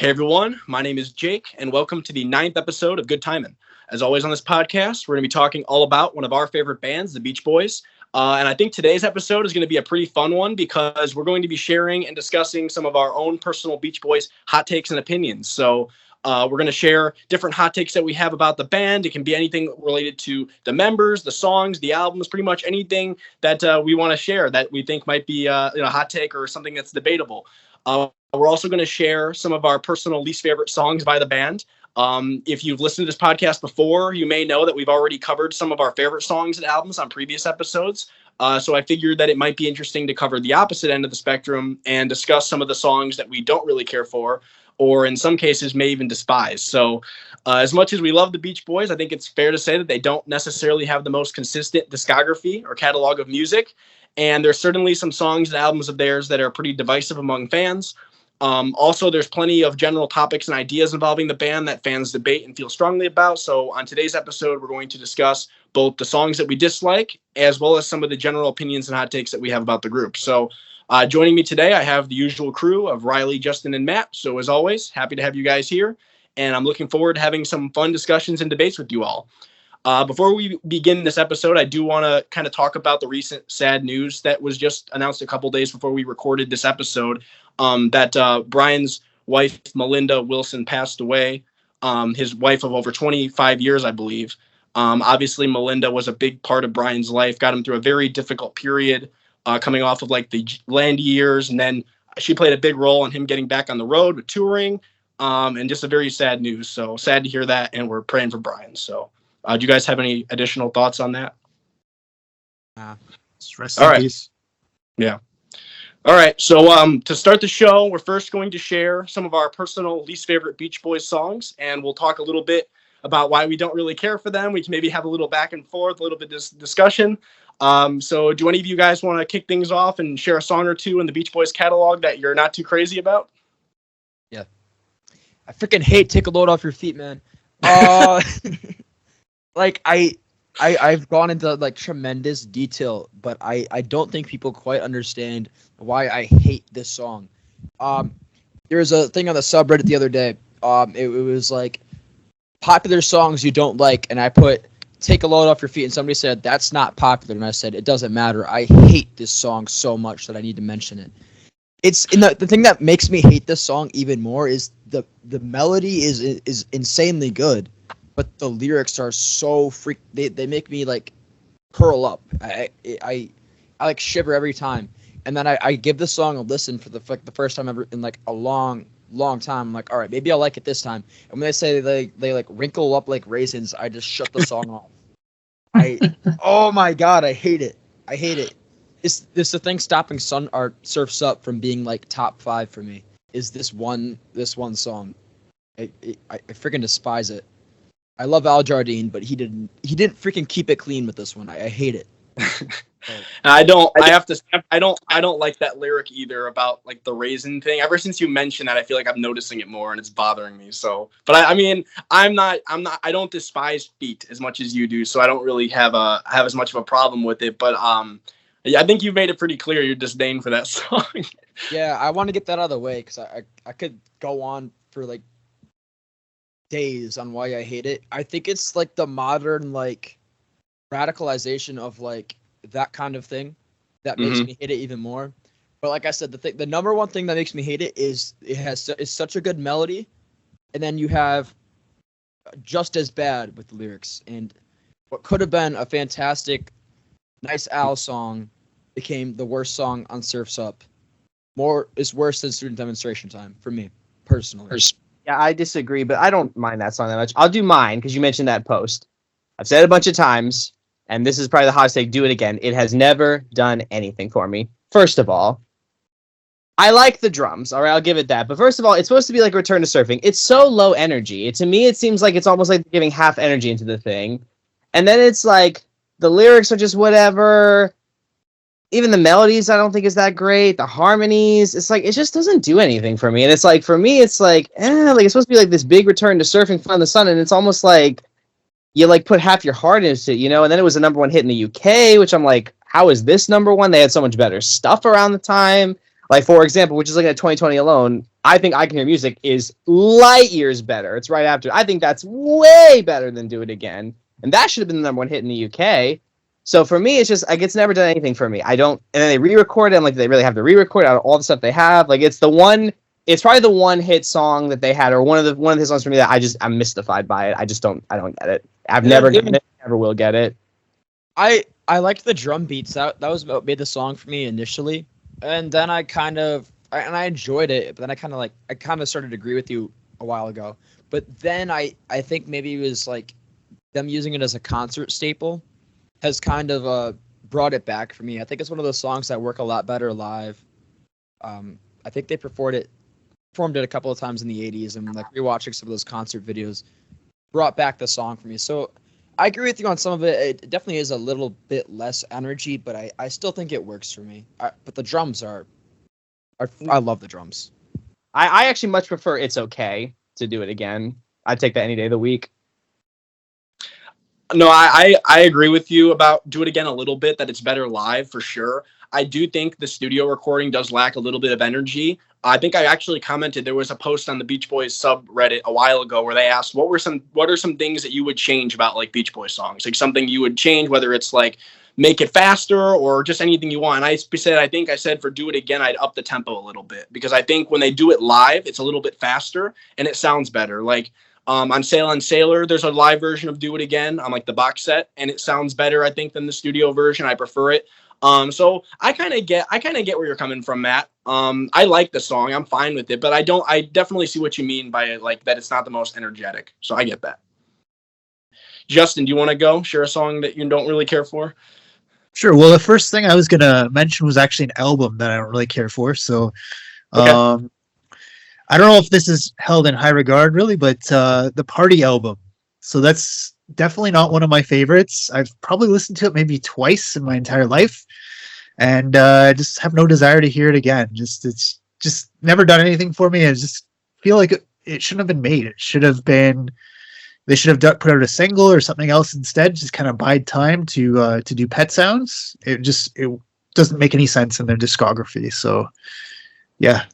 Hey everyone, my name is Jake, and welcome to the 9th episode of Good Timin. As always on this podcast, we're going to be talking all about one of our favorite bands, the Beach Boys. And I think today's episode is going to be a pretty fun one because we're going to be sharing and discussing some of our own personal Beach Boys hot takes and opinions. So we're going to share different hot takes that we have about the band. It can be anything related to the members, the songs, the albums, pretty much anything that we want to share that we think might be a hot take or something that's debatable. We're also going to share some of our personal least favorite songs by the band. If you've listened to this podcast before, you may know that we've already covered some of our favorite songs and albums on previous episodes. So I figured that it might be interesting to cover the opposite end of the spectrum and discuss some of the songs that we don't really care for, or in some cases may even despise. So as much as we love the Beach Boys, I think it's fair to say that they don't necessarily have the most consistent discography or catalog of music. And there's certainly some songs and albums of theirs that are pretty divisive among fans. Also, there's plenty of general topics and ideas involving the band that fans debate and feel strongly about. So on today's episode, we're going to discuss both the songs that we dislike, as well as some of the general opinions and hot takes that we have about the group. So joining me today, I have the usual crew of Reilly, Justin, and Matt. So as always, happy to have you guys here. And I'm looking forward to having some fun discussions and debates with you all. Before we begin this episode, I do want to kind of talk about the recent sad news that was just announced a couple days before we recorded this episode, that Brian's wife, Melinda Wilson, passed away, his wife of over 25 years, I believe. Obviously, Melinda was a big part of Brian's life, got him through a very difficult period, coming off of like the Landy years, and then she played a big role in him getting back on the road with touring, and just a very sad news. So sad to hear that, and we're praying for Brian. So do you guys have any additional thoughts on that? Rest in peace. Yeah. All right. So to start the show, we're first going to share some of our personal least favorite Beach Boys songs, and we'll talk a little bit about why we don't really care for them. We can maybe have a little back and forth, a little bit of discussion. So do any of you guys want to kick things off and share a song or two in the Beach Boys catalog that you're not too crazy about? Yeah. I freaking hate Take a Load Off Your Feet, man. Like I've gone into like tremendous detail, but I don't think people quite understand why I hate this song. There was a thing on the subreddit the other day. It was like popular songs you don't like, and I put Take a Load Off Your Feet, and somebody said that's not popular, and I said it doesn't matter. I hate this song so much that I need to mention it. It's in the thing that makes me hate this song even more is the melody is insanely good. But the lyrics are so they make me like curl up. I like shiver every time. And then I give this song a listen for the first time ever in like a long time. I'm like, all right, maybe I'll like it this time. And when they say they like wrinkle up like raisins, I just shut the song off. Oh my God, I hate it. I hate it. It's the thing stopping Surf's Up from being like top 5 for me is this one song. I freaking despise it. I love Al Jardine, but he didn't freaking keep it clean with this one. I hate it. I don't like that lyric either about like the raisin thing. Ever since you mentioned that, I feel like I'm noticing it more and it's bothering me. So, but I mean, I don't despise feet as much as you do, so I don't really have as much of a problem with it. But yeah, I think you've made it pretty clear your disdain for that song. Yeah, I want to get that out of the way because I could go on for like days on why I hate it. I think it's like the modern like radicalization of like that kind of thing that makes me hate it even more. But like I said, the number one thing that makes me hate it is it's such a good melody, and then you have just as bad with the lyrics. And what could have been a fantastic, nice Al song became the worst song on Surf's Up. Is worse than Student Demonstration Time for me personally. Yeah, I disagree, but I don't mind that song that much. I'll do mine because you mentioned that post. I've said it a bunch of times, and this is probably the hottest take. Do it again. It has never done anything for me. First of all, I like the drums. All right, I'll give it that. But first of all, it's supposed to be like Return to Surfing. It's so low energy. To me, it seems like it's almost like giving half energy into the thing. And then it's like the lyrics are just whatever. Even the melodies I don't think is that great. The harmonies, it's like it just doesn't do anything for me. And it's like for me, it's like it's supposed to be like this big return to surfing, fun in the sun, and it's almost like you like put half your heart into it, And then it was a #1 hit in the UK, which I'm like, how is this #1? They had so much better stuff around the time. Like, for example, which is looking at 2020 alone, I think I Can Hear Music is light years better. It's right after. I think that's way better than Do It Again. And that should have been the number one hit in the UK. So for me, it's just, like, it's never done anything for me. I don't, and then they re-record it. I'm like, they really have to re-record out of all the stuff they have. Like, it's probably the one hit song that they had, or one of the songs for me that I'm mystified by it. I don't get it. I've never gotten it, never will get it. I liked the drum beats. That was what made the song for me initially. And then I enjoyed it, but then I kind of started to agree with you a while ago. But then I think maybe it was like them using it as a concert staple has kind of brought it back for me. I think it's one of those songs that work a lot better live. I think they performed it a couple of times in the 80s, and like rewatching some of those concert videos brought back the song for me. So I agree with you on some of it. It definitely is a little bit less energy, but I still think it works for me. But the drums I love the drums. I actually much prefer It's Okay to Do It Again. I'd take that any day of the week. No, I agree with you about Do It Again a little bit, that it's better live for sure. I do think the studio recording does lack a little bit of energy. I think I actually commented, there was a post on the Beach Boys subreddit a while ago where they asked, what are some things that you would change about like Beach Boys songs? Like something you would change, whether it's like make it faster or just anything you want. And I said for Do It Again, I'd up the tempo a little bit, because I think when they do it live, it's a little bit faster and it sounds better. Like on Sail on Sailor, there's a live version of Do It Again on like the box set, and it sounds better, I think, than the studio version. I prefer it. So I kind of get where you're coming from, Matt. I like the song. I'm fine with it, but I definitely see what you mean by it, like that it's not the most energetic. So I get that. Justin, do you want to go share a song that you don't really care for? Sure. Well, the first thing I was going to mention was actually an album that I don't really care for. So, Okay. I don't know if this is held in high regard really, but, the Party album. So that's definitely not one of my favorites. I've probably listened to it maybe twice in my entire life, and I just have no desire to hear it again. It's just never done anything for me. I just feel like it shouldn't have been made. It should have been. They should have put out a single or something else instead. Just kind of bide time to do Pet Sounds. It doesn't make any sense in their discography. So, yeah.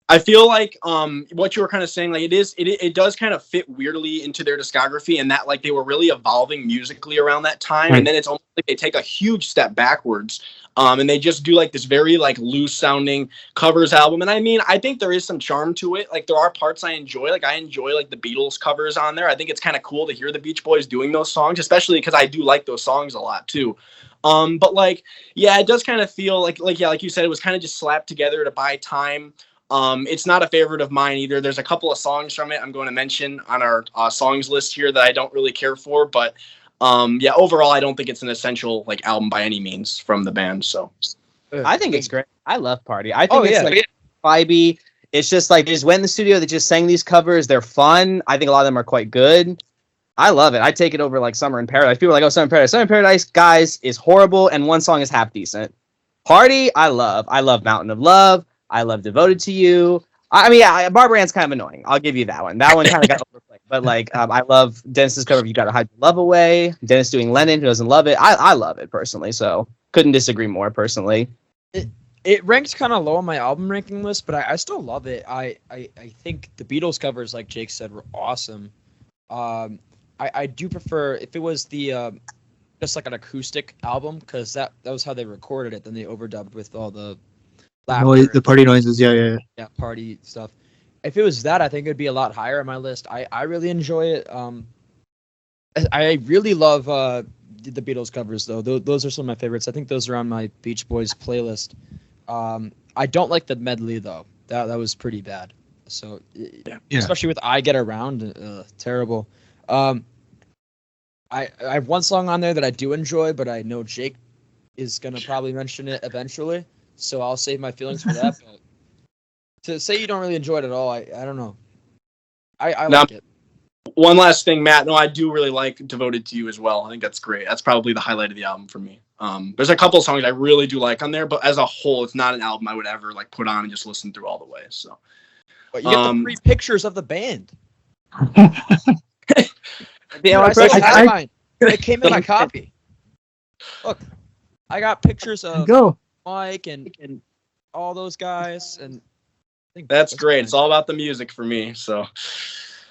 I feel like what you were kind of saying, like it does kind of fit weirdly into their discography, and that like they were really evolving musically around that time, and then it's almost like they take a huge step backwards, and they just do like this very like loose sounding covers album. And I mean, I think there is some charm to it. Like there are parts I enjoy. Like I enjoy like the Beatles covers on there. I think it's kind of cool to hear the Beach Boys doing those songs, especially because I do like those songs a lot too. But like, yeah, it does kind of feel like you said, it was kind of just slapped together to buy time. It's not a favorite of mine either. There's a couple of songs from it I'm going to mention on our songs list here that I don't really care for, but yeah, overall, I don't think it's an essential like album by any means from the band. So I think it's great. I love Party. I think it's like vibey. It's just like they just went in the studio. They just sang these covers. They're fun. I think a lot of them are quite good. I love it. I take it over like Summer in Paradise. People are like, oh, Summer in Paradise. Summer in Paradise, guys, is horrible, and one song is half decent. Party, I love. I love Mountain of Love. I love Devoted to You. I mean, yeah, Barbara Ann's kind of annoying. I'll give you that one. That one kind of got overplayed. But like, I love Dennis's cover of You Gotta Hide Your Love Away. Dennis doing Lennon, who doesn't love it. I love it personally, so couldn't disagree more personally. It ranks kind of low on my album ranking list, but I still love it. I think the Beatles covers, like Jake said, were awesome. I do prefer if it was the just like an acoustic album, because that was how they recorded it. Then they overdubbed with all the the party noises. Yeah. Party stuff. If it was that, I think it'd be a lot higher on my list. I really enjoy it. I really love the Beatles covers though. Those are some of my favorites. I think those are on my Beach Boys playlist. I don't like the medley though. That was pretty bad. So yeah. Especially with I Get Around, terrible. I have one song on there that I do enjoy, but I know Jake is gonna probably mention it eventually, so I'll save my feelings for that. But to say you don't really enjoy it at all, I don't know. I like it. One last thing, Matt. No, I do really like Devoted to You as well. I think that's great. That's probably the highlight of the album for me. There's a couple of songs I really do like on there, but as a whole, it's not an album I would ever like put on and just listen through all the way. So, but you get the 3 pictures of the band. It came in my copy. Look, I got pictures of Mike and all those guys, and I think That's great. fine. It's all about the music for me. So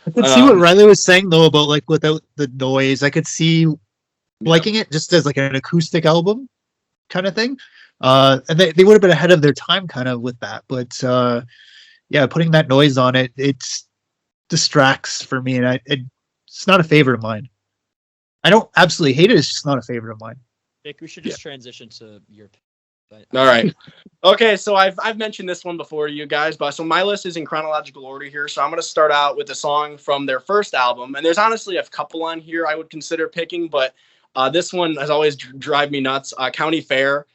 I could see what Reilly was saying though about like without the noise. I could see liking it just as like an acoustic album kind of thing. And they would have been ahead of their time kind of with that. But yeah, putting that noise on it, it distracts for me, and it's not a favorite of mine. I don't absolutely hate it. It's just not a favorite of mine. Nick, we should just transition to your. All right. Okay, so I've mentioned this one before to you guys, but so my list is in chronological order here. So I'm going to start out with a song from their first album, and there's honestly a couple on here I would consider picking, but this one has always drive me nuts. County Fair.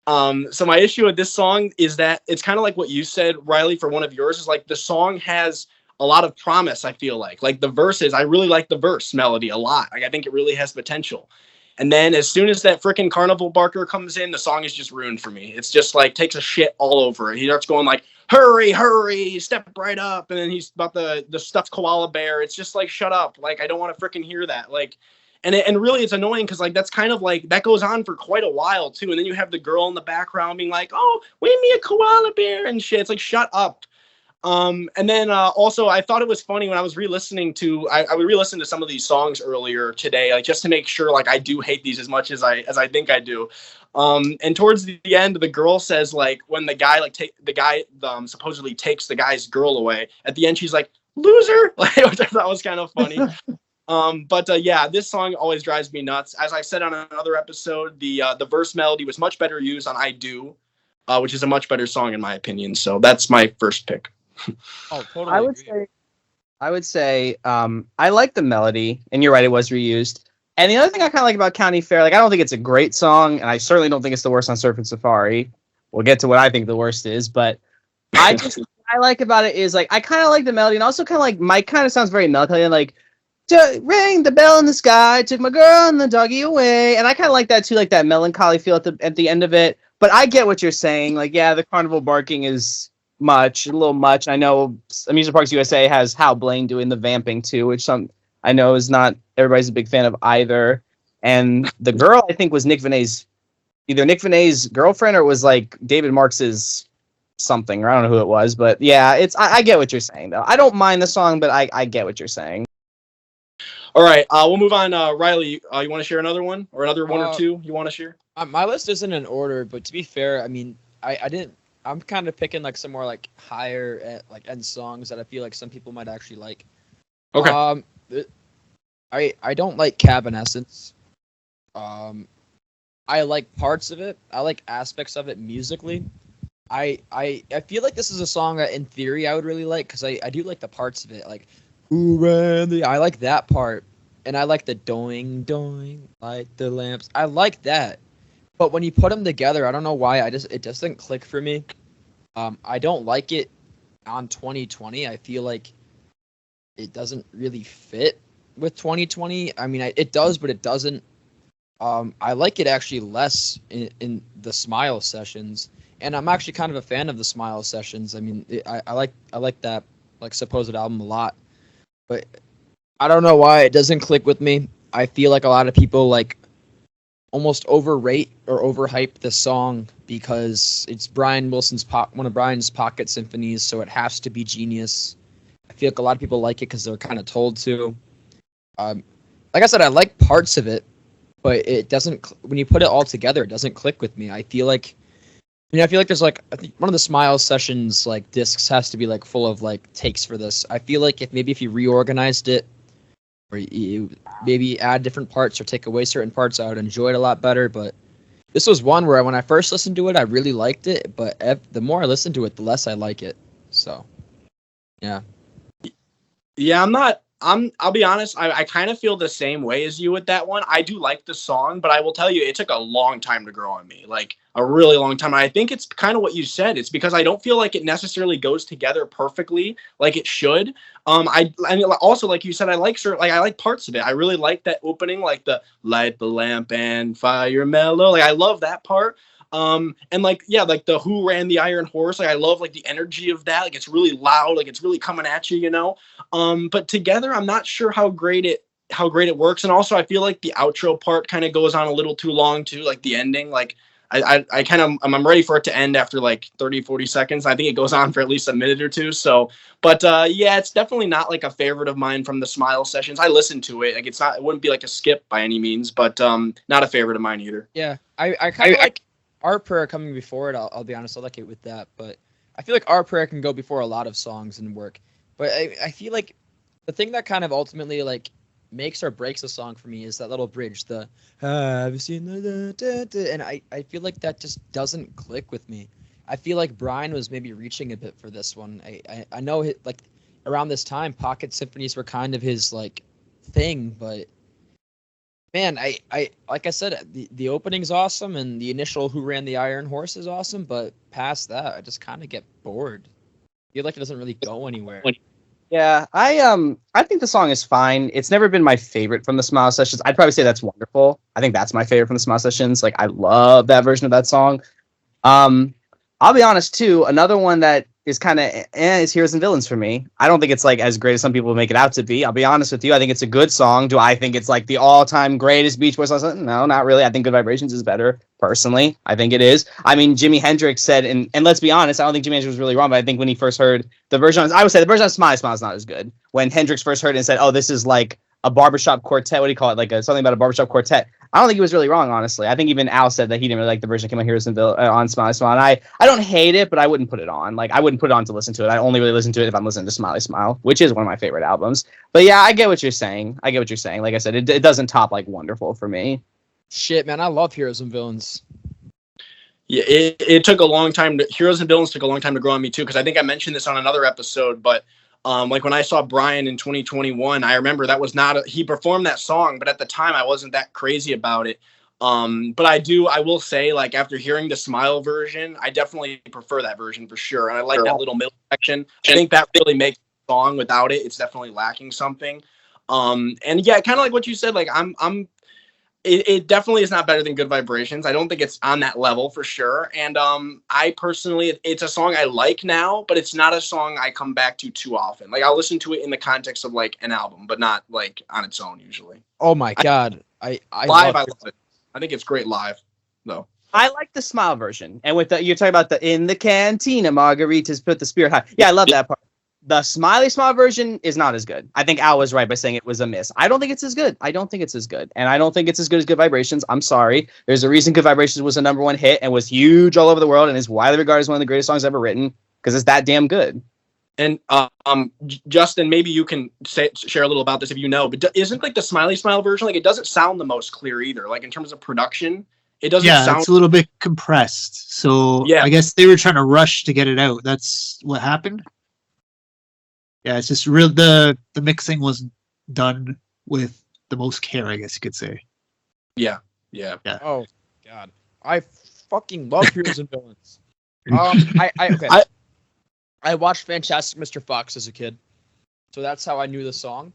So my issue with this song is that it's kind of like what you said, Reilly, for one of yours, is like the song has a lot of promise. I feel like the verses, I really like the verse melody a lot. Like I think it really has potential. And then as soon as that freaking carnival barker comes in, the song is just ruined for me. It's just like takes a shit all over it. He starts going like, hurry, hurry, step right up. And then he's about the stuffed koala bear. It's just like, shut up. Like, I don't want to freaking hear that. Like, and really it's annoying because like, that's kind of like, that goes on for quite a while too. And then you have the girl in the background being like, oh, win me a koala bear and shit. It's like, shut up. And then also I thought it was funny when I was re-listening to I would re-listen to some of these songs earlier today, like just to make sure like I do hate these as much as I think I do. And towards the end, the girl says like when the guy supposedly takes the guy's girl away, at the end she's like, loser, like, which I thought was kind of funny. But yeah, this song always drives me nuts. As I said on another episode, the verse melody was much better used on I Do, which is a much better song in my opinion. So that's my first pick. Oh, totally. I would say I like the melody, and you're right, it was reused. And the other thing I kind of like about County Fair, like I don't think it's a great song, and I certainly don't think it's the worst on Surf and Safari. We'll get to what I think the worst is, but what I like about it is like I kind of like the melody, and also kind of like Mike kind of sounds very melancholy, and like ring the bell in the sky, took my girl and the doggy away, and I kind of like that too, like that melancholy feel at the end of it. But I get what you're saying, like yeah, the carnival barking is a little much. I know Amusement Parks USA has Hal Blaine doing the vamping too, which I know is not everybody's a big fan of either. And the girl I think was either Nick Vinay's girlfriend or was like David Marks's something, or I don't know who it was, but yeah, I get what you're saying though. I don't mind the song, but I get what you're saying. All right, we'll move on. Riley, you want to share another one or another one or two you want to share? My list isn't in order, but to be fair, I mean, I didn't. I'm kind of picking like some more like higher like end songs that I feel like some people might actually like. Okay. I don't like Cabanescence. I like parts of it. I like aspects of it musically. I feel like this is a song that in theory I would really like because I do like the parts of it, like who ran the. I like that part, and I like the doing like the lamps. I like that. But when you put them together, I don't know why. It doesn't click for me. I don't like it on 2020. I feel like it doesn't really fit with 2020. I mean, it does, but it doesn't. I like it actually less in the Smile sessions, and I'm actually kind of a fan of the Smile sessions. I mean, I like that like supposed album a lot, but I don't know why it doesn't click with me. I feel like a lot of people like almost overrate or overhype the song because it's Brian Wilson's one of Brian's pocket symphonies, so it has to be genius. I feel like a lot of people like it because they're kind of told to. Like I said, I like parts of it, but it doesn't. When you put it all together, it doesn't click with me. I feel like there's like I think one of the Smile sessions like discs has to be like full of like takes for this. I feel like if you reorganized it, or you maybe add different parts or take away certain parts, I would enjoy it a lot better. But this was one where when I first listened to it, I really liked it. But the more I listen to it, the less I like it. So, yeah. Yeah, I'll be honest. I kind of feel the same way as you with that one. I do like the song, but I will tell you, it took a long time to grow on me, like a really long time. And I think it's kind of what you said. It's because I don't feel like it necessarily goes together perfectly like it should. I mean, also like you said, I like parts of it. I really like that opening, like the light the lamp and fire mellow. Like I love that part. And like, yeah, like the Who Ran the Iron Horse. Like I love like the energy of that. Like it's really loud, like it's really coming at you, you know? But together, I'm not sure how great it works. And also I feel like the outro part kind of goes on a little too long too, like the ending. Like, I kind of I'm ready for it to end after like 30, 40 seconds. I think it goes on for at least a minute or two. So, but yeah, it's definitely not like a favorite of mine from the Smile sessions. I listen to it. Like it wouldn't be like a skip by any means, but not a favorite of mine either. Yeah, I kind of like Our Prayer coming before it. I'll be honest, I like it with that. But I feel like Our Prayer can go before a lot of songs and work. But I feel like the thing that kind of ultimately like makes or breaks a song for me is that little bridge, the have you seen the and I feel like that just doesn't click with me. I feel like Brian was maybe reaching a bit for this one. I know like around this time pocket symphonies were kind of his like thing, but man, I like I said, the opening's awesome and the initial Who Ran the Iron Horse is awesome, but past that I just kind of get bored. I feel like it doesn't really go anywhere. Yeah, I think the song is fine. It's never been my favorite from the Smile Sessions. I'd probably say that's wonderful. I think that's my favorite from the Smile Sessions. Like I love that version of that song. I'll be honest too. Another one that is kind of is Heroes and Villains for me. I don't think it's like as great as some people make it out to be. I'll be honest with you. I think it's a good song. Do I think it's like the all-time greatest Beach Boys song? No, not really. I think Good Vibrations is better. Personally, I think it is. I mean, Jimi Hendrix said, and let's be honest, I don't think Jimi Hendrix was really wrong, but I think when he first heard the version, I would say the version of Smile Smile is not as good. When Hendrix first heard it and said, "Oh, this is like a barbershop quartet," what do you call it? Like something about a barbershop quartet. I don't think he was really wrong, honestly. I think even Al said that he didn't really like the version that came on Heroes and on Smiley Smile. And I don't hate it, but I wouldn't put it on. Like I wouldn't put it on to listen to it. I only really listen to it if I'm listening to Smiley Smile, which is one of my favorite albums. But yeah, I get what you're saying. Like I said, it doesn't top like Wonderful for me. Shit, man, I love Heroes and Villains. Yeah, it took a long time. Heroes and Villains took a long time to grow on me too, because I think I mentioned this on another episode, but like when I saw Brian in 2021, I remember that was not he performed that song, but at the time I wasn't that crazy about it. But I will say, like after hearing the Smile version, I definitely prefer that version for sure. And I like that little middle section. I think that really makes the song. Without it, it's definitely lacking something. And yeah, kind of like what you said, like it definitely is not better than Good Vibrations. I don't think it's on that level for sure. And I personally, it's a song I like now, but it's not a song I come back to too often. Like I'll listen to it in the context of like an album, but not like on its own usually. Oh my God. I love it. I think it's great live though. I like the Smile version. And with you're talking about the in the cantina, margaritas put the spirit high. Yeah, I love that part. The Smiley Smile version is not as good. I think Al was right by saying it was a miss. I don't think it's as good. And I don't think it's as good as Good Vibrations. I'm sorry. There's a reason Good Vibrations was a #1 hit and was huge all over the world and is widely regarded as one of the greatest songs ever written because it's that damn good. And Justin, maybe you can share a little about this if you know, but isn't like the Smiley Smile version, like it doesn't sound the most clear either. Like in terms of production, it doesn't sound. It's a little bit compressed. So yeah. I guess they were trying to rush to get it out. That's what happened. Yeah, it's just real. The mixing was done with the most care, I guess you could say. Yeah. Oh God, I fucking love Heroes and Villains. I watched Fantastic Mr. Fox as a kid, so that's how I knew the song.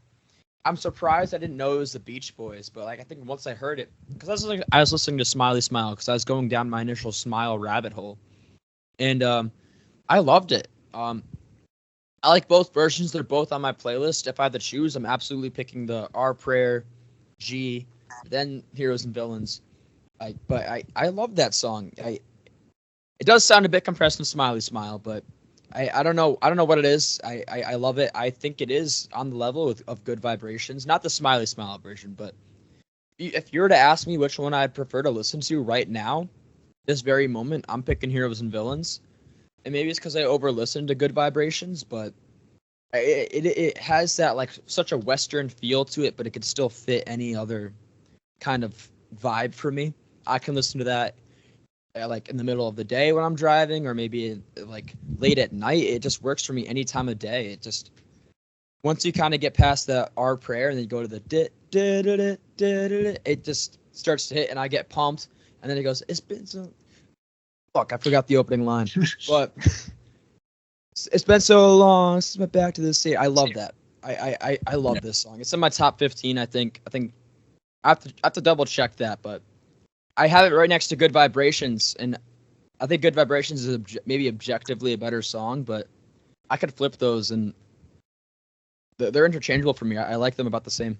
I'm surprised I didn't know it was the Beach Boys, but like I think once I heard it, because I was listening to Smiley Smile because I was going down my initial Smile rabbit hole, and I loved it. I like both versions. They're both on my playlist. If I had to choose, I'm absolutely picking the Our Prayer, G, then Heroes and Villains. But I love that song. It does sound a bit compressed in Smiley Smile, but I don't know. I don't know what it is. I love it. I think it is on the level of Good Vibrations. Not the Smiley Smile version, but if you were to ask me which one I'd prefer to listen to right now, this very moment, I'm picking Heroes and Villains. And maybe it's because I over-listened to Good Vibrations, but it has that like such a Western feel to it, but it could still fit any other kind of vibe for me. I can listen to that like in the middle of the day when I'm driving, or maybe like late at night. It just works for me any time of day. It just once you kind of get past the Our Prayer and then you go to the it just starts to hit, and I get pumped, and then it goes, "It's been so." Fuck, I forgot the opening line, but it's been so long since I went back to the sea. I love that. I love this song. It's in my top 15. I think I have to double check that, but I have it right next to Good Vibrations, and I think Good Vibrations is maybe objectively a better song, but I could flip those, and they're interchangeable for me. I like them about the same.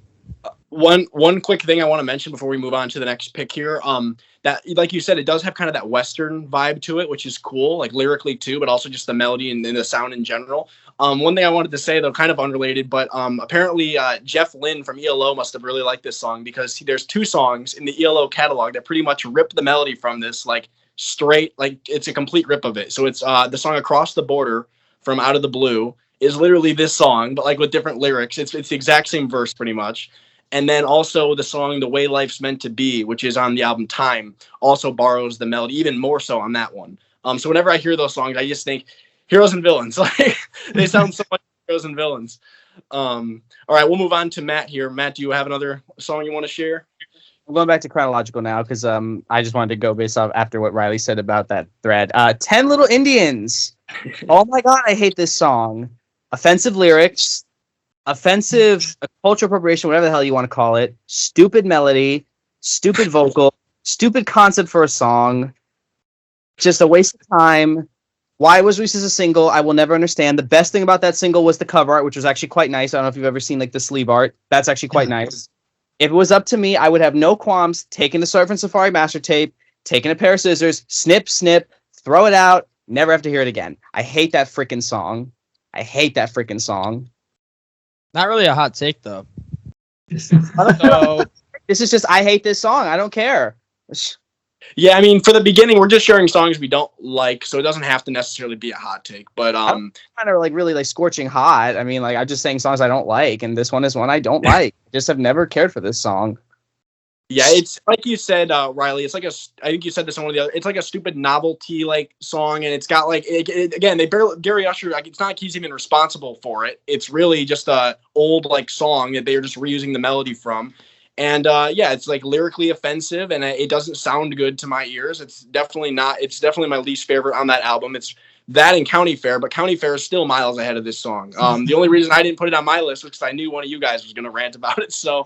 One quick thing I want to mention before we move on to the next pick here. That like you said, it does have kind of that Western vibe to it, which is cool, like lyrically too, but also just the melody and the sound in general. One thing I wanted to say though, kind of unrelated, but apparently Jeff Lynne from ELO must have really liked this song because there's 2 songs in the ELO catalog that pretty much rip the melody from this like straight, like it's a complete rip of it. So it's the song "Across the Border" from Out of the Blue is literally this song, but like with different lyrics. It's the exact same verse pretty much. And then also the song "The Way Life's Meant to Be," which is on the album Time, also borrows the melody even more so on that one. So whenever I hear those songs, I just think heroes and villains. Like they sound so much like heroes and villains. All right, we'll move on to Matt here. Matt, do you have another song you want to share? I'm going back to chronological now because I just wanted to go based off after what Reilly said about that thread. 10 Little Indians. Oh my God, I hate this song. Offensive lyrics, offensive cultural appropriation, whatever the hell you want to call it. Stupid melody, stupid vocal, stupid concept for a song. Just a waste of time. Why was released as a single? I will never understand. The best thing about that single was the cover art, which was actually quite nice. I don't know if you've ever seen like the sleeve art. That's actually quite nice. If it was up to me, I would have no qualms taking the Surf and Safari master tape, taking a pair of scissors, snip, snip, throw it out, never have to hear it again. I hate that freaking song. I hate that freaking song. Not really a hot take though. So, this is just, I hate this song. I don't care. Yeah, I mean, for the beginning, we're just sharing songs we don't like, so it doesn't have to necessarily be a hot take. But kind of like really like scorching hot. I mean, like I'm just saying songs I don't like, and this one is one I don't like. Just have never cared for this song. Yeah, it's like you said, Reilly. It's like I think you said this on one of the other. It's like a stupid novelty like song, and it's got like again, Gary Usher. Like it's not like he's even responsible for it. It's really just a old like song that they're just reusing the melody from. And yeah, it's like lyrically offensive, and it doesn't sound good to my ears. It's definitely not. It's definitely my least favorite on that album. It's that and County Fair, but County Fair is still miles ahead of this song. The only reason I didn't put it on my list was because I knew one of you guys was going to rant about it. So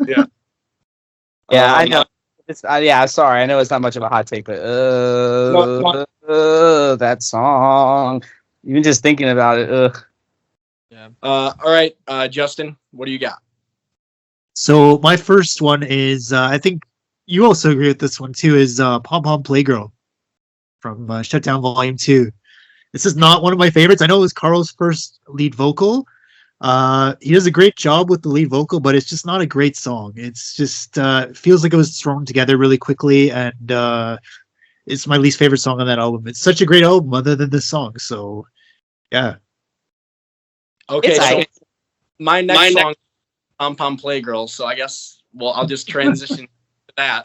yeah, yeah, I know. Yeah, sorry. I know it's not much of a hot take, but that song. Even just thinking about it. Ugh. Yeah. All right, Justin, what do you got? So my first one is, I think you also agree with this one too, is Pom Pom Playgirl from Shutdown Volume 2. This is not one of my favorites. I know it was Carl's first lead vocal. He does a great job with the lead vocal, but it's just not a great song. It's just feels like it was thrown together really quickly, and it's my least favorite song on that album. It's such a great album other than this song, so yeah. Okay, so my next song, Pom Pom Playgirl. So I guess, well, I'll just transition to that.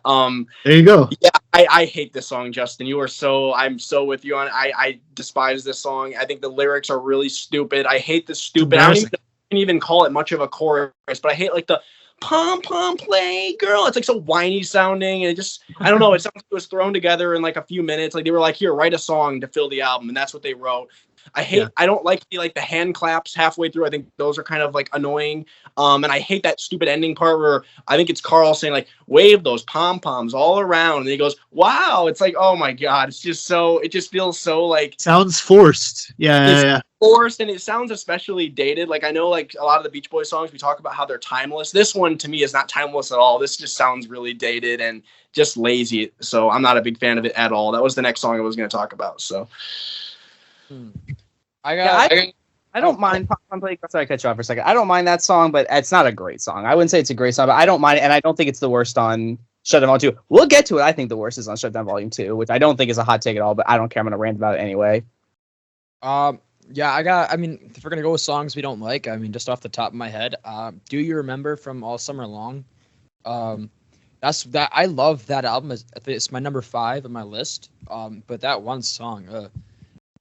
There you go. Yeah, I hate this song, Justin. I'm so with you on it. I despise this song. I think the lyrics are really stupid. I hate the stupid. I don't even call it much of a chorus, but I hate like the Pom Pom Playgirl. It's like so whiny sounding, and it just, I don't know. It sounds like it was thrown together in like a few minutes. Like they were like, here, write a song to fill the album, and that's what they wrote. I don't like the hand claps halfway through. I think those are kind of like annoying. And I hate that stupid ending part where I think it's Carl saying like, wave those pom-poms all around. And he goes, wow. It's like, oh my God. It just feels so like. Sounds forced. Yeah. Forced, and it sounds especially dated. Like I know like a lot of the Beach Boys songs, we talk about how they're timeless. This one to me is not timeless at all. This just sounds really dated and just lazy. So I'm not a big fan of it at all. That was the next song I was going to talk about. So. I don't mind Pom Pom Playgirl. Sorry, I cut you off for a second. I don't mind that song, but it's not a great song. I wouldn't say it's a great song, but I don't mind it, and I don't think it's the worst on Shutdown Volume 2. We'll get to it. I think the worst is on Shutdown Volume 2, which I don't think is a hot take at all, but I don't care. I'm going to rant about it anyway. Yeah, I mean, if we're going to go with songs we don't like, I mean, just off the top of my head, Do You Remember from All Summer Long? I love that album. It's my number 5 on my list. But that one song,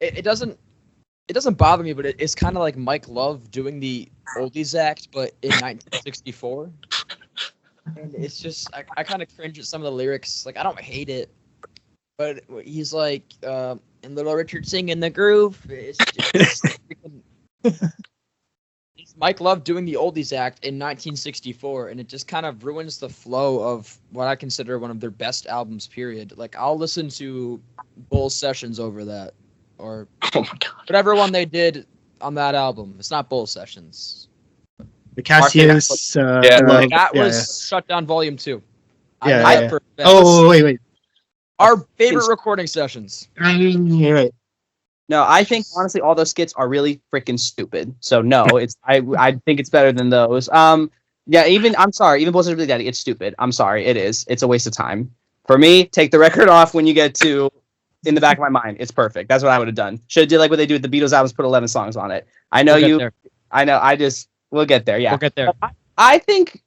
it doesn't bother me, but it's kind of like Mike Love doing the Oldies Act, but in 1964. And it's just, I kind of cringe at some of the lyrics. Like, I don't hate it, but he's like, and Little Richard singing the groove. It's just it's Mike Love doing the Oldies Act in 1964, and it just kind of ruins the flow of what I consider one of their best albums, period. Like, I'll listen to Bull Sessions over that. Or oh my God, whatever one they did on that album. It's not Bull Sessions. The Cassius, Yeah. Love. That yeah, was Shut Down Volume 2. Yeah, I know yeah. for a fact. Oh, wait. Our favorite recording sessions. You're right. No, I think honestly all those skits are really freaking stupid. So no, I think it's better than those. Yeah, I'm sorry, even Bullshit Really Daddy, it's stupid. I'm sorry, it is. It's a waste of time. For me, take the record off when you get to In the Back of My Mind. It's perfect. That's what I would have done. Should have did like what they do with the Beatles albums, put 11 songs on it. I know We'll get there. I know, we'll get there, yeah. We'll get there. I think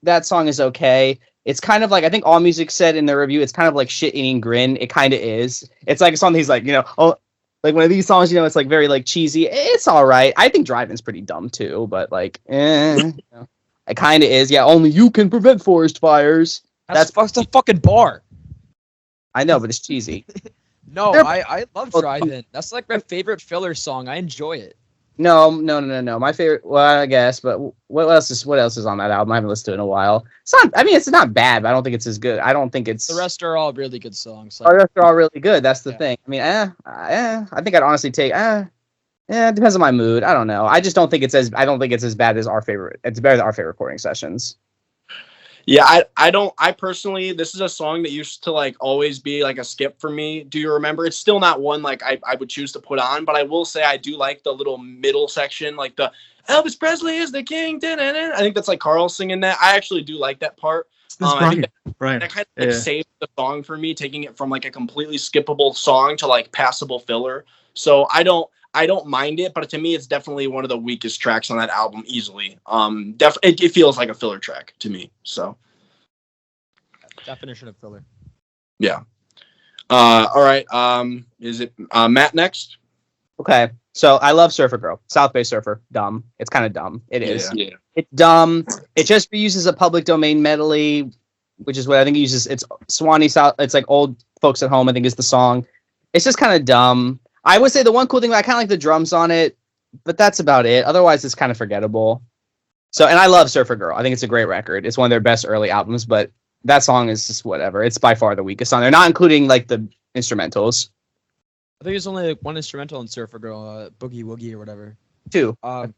that song is okay. It's kind of like, I think All Music said in their review, it's kind of like Shit Eating Grin. It kind of is. It's like a song he's like, like one of these songs, it's like very like cheesy. It's all right. I think Driving's pretty dumb too, but like, it kind of is. Yeah, only you can prevent forest fires. That's a fucking bar. I know, but it's cheesy. No, I love Drive-In. That's like my favorite filler song. I enjoy it. No. My favorite, well, I guess, but what else is on that album? I haven't listened to it in a while. It's not bad, but I don't think it's as good. I don't think it's. The rest are all really good songs. The rest are all really good. That's the thing. I mean, I think I'd honestly take, it depends on my mood. I don't know. I just don't think it's as bad as our favorite. It's better than our favorite recording sessions. Yeah, I personally, this is a song that used to like always be like a skip for me. Do you remember? It's still not one like I would choose to put on, but I will say I do like the little middle section, like the Elvis Presley is the king. I think that's like Carl singing that. I actually do like that part. I think that kind of saved the song for me, taking it from like a completely skippable song to like passable filler. So I don't mind it, but to me, it's definitely one of the weakest tracks on that album, easily. It feels like a filler track to me. So, definition of filler. Yeah. All right. Is it Matt next? Okay. So I love Surfer Girl, South Bay Surfer. Dumb. It's kind of dumb. It is. Yeah. It's dumb. It just reuses a public domain medley, which is what I think it uses. It's Swanee South. It's like Old Folks at Home, I think is the song. It's just kind of dumb. I would say the one cool thing, I kind of like the drums on it, but that's about it. Otherwise, it's kind of forgettable. So, and I love Surfer Girl. I think it's a great record. It's one of their best early albums, but that song is just whatever. It's by far the weakest song. They're not including like the instrumentals. I think there's only like one instrumental in Surfer Girl, Boogie Woogie or whatever. Two. Rock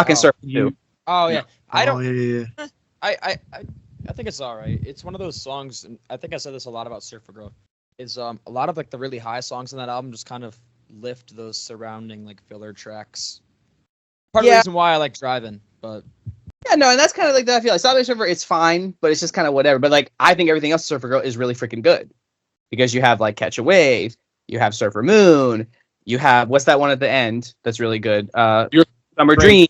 and Surfer 2. Oh yeah. I don't. Yeah. I think it's all right. It's one of those songs, and I think I said this a lot about Surfer Girl. Is a lot of like the really high songs on that album just kind of lift those surrounding like filler tracks. Part of the reason why I like Driving, but yeah, no, and that's kind of like that. I feel like South Bay Surfer, it's fine, but it's just kind of whatever. But like, I think everything else Surfer Girl is really freaking good because you have like Catch a Wave, you have Surfer Moon, you have what's that one at the end that's really good? Your Summer Dream.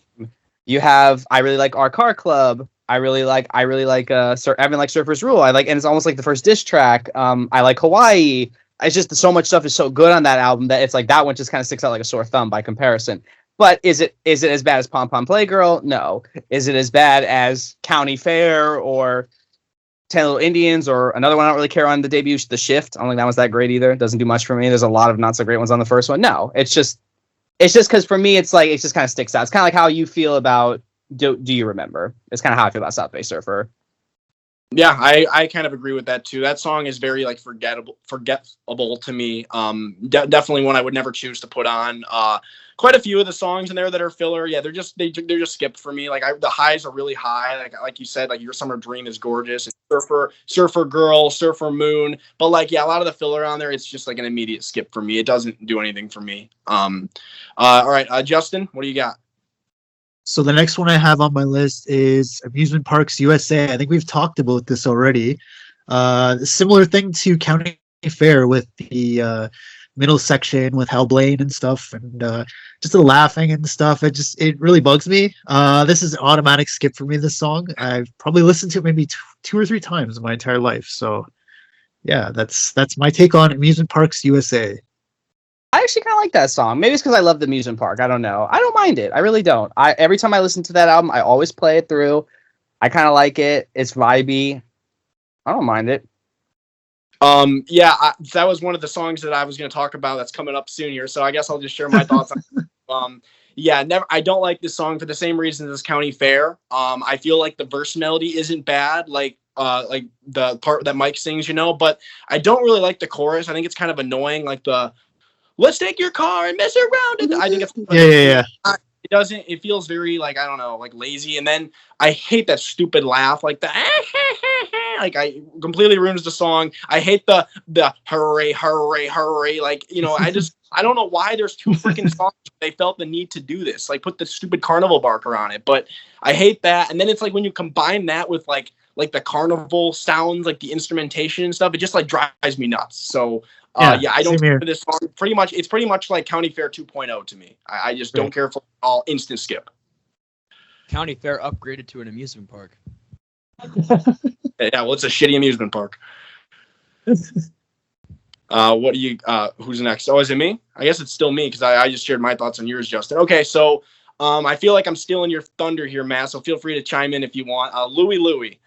You have I really like Our Car Club. I really like Evan like Surfer's Rule. And it's almost like the first diss track. I like Hawaii. It's just so much stuff is so good on that album that it's like that one just kind of sticks out like a sore thumb by comparison. But is it as bad as Pom Pom Playgirl? No. Is it as bad as County Fair or 10 Little Indians or another one I don't really care on the debut, The Shift? I don't think that one's that great either. It doesn't do much for me. There's a lot of not so great ones on the first one. No, it's just because for me it's like it just kind of sticks out. It's kind of like how you feel about Do You Remember? It's kind of how I feel about South Bay Surfer. Yeah, I kind of agree with that too. That song is very like forgettable to me. Definitely one I would never choose to put on. Quite a few of the songs in there that are filler. Yeah, they're just skipped for me. Like the highs are really high. Like you said, like Your Summer Dream is gorgeous. Surfer Girl, Surfer Moon. But like a lot of the filler on there, it's just like an immediate skip for me. It doesn't do anything for me. All right, Justin, what do you got? So the next one I have on my list is Amusement Parks USA. I think we've talked about this already. Similar thing to County Fair with the middle section with Hal Blaine and stuff, and just the laughing and stuff. It really bugs me. This is an automatic skip for me. This song I've probably listened to it maybe two or three times in my entire life. So yeah, that's my take on Amusement Parks USA. I actually kind of like that song. Maybe it's because I love the amusement park. I don't know. I don't mind it. I really don't. Every time I listen to that album, I always play it through. I kind of like it. It's vibey. I don't mind it. That was one of the songs that I was going to talk about that's coming up soon here. So I guess I'll just share my thoughts on I don't like this song for the same reasons as County Fair. I feel like the verse melody isn't bad. Like the part that Mike sings, but I don't really like the chorus. I think it's kind of annoying. Like the let's take your car and mess around. I think it's yeah. It doesn't. It feels very like I don't know, like lazy. And then I hate that stupid laugh, like the like I completely ruins the song. I hate the hooray, hooray, hooray. Like I don't know why there's two freaking songs. They felt the need to do this, like put the stupid carnival barker on it. But I hate that. And then it's like when you combine that with like the carnival sounds, like the instrumentation and stuff, it just like drives me nuts. So I don't care for this song. It's pretty much like County Fair 2.0 to me. I just don't care for it at all. Instant skip. County Fair upgraded to an amusement park. Yeah, well, it's a shitty amusement park. What do you? Who's next? Oh, is it me? I guess it's still me because I just shared my thoughts on yours, Justin. Okay, so I feel like I'm stealing your thunder here, Matt. So feel free to chime in if you want. Louie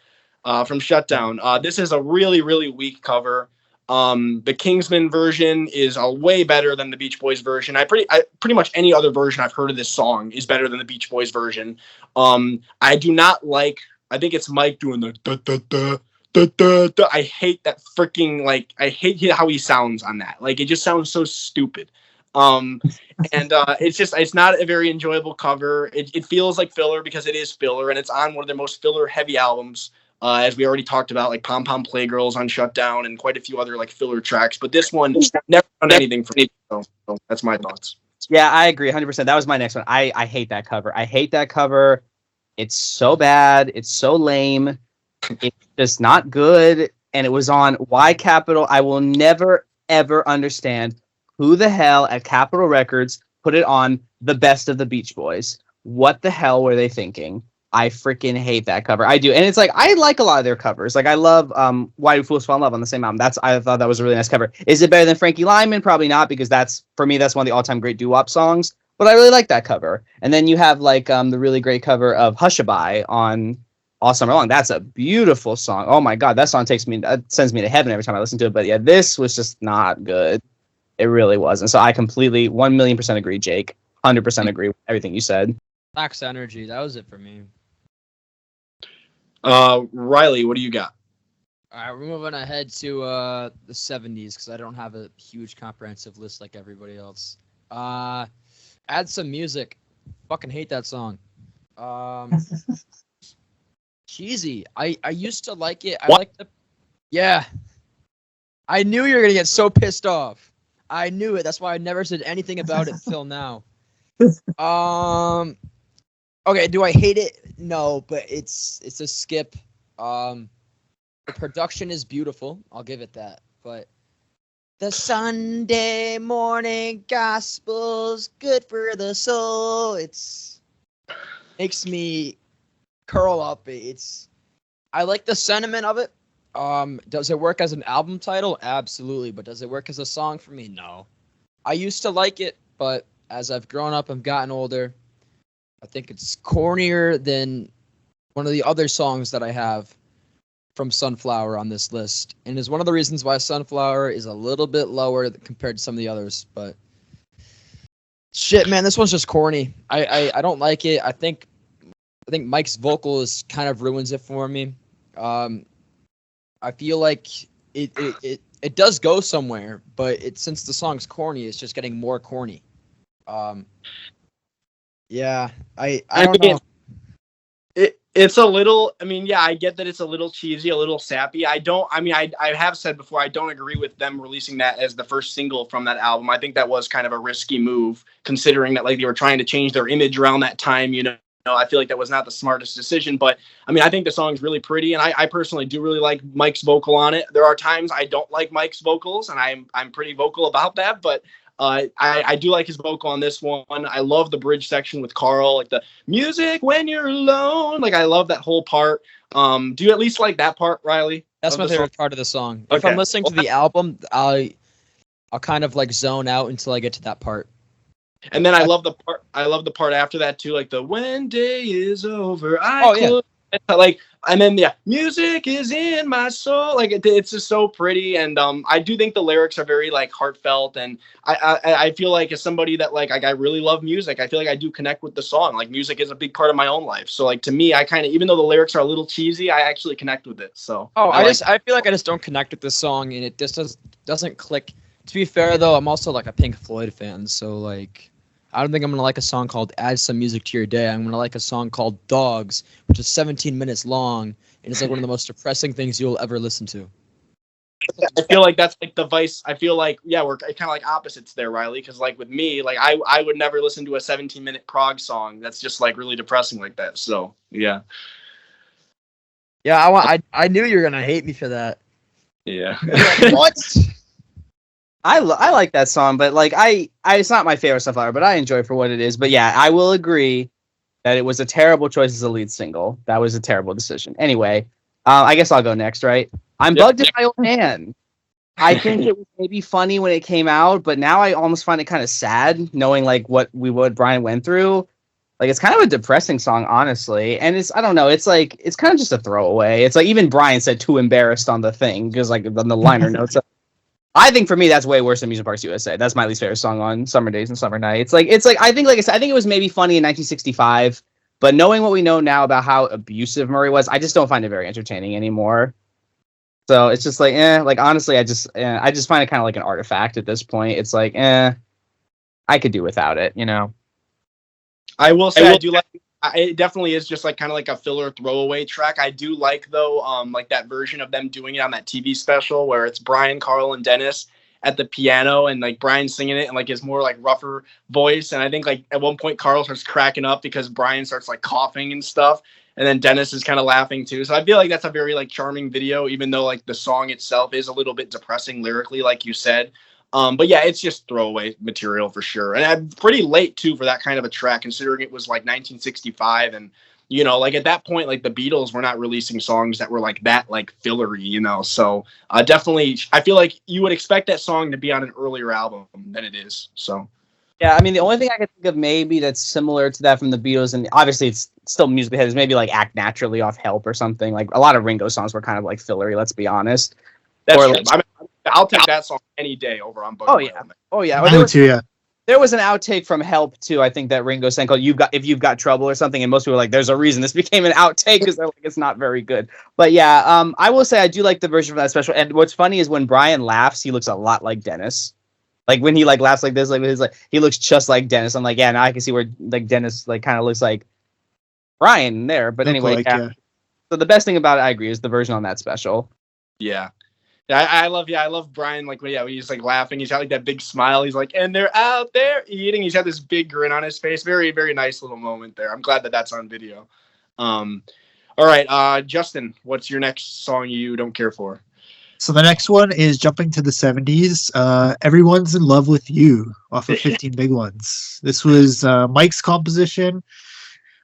from Shutdown. This is a really, really weak cover. The Kingsman version is way better than the Beach Boys version. Pretty much any other version I've heard of this song is better than the Beach Boys version. I do not like. I think it's Mike doing the da da da da da da. I hate that freaking I hate how he sounds on that. Like it just sounds so stupid. It's not a very enjoyable cover. It feels like filler because it is filler, and it's on one of their most filler heavy albums. As we already talked about, like Pom Pom Playgirls on Shutdown and quite a few other like filler tracks. But this one never done anything for me. So that's my thoughts. Yeah, I agree 100%. That was my next one. I hate that cover. I hate that cover. It's so bad. It's so lame. It's just not good. And it was on Y Capital. I will never, ever understand who the hell at Capitol Records put it on the best of the Beach Boys. What the hell were they thinking? I freaking hate that cover. I do. And it's like, I like a lot of their covers. Like I love Why Do Fools Fall in Love on the same album. I thought that was a really nice cover. Is it better than Frankie Lyman? Probably not, because for me, that's one of the all-time great doo-wop songs. But I really like that cover. And then you have like the really great cover of Hushabye on All Summer Long. That's a beautiful song. Oh my God, that song sends me to heaven every time I listen to it. But yeah, this was just not good. It really wasn't. So I completely 1,000,000% agree, Jake. 100% agree with everything you said. Lacks energy. That was it for me. Reilly, what do you got? All right, we're moving ahead to the 70s because I don't have a huge comprehensive list like everybody else. Add Some Music. Fucking hate that song. Cheesy. I used to like it. Yeah. I knew you were going to get so pissed off. I knew it. That's why I never said anything about it till now. Okay, do I hate it? No, but it's a skip. The production is beautiful. I'll give it that. But the Sunday morning gospel's good for the soul. It's makes me curl up. I like the sentiment of it. Does it work as an album title? Absolutely. But does it work as a song for me? No. I used to like it, but as I've grown up and gotten older, I think it's cornier than one of the other songs that I have from Sunflower on this list, and is one of the reasons why Sunflower is a little bit lower compared to some of the others. But shit, man, this one's just corny. I don't like it. I think Mike's vocals kind of ruins it for me. I feel like it does go somewhere, but since the song's corny, it's just getting more corny. Yeah, I don't know. It's a little, I get that it's a little cheesy, a little sappy. I have said before, I don't agree with them releasing that as the first single from that album. I think that was kind of a risky move, considering that like they were trying to change their image around that time, I feel like that was not the smartest decision, but I think the song's really pretty, and I personally do really like Mike's vocal on it. There are times I don't like Mike's vocals, and I'm pretty vocal about that, but I do like his vocal on this one. I love the bridge section with Carl, like the music when you're alone. Like I love that whole part. Do you at least like that part, Reilly? That's my favorite part of the song. Okay. If I'm listening to the album, I'll kind of like zone out until I get to that part. And then I love the part after that too, like the when day is over. And then music is in my soul. Like it's just so pretty, and I do think the lyrics are very like heartfelt, and I feel like as somebody that like I really love music, I feel like I do connect with the song. Like music is a big part of my own life, so like to me, I kind of, even though the lyrics are a little cheesy, I actually connect with it. So I feel like I just don't connect with this song, and it just doesn't click. To be fair though, I'm also like a Pink Floyd fan, so like I don't think I'm gonna like a song called "Add Some Music to Your Day." I'm gonna like a song called "Dogs," which is 17 minutes long, and it's like one of the most depressing things you'll ever listen to. I feel like that's like the vice. I feel like, yeah, we're kind of like opposites there, Reilly. Because like with me, like I would never listen to a 17-minute prog song that's just like really depressing like that. So yeah, Yeah, I knew you were gonna hate me for that. yeah. What? I like that song, but like I it's not my favorite stuff ever, but I enjoy it for what it is. But yeah, I will agree that it was a terrible choice as a lead single. That was a terrible decision. Anyway, I guess I'll go next, right? I'm bugged at my old man. I think it was maybe funny when it came out, but now I almost find it kind of sad knowing like what Brian went through. Like it's kind of a depressing song, honestly. And I don't know, it's like it's kind of just a throwaway. It's like even Brian said too embarrassed on the thing because like on the liner notes. I think for me that's way worse than Music Parks USA. That's my least favorite song on Summer Days and Summer Nights. It's like I think like I said, I think it was maybe funny in 1965, but knowing what we know now about how abusive Murray was, I just don't find it very entertaining anymore. So it's just like, like honestly, I just find it kind of like an artifact at this point. It's like, I could do without it, you know. I will say I do like. It definitely is just like kind of like a filler throwaway track. I do like though, like that version of them doing it on that TV special where it's Brian, Carl, and Dennis at the piano, and like Brian singing it in like his more like rougher voice. And I think like at one point Carl starts cracking up because Brian starts like coughing and stuff. And then Dennis is kind of laughing too. So I feel like that's a very like charming video, even though like the song itself is a little bit depressing lyrically, like you said. But yeah, it's just throwaway material for sure. And I'm pretty late too for that kind of a track, considering it was like 1965. And, you know, like at that point, like the Beatles were not releasing songs that were like that, like fillery, you know. So definitely, I feel like you would expect that song to be on an earlier album than it is. So. Yeah, I mean, the only thing I can think of maybe that's similar to that from the Beatles, and obviously it's still musically heavy, is maybe like Act Naturally off Help or something. Like a lot of Ringo songs were kind of like fillery, let's be honest. That's or true. like, I mean, I'll take that song any day over on Bug. Oh yeah. Oh yeah. I would too, yeah. There was an outtake from Help too. I think that Ringo sang called If You've Got Trouble" or something, and most people were like, "There's a reason this became an outtake because they're like it's not very good." But yeah, I will say I do like the version from that special. And what's funny is when Brian laughs, he looks a lot like Dennis. Like when he like laughs like this, like his like he looks just like Dennis. I'm like, yeah, now I can see where like Dennis like kind of looks like Brian there. But anyway, yeah. So the best thing about it, I agree, is the version on that special. Yeah. Yeah, I love Brian. Like, when he's like laughing. He's got like that big smile. He's like, and they're out there eating. He's got this big grin on his face. Very, very nice little moment there. I'm glad that that's on video. All right, Justin, what's your next song you don't care for? So the next one is jumping to the 70s. Everyone's in Love with You off of 15 Big Ones. This was Mike's composition.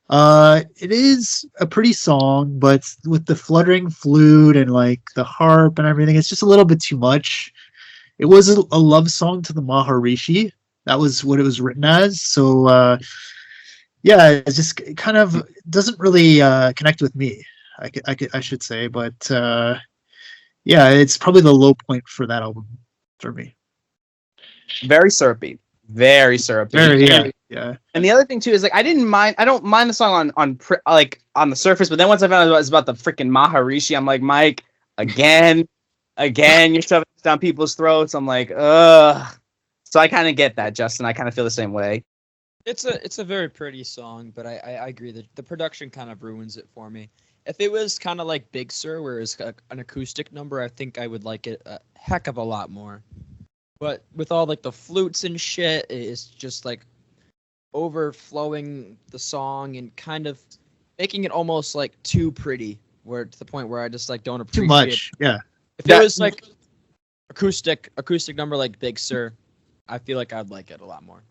It is a pretty song, but with the fluttering flute and like the harp and everything, it's just a little bit too much. It was a love song to the Maharishi. That was what it was written as. So yeah, it just kind of doesn't really connect with me, I should say. But yeah, it's probably the low point for that album for me. Very syrupy. Very syrupy. Yeah. And the other thing too is like I don't mind the song on the surface, but then once I found out it was about the freaking Maharishi, I'm like, Mike, again, you're shoving this down people's throats. I'm like, ugh. So I kind of get that, Justin. I kind of feel the same way. It's a very pretty song, but I agree that the production kind of ruins it for me. If it was kind of like Big Sur, where it's an acoustic number, I think I would like it a heck of a lot more. But with all like the flutes and shit, it's just like overflowing the song and kind of making it almost like too pretty, where to the point where I just like don't appreciate too much. Yeah. If it was like acoustic number like Big Sur, I feel like I'd like it a lot more.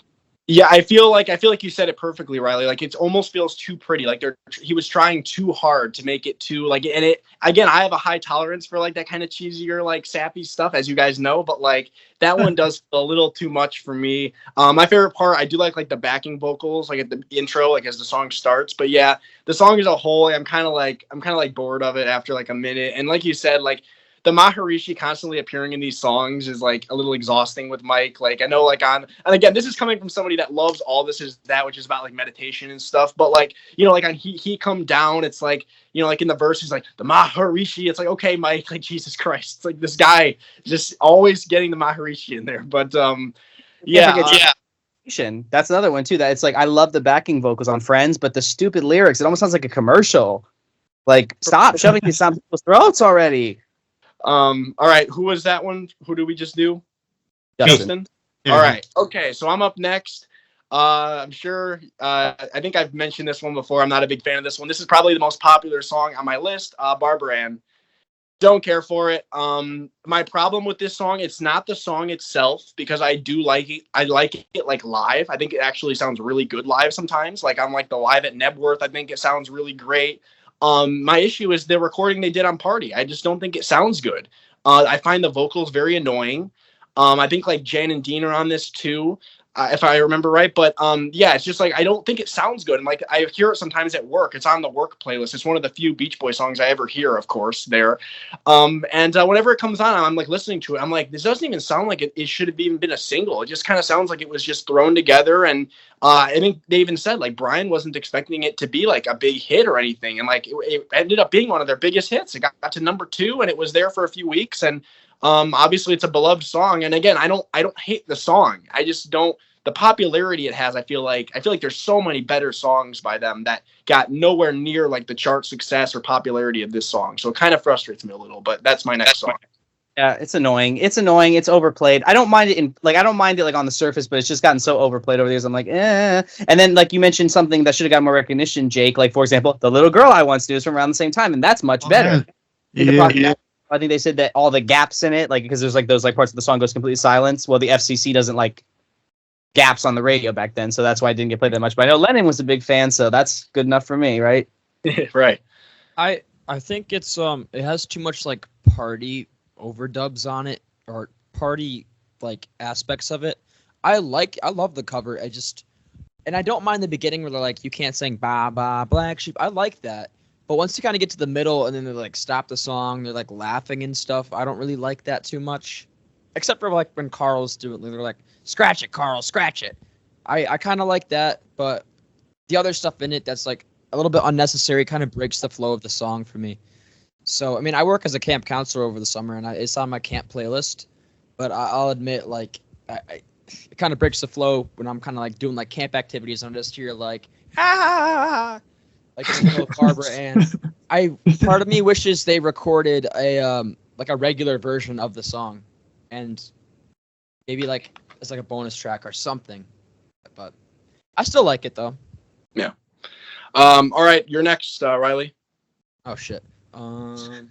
Yeah, I feel like you said it perfectly, Reilly. Like it almost feels too pretty. Like he was trying too hard to make it too like. And it again, I have a high tolerance for like that kind of cheesier, like sappy stuff, as you guys know. But like that one does feel a little too much for me. My favorite part, I do like the backing vocals, like at the intro, like as the song starts. But yeah, the song as a whole, I'm kind of like bored of it after like a minute. And like you said, like. The Maharishi constantly appearing in these songs is like a little exhausting with Mike. Like I know like and again, this is coming from somebody that loves All This Is That, which is about like meditation and stuff. But like, you know, like on he Come Down, it's like, you know, like in the verse, he's like the Maharishi. It's like, okay, Mike, like Jesus Christ. It's like this guy just always getting the Maharishi in there. But yeah. That's another one too. That it's like I love the backing vocals on Friends, but the stupid lyrics, it almost sounds like a commercial. Like, stop shoving these down people's throats already. All right, who was that one? Who did we just do? Justin. Yeah. All right. Okay, so I'm up next. I'm sure. I think I've mentioned this one before. I'm not a big fan of this one. This is probably the most popular song on my list. Barbara Ann. Don't care for it. My problem with this song, it's not the song itself, because I do like it. I like it like live. I think it actually sounds really good live sometimes. Like on like the live at Nebworth, I think it sounds really great. My issue is the recording they did on Party. I just don't think it sounds good. I find the vocals very annoying. I think like Jan and Dean are on this too, if I remember right. But yeah, it's just like I don't think it sounds good. And like I hear it sometimes at work. It's on the work playlist. It's one of the few Beach Boy songs I ever hear, of course, there. And whenever it comes on, I'm like listening to it. I'm like, this doesn't even sound like it should have even been a single. It just kind of sounds like it was just thrown together. And I think they even said like Brian wasn't expecting it to be like a big hit or anything. And like it ended up being one of their biggest hits. It got to number 2 and it was there for a few weeks. And obviously it's a beloved song. And again, I don't hate the song. I just don't, the popularity it has, I feel like there's so many better songs by them that got nowhere near like the chart success or popularity of this song. So it kind of frustrates me a little, but that's my next song. Yeah, it's annoying. It's annoying. It's overplayed. I don't mind it like on the surface, but it's just gotten so overplayed over the years. I'm like, eh. And then like you mentioned something that should have got more recognition, Jake. Like for example, The Little Girl I Once Knew is from around the same time, and that's much better. Yeah. I think they said that all the gaps in it, like because there's like those like parts of the song goes completely silent. Well, the FCC doesn't like gaps on the radio back then, so that's why it didn't get played that much. But I know Lennon was a big fan, so that's good enough for me, right? Right. I think it's it has too much like party overdubs on it, or party like aspects of it. I love the cover. And I don't mind the beginning where they're like, you can't sing ba ba black sheep. I like that. But once you kind of get to the middle and then they like stop the song, they're like laughing and stuff. I don't really like that too much. Except for like when Carl's doing it, they're like, scratch it, Carl, scratch it. I kind of like that, but the other stuff in it that's like a little bit unnecessary kind of breaks the flow of the song for me. So, I mean, I work as a camp counselor over the summer, and it's on my camp playlist. But I'll admit, like, it kind of breaks the flow when I'm kind of like doing like camp activities. I'm just here like, ah, like in the middle of Barbara, and part of me wishes they recorded a like a regular version of the song, and maybe like it's like a bonus track or something. But I still like it though. Yeah. All right, you're next, Reilly. Oh shit. Should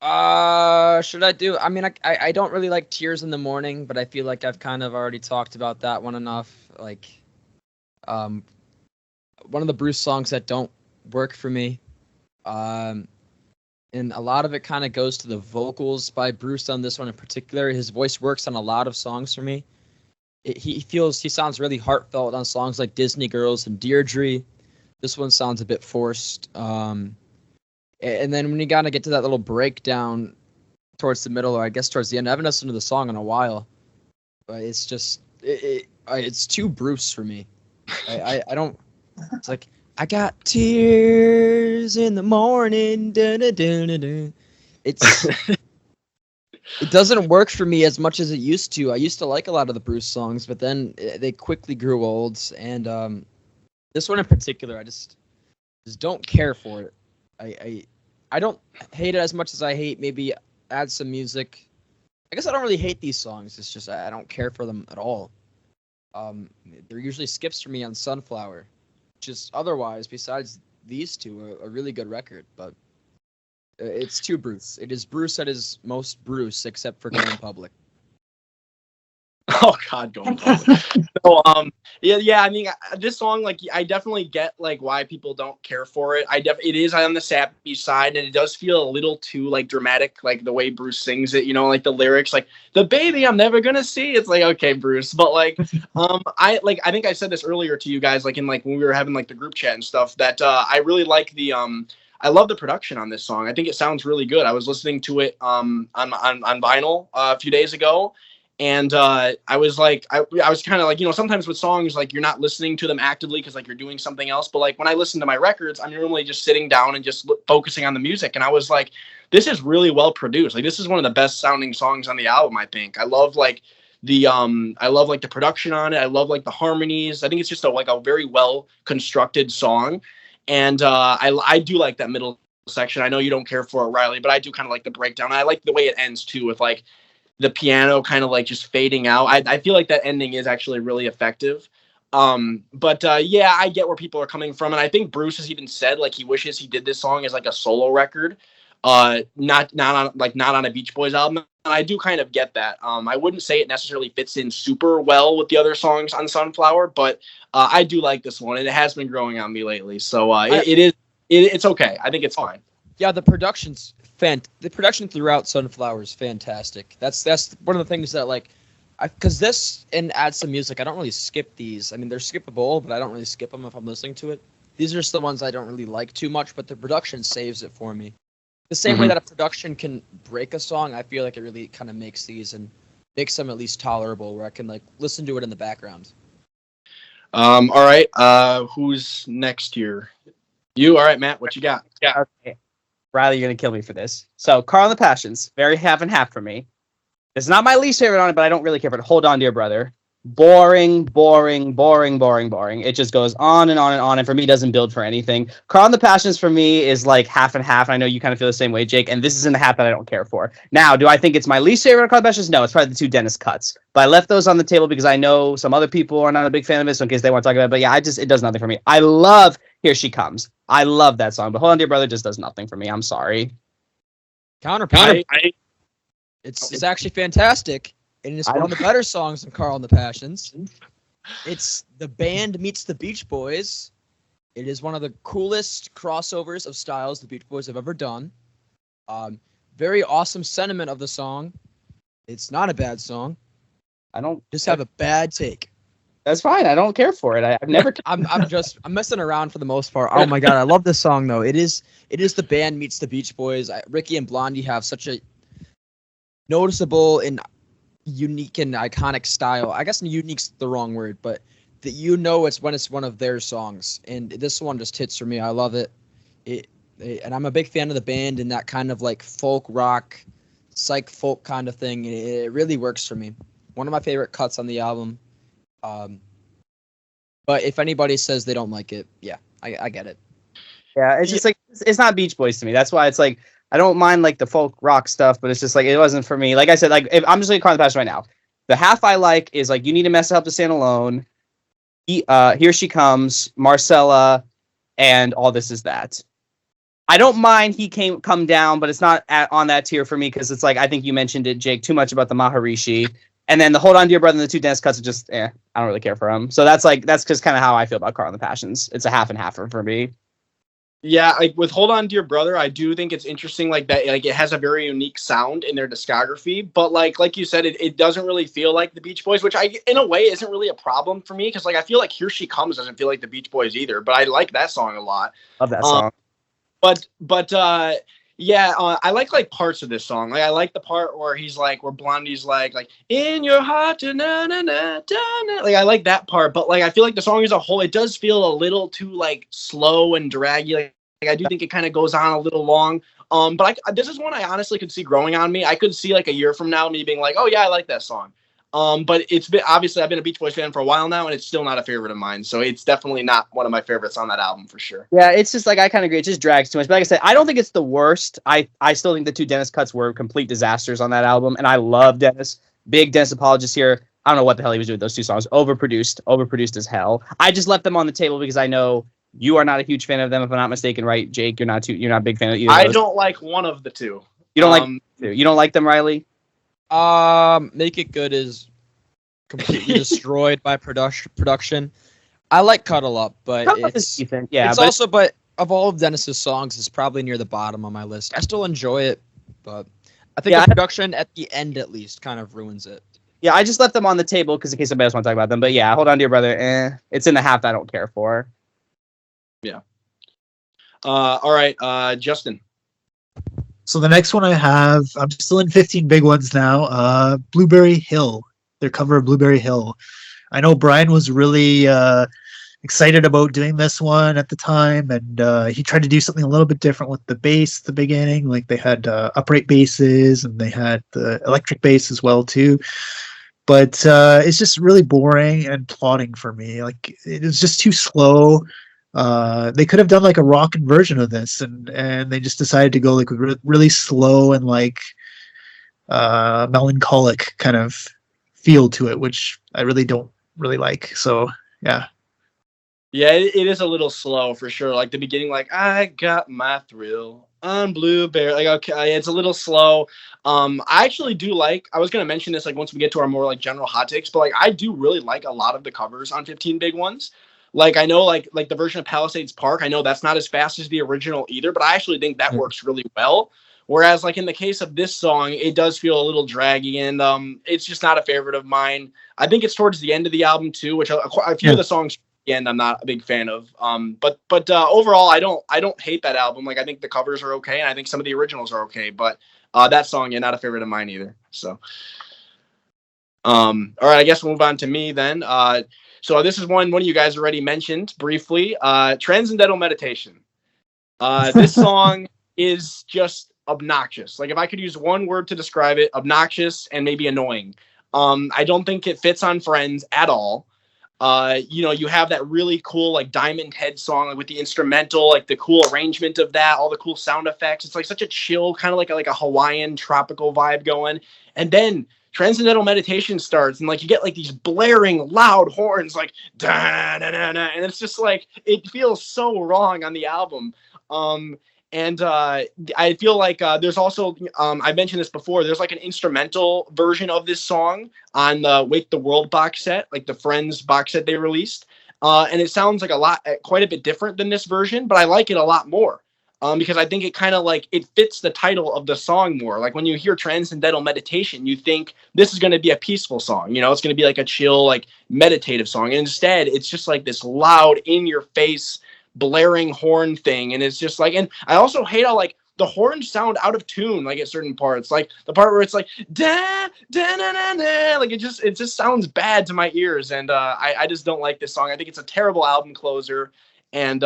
I do? I mean, I don't really like Tears in the Morning, but I feel like I've kind of already talked about that one enough. Like, one of the Bruce songs that don't work for me. And a lot of it kind of goes to the vocals by Bruce on this one in particular. His voice works on a lot of songs for me. He sounds really heartfelt on songs like Disney Girls and Deirdre. This one sounds a bit forced. And then when you gotta get to that little breakdown towards the middle, or I guess towards the end, I haven't listened to the song in a while, but it's just it's too Bruce for me. I don't. It's like I got tears in the morning. It's it doesn't work for me as much as it used to. I used to like a lot of the Bruce songs, but then they quickly grew old, and this one in particular, I just don't care for it. I don't hate it as much as I hate maybe Add Some Music. I guess I don't really hate these songs. It's just I don't care for them at all. They're usually skips for me on Sunflower. Just otherwise, besides these two, a really good record. But it's too Bruce. It is Bruce at his most Bruce, except for Going Public. Oh God, Going Public. So yeah. I mean, this song, like, I definitely get like why people don't care for it. It is on the sappy side, and it does feel a little too like dramatic, like the way Bruce sings it. You know, like the lyrics, like the baby I'm never gonna see. It's like, okay, Bruce, but like, I think I said this earlier to you guys, like in like when we were having like the group chat and stuff, that I really like the I love the production on this song. I think it sounds really good. I was listening to it on vinyl a few days ago. And I was like, I was kind of like, you know, sometimes with songs, like you're not listening to them actively because like you're doing something else. But like when I listen to my records, I'm normally just sitting down and just focusing on the music. And I was like, this is really well produced. Like this is one of the best sounding songs on the album, I think. I love like I love like the production on it. I love like the harmonies. I think it's just a very well constructed song, and I do like that middle section. I know you don't care for it, Reilly, but I do kind of like the breakdown. I like the way it ends too, with like the piano kind of like just fading out. I feel like that ending is actually really effective. But yeah, I get where people are coming from, and I think Bruce has even said like he wishes he did this song as like a solo record, not on a Beach Boys album. And I do kind of get that. I wouldn't say it necessarily fits in super well with the other songs on Sunflower, but I do like this one, and it has been growing on me lately. So it's okay. I think it's fine. Yeah, the the production throughout Sunflower is fantastic. That's one of the things that like, because this and Add Some Music, I don't really skip these. I mean, they're skippable, but I don't really skip them if I'm listening to it. These are just the ones I don't really like too much, but the production saves it for me. The same way that a production can break a song, I feel like it really kind of makes these and makes them at least tolerable, where I can like listen to it in the background. All right. Who's next here? You. All right, Matt. What you got? Yeah. Okay. Reilly, you're gonna kill me for this. So, Carl and the Passions, very half and half for me. It's not my least favorite on it, but I don't really care for it. Hold On, Dear Brother. Boring, boring, boring, boring, boring. It just goes on and on and on, and for me, doesn't build for anything. Carl and the Passions for me is like half and half. And I know you kind of feel the same way, Jake. And this is in the half that I don't care for. Now, do I think it's my least favorite of Carl and the Passions? No, it's probably the two Dennis cuts. But I left those on the table because I know some other people are not a big fan of it, so in case they want to talk about it. But yeah, it does nothing for me. I love Here She Comes. I love that song, but Hold On, Dear Brother just does nothing for me. I'm sorry. Counterpoint. It's actually fantastic, and it's one of the better songs in Carl and the Passions. It's the band meets the Beach Boys. It is one of the coolest crossovers of styles the Beach Boys have ever done. Very awesome sentiment of the song. It's not a bad song. I don't just have a bad take. That's fine. I don't care for it. I've never. I'm messing around for the most part. Oh my god, I love this song though. It is the band meets the Beach Boys. Ricky and Blondie have such a noticeable and unique and iconic style. I guess unique's the wrong word, but that it's when it's one of their songs, and this one just hits for me. I love it. And I'm a big fan of the band and that kind of like folk rock, psych folk kind of thing. It really works for me. One of my favorite cuts on the album. But if anybody says they don't like it, yeah, I get it. Yeah, it's just like it's not Beach Boys to me. That's why it's like I don't mind like the folk rock stuff, but it's just like it wasn't for me. Like I said, like if I'm just gonna call the Passion right now. The half I like is like You Need a Mess to Help to Stand Alone, Here She Comes, Marcella, and All This Is That. I don't mind Come Down, but it's not on that tier for me because it's like I think you mentioned it, Jake, too much about the Maharishi. And then the Hold On Dear Brother and the two Dennis cuts are just I don't really care for them. So that's just kind of how I feel about Carl and the Passions. It's a half and half for me. Yeah, like with Hold On Dear Brother, I do think it's interesting like that, like it has a very unique sound in their discography, but like you said, it doesn't really feel like the Beach Boys, which in a way isn't really a problem for me because like I feel like Here She Comes doesn't feel like the Beach Boys either, but I like that song a lot. Love that song. Yeah, I like parts of this song. Like I like the part where where Blondie's like in your heart, na-na-na, da-na. Like I like that part, but like I feel like the song as a whole, it does feel a little too like slow and draggy. Like I do think it kind of goes on a little long. But this is one I honestly could see growing on me. I could see like a year from now me being like, oh yeah, I like that song. But it's been obviously I've been a Beach Boys fan for a while now, and it's still not a favorite of mine. So it's definitely not one of my favorites on that album for sure. Yeah, it's just like I kind of agree. It just drags too much. But like I said, I don't think it's the worst. I still think the two Dennis cuts were complete disasters on that album, and I love Dennis. Big Dennis apologist here. I don't know what the hell he was doing with those two songs. Overproduced as hell. I just left them on the table because I know you are not a huge fan of them, if I'm not mistaken, right, Jake? You're not a big fan of either. I don't like one of the two. You don't like them, Reilly? Make It Good is completely destroyed by production. I like Cuddle Up, but it's decent. Yeah, but of all of Dennis's songs, it's probably near the bottom on my list. I still enjoy it, but I think the production at the end at least kind of ruins it. Yeah, I just left them on the table because in case somebody else wants to talk about them. But yeah, Hold On Dear Brother, it's in the half that I don't care for. Yeah. All right, Justin. So the next one I have, I'm still in 15 big ones now. Blueberry Hill, their cover of Blueberry Hill. I know Brian was really excited about doing this one at the time, and he tried to do something a little bit different with the bass at the beginning. Like they had upright basses, and they had the electric bass as well too. but it's just really boring and plotting for me. Like it was just too slow. They could have done like a rockin' version of this, and they just decided to go like really slow and like melancholic kind of feel to it, which I really don't really like. So yeah. Yeah, it is a little slow for sure. Like the beginning, like I got my thrill on Blueberry. Like okay, it's a little slow. I actually do like. I was gonna mention this like once we get to our more like general hot takes, but like I do really like a lot of the covers on 15 Big Ones. Like I know like the version of Palisades Park. I know that's not as fast as the original either, but I actually think that works really well. Whereas like in the case of this song, it does feel a little draggy, and it's just not a favorite of mine. I think it's towards the end of the album too, which a few of the songs end I'm not a big fan of. But overall I don't hate that album. Like I think the covers are okay, and I think some of the originals are okay, but that song, yeah, not a favorite of mine either. So all right, I guess we'll move on to me then. So this is one of you guys already mentioned briefly. Transcendental Meditation. This song is just obnoxious. Like if I could use one word to describe it, obnoxious and maybe annoying. I don't think it fits on Friends at all. You have that really cool like Diamond Head song like, with the instrumental, like the cool arrangement of that, all the cool sound effects. It's like such a chill kind of like a Hawaiian tropical vibe going. And then Transcendental Meditation starts, and like you get like these blaring loud horns, like da da da da, and it's just like it feels so wrong on the album. And I feel like there's also I mentioned this before. There's like an instrumental version of this song on the Wake the World box set, like the Friends box set they released, and it sounds like quite a bit different than this version, but I like it a lot more because I think it kind of like it fits the title of the song more. Like when you hear Transcendental Meditation, you think this is going to be a peaceful song. You know, it's going to be like a chill, like meditative song, and instead it's just like this loud, in your face, blaring horn thing, and it's just like, and I also hate how like the horns sound out of tune like at certain parts, like the part where it's like da da da da da, like it just sounds bad to my ears, and I just don't like this song. I think it's a terrible album closer, and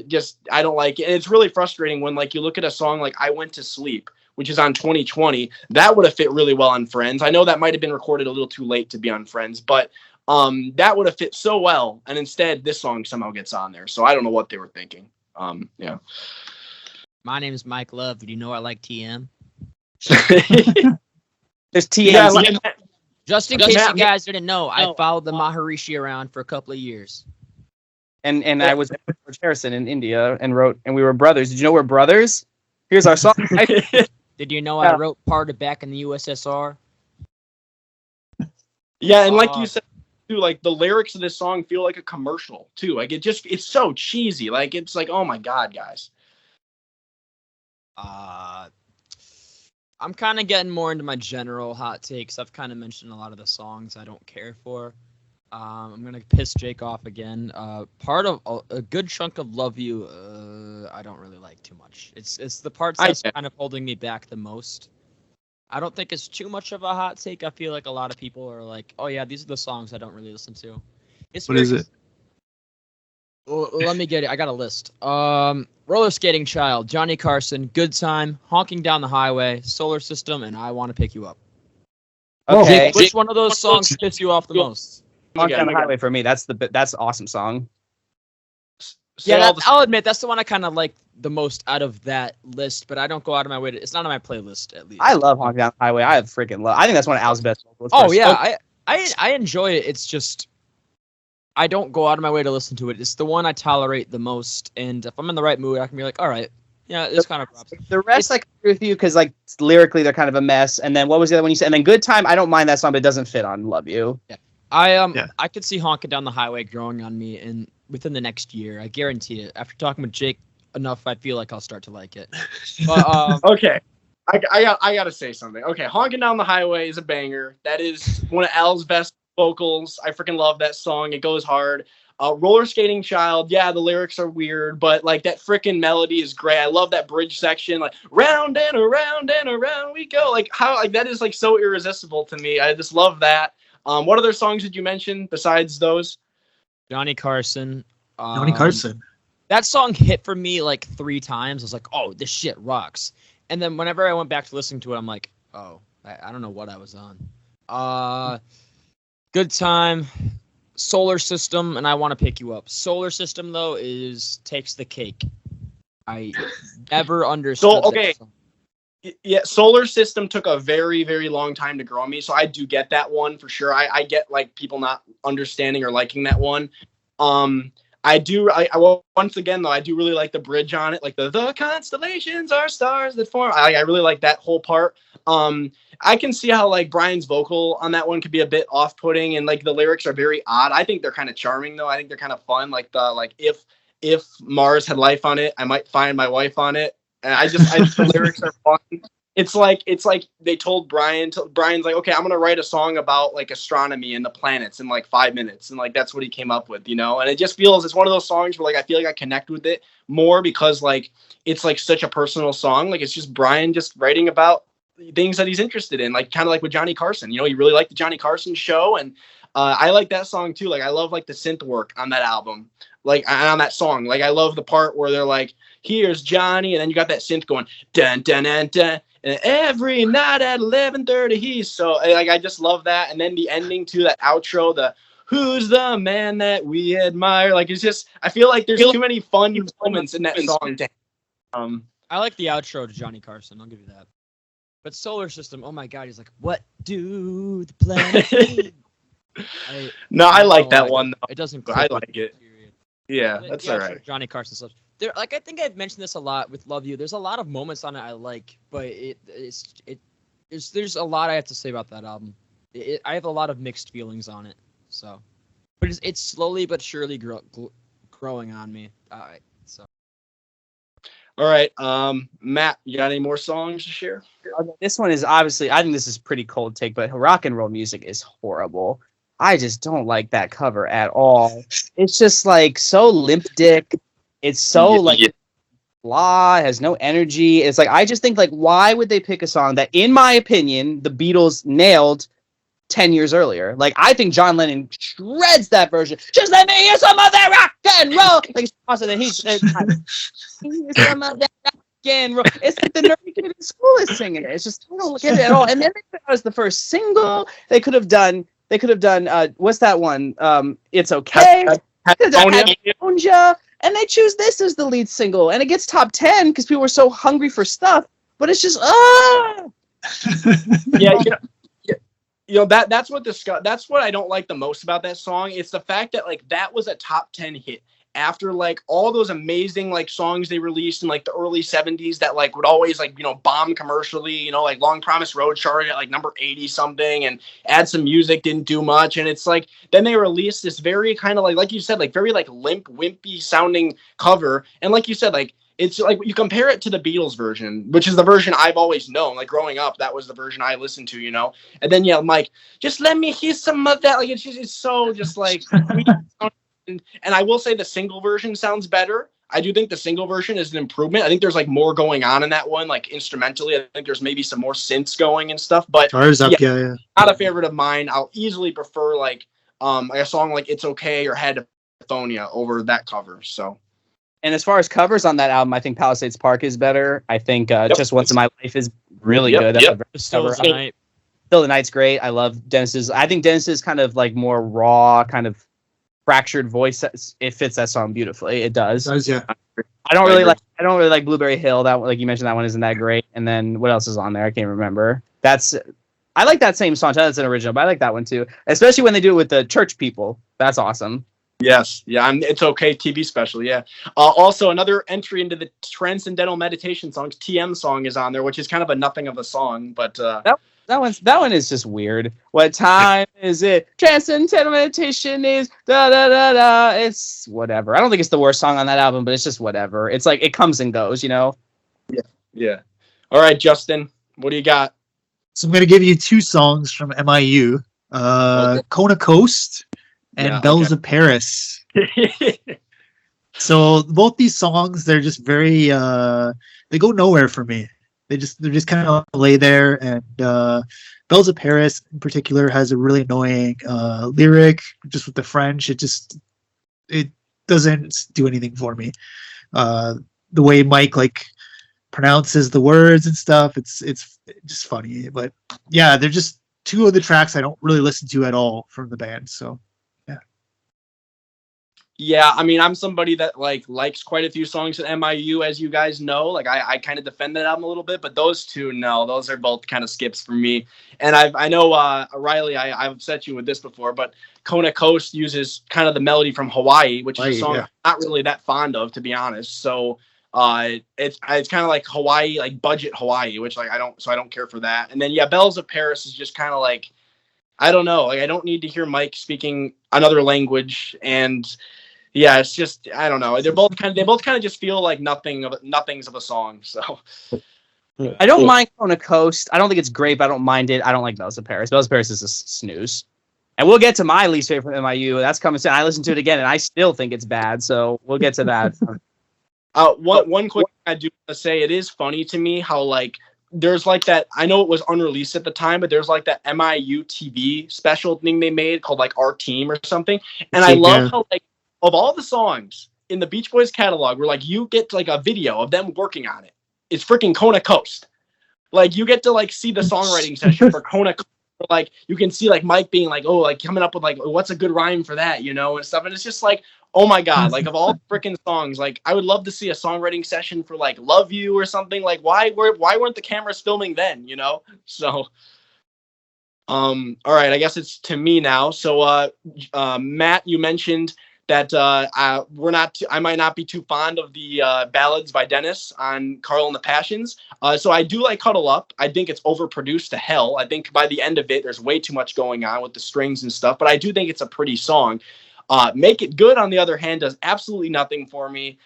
just I don't like it. And it's really frustrating when like you look at a song like I Went to Sleep, which is on 2020, that would have fit really well on Friends. I know that might have been recorded a little too late to be on Friends, but that would have fit so well, and instead this song somehow gets on there. So I don't know what they were thinking. Yeah. My name is Mike Love. Do you know I like TM? There's TM. Yeah, Just in case you guys didn't know, I followed the Maharishi around for a couple of years. And I was with George Harrison in India and we were brothers. Did you know we're brothers? Here's our song. Did you know I wrote part of Back in the USSR? Yeah, and like you said too, like the lyrics of this song feel like a commercial too. Like it's so cheesy. Like it's like, oh my god, guys. I'm kind of getting more into my general hot takes. I've kind of mentioned a lot of the songs I don't care for. I'm gonna piss Jake off again. Part of a good chunk of Love You, I don't really like too much. It's the parts that's kind of holding me back the most. I don't think it's too much of a hot take. I feel like a lot of people are like, oh yeah, these are the songs I don't really listen to. What is it? Well, let me get it. I got a list. Roller Skating Child, Johnny Carson, Good Time, Honking Down the Highway, Solar System, and I Want to Pick You Up. Okay. Which one of those songs piss you off the most? Honking Down the Highway for me. That's an awesome song. Yeah, I'll admit that's the one I kind of like the most out of that list, but I don't go out of my way to. It's not on my playlist at least. I love Honking Down the Highway. I freaking love. I think that's one of Al's best vocals. Oh yeah, I enjoy it. It's just I don't go out of my way to listen to it. It's the one I tolerate the most, and if I'm in the right mood, I can be like, all right, yeah, it's kind of rough. The rest I agree with you because like lyrically they're kind of a mess. And then what was the other one you said? And then Good Time. I don't mind that song, but it doesn't fit on Love You. Yeah. I could see Honking Down the Highway growing on me and within the next year. I guarantee it. After talking with Jake enough, I feel like I'll start to like it. But, okay. I gotta say something. Okay, Honking Down the Highway is a banger. That is one of Al's best vocals. I freaking love that song. It goes hard. Roller Skating Child, yeah, the lyrics are weird, but like that freaking melody is great. I love that bridge section, like round and around we go. Like how like that is like so irresistible to me. I just love that. What other songs did you mention besides those? Johnny Carson. Johnny Carson. That song hit for me like 3 times. I was like, oh, this shit rocks. And then whenever I went back to listening to it, I'm like, oh, I don't know what I was on. Good Time, Solar System, and I Want to Pick You Up. Solar System though takes the cake. I never understood. okay. That song. Yeah, Solar System took a very, very long time to grow on me, so I do get that one for sure. I get like people not understanding or liking that one. I do. Well, once again though, I do really like the bridge on it, like the constellations are stars that form. I really like that whole part. I can see how like Brian's vocal on that one could be a bit off-putting, and like the lyrics are very odd. I think they're kind of charming though. I think they're kind of fun. Like if Mars had life on it, I might find my wife on it. And I the lyrics are fun. It's like they told Brian's like, okay, I'm gonna write a song about like astronomy and the planets in like 5 minutes, and like that's what he came up with, And it just feels it's one of those songs where like I feel like I connect with it more because like it's like such a personal song. Like it's just Brian just writing about things that he's interested in, like kind of like with Johnny Carson. You really like the Johnny Carson show, and I like that song too. Like I love like the synth work on that album, like on that song. Like I love the part where they're like, "Here's Johnny," and then you got that synth going, dun dun dun dun. And every night at 11:30, he's so like I just love that. And then the ending to that outro, the "Who's the man that we admire?" Like it's just I feel like there's too many fun moments in that song. I like the outro to Johnny Carson. I'll give you that. But Solar System, oh my God, he's like, "What do the planets need?" I like that one. Though. It doesn't. I like it. Yeah, that's all right. Johnny Carson stuff. There, like I think I've mentioned this a lot with Love You. There's a lot of moments on it I like, but there's a lot I have to say about that album. I have a lot of mixed feelings on it. So, but it's slowly but surely growing on me. So. All right, Matt, you got any more songs to share? This one is obviously, I think this is pretty cold take, but rock and roll music is horrible. I just don't like that cover at all. It's just like so limp dick. It's so blah, has no energy. It's like I just think like why would they pick a song that, in my opinion, the Beatles nailed 10 years earlier? Like I think John Lennon shreds that version. Just let me hear some of that rock and roll. Like awesome. And he's some of that rock and roll. It's like the nerdy kid in school is singing it. It's just I don't get it at all. And then that was the first single. They could have done. What's that one? It's okay. Patagonia. And they choose this as the lead single, and it gets top 10 because people were so hungry for stuff. But it's just yeah, that's what I don't like the most about that song. It's the fact that like that was a top 10 hit after like all those amazing like songs they released in like the early 70s that like would always like bomb commercially, like Long Promised Road charted at like number 80 something, and Add Some Music didn't do much. And it's like then they released this very kind of like you said, like very like limp wimpy sounding cover, and like you said, like it's like you compare it to the Beatles version, which is the version I've always known. Like growing up, that was the version I listened to, and then I'm like, just let me hear some of that. Like it's so just like and I will say the single version sounds better. I do think the single version is an improvement. I think there's like more going on in that one, like instrumentally. I think there's maybe some more synths going and stuff. But yeah. Not a favorite of mine. I'll easily prefer like a song like It's Okay or Headphonia over that cover. So. And as far as covers on that album, I think Palisades Park is better. I think Just Once in My Life is really good. That's a very Still the Night. Still the Night's great. I love Dennis's. I think Dennis's kind of like more raw, kind of fractured voice. It fits that song beautifully. It does. It does, yeah. I don't really like Blueberry Hill. That one, like you mentioned, that one isn't that great. And then what else is on there? I can't remember. I like that same song. That's an original, but I like that one too. Especially when they do it with the church people. That's awesome. Yes, yeah, It's Okay TV special, yeah. Also, another entry into the Transcendental Meditation songs, TM song is on there, which is kind of a nothing of a song, but that one is just weird. What time is it? Transcendental Meditation is da da da da. It's whatever. I don't think it's the worst song on that album, but it's just whatever. It's like it comes and goes, Yeah. All right, Justin, what do you got? So I'm gonna give you two songs from MIU, Kona Coast and Bells of Paris. So both these songs, they're just very they go nowhere for me. They're just kind of lay there, and Bells of Paris in particular has a really annoying lyric just with the French. It doesn't do anything for me. The way Mike like pronounces the words and stuff, it's just funny. But yeah, they're just two of the tracks I don't really listen to at all from the band. So Yeah, I mean, I'm somebody that likes quite a few songs at MIU, as you guys know. Like, I kind of defend that album a little bit, but those two, no, those are both kind of skips for me. And I know Reilly, I've upset you with this before, but Kona Coast uses kind of the melody from Hawaii, which is a song I'm not really that fond of, to be honest. So it's kind of like Hawaii, like budget Hawaii, which I don't care for that. And then Bells of Paris is just kind of like, I don't know, like I don't need to hear Mike speaking another language. And yeah, it's just, I don't know. They both kind of just feel like nothings of a song. So I don't mind Kona Coast. I don't think it's great, but I don't mind it. I don't like Bells of Paris. Bells of Paris is a snooze. And we'll get to my least favorite from MIU. That's coming soon. I listened to it again, and I still think it's bad. So we'll get to that. One quick thing I do want to say, it is funny to me how there's that, I know it was unreleased at the time, but there's that MIU TV special thing they made called Our Team or something. And I love how of all the songs in the Beach Boys catalog, where you get a video of them working on it, it's freaking Kona Coast. You get to see the songwriting session for Kona Coast. You can see Mike being coming up with what's a good rhyme for that, and stuff. And it's just oh my God, of all the freaking songs, I would love to see a songwriting session for Love You or something. Why weren't the cameras filming then, So all right, I guess it's to me now. So Matt, you mentioned that I might not be too fond of the ballads by Dennis on Carl and the Passions. So I do like Cuddle Up. I think it's overproduced to hell. I think by the end of it, there's way too much going on with the strings and stuff, but I do think it's a pretty song. Make It Good, on the other hand, does absolutely nothing for me.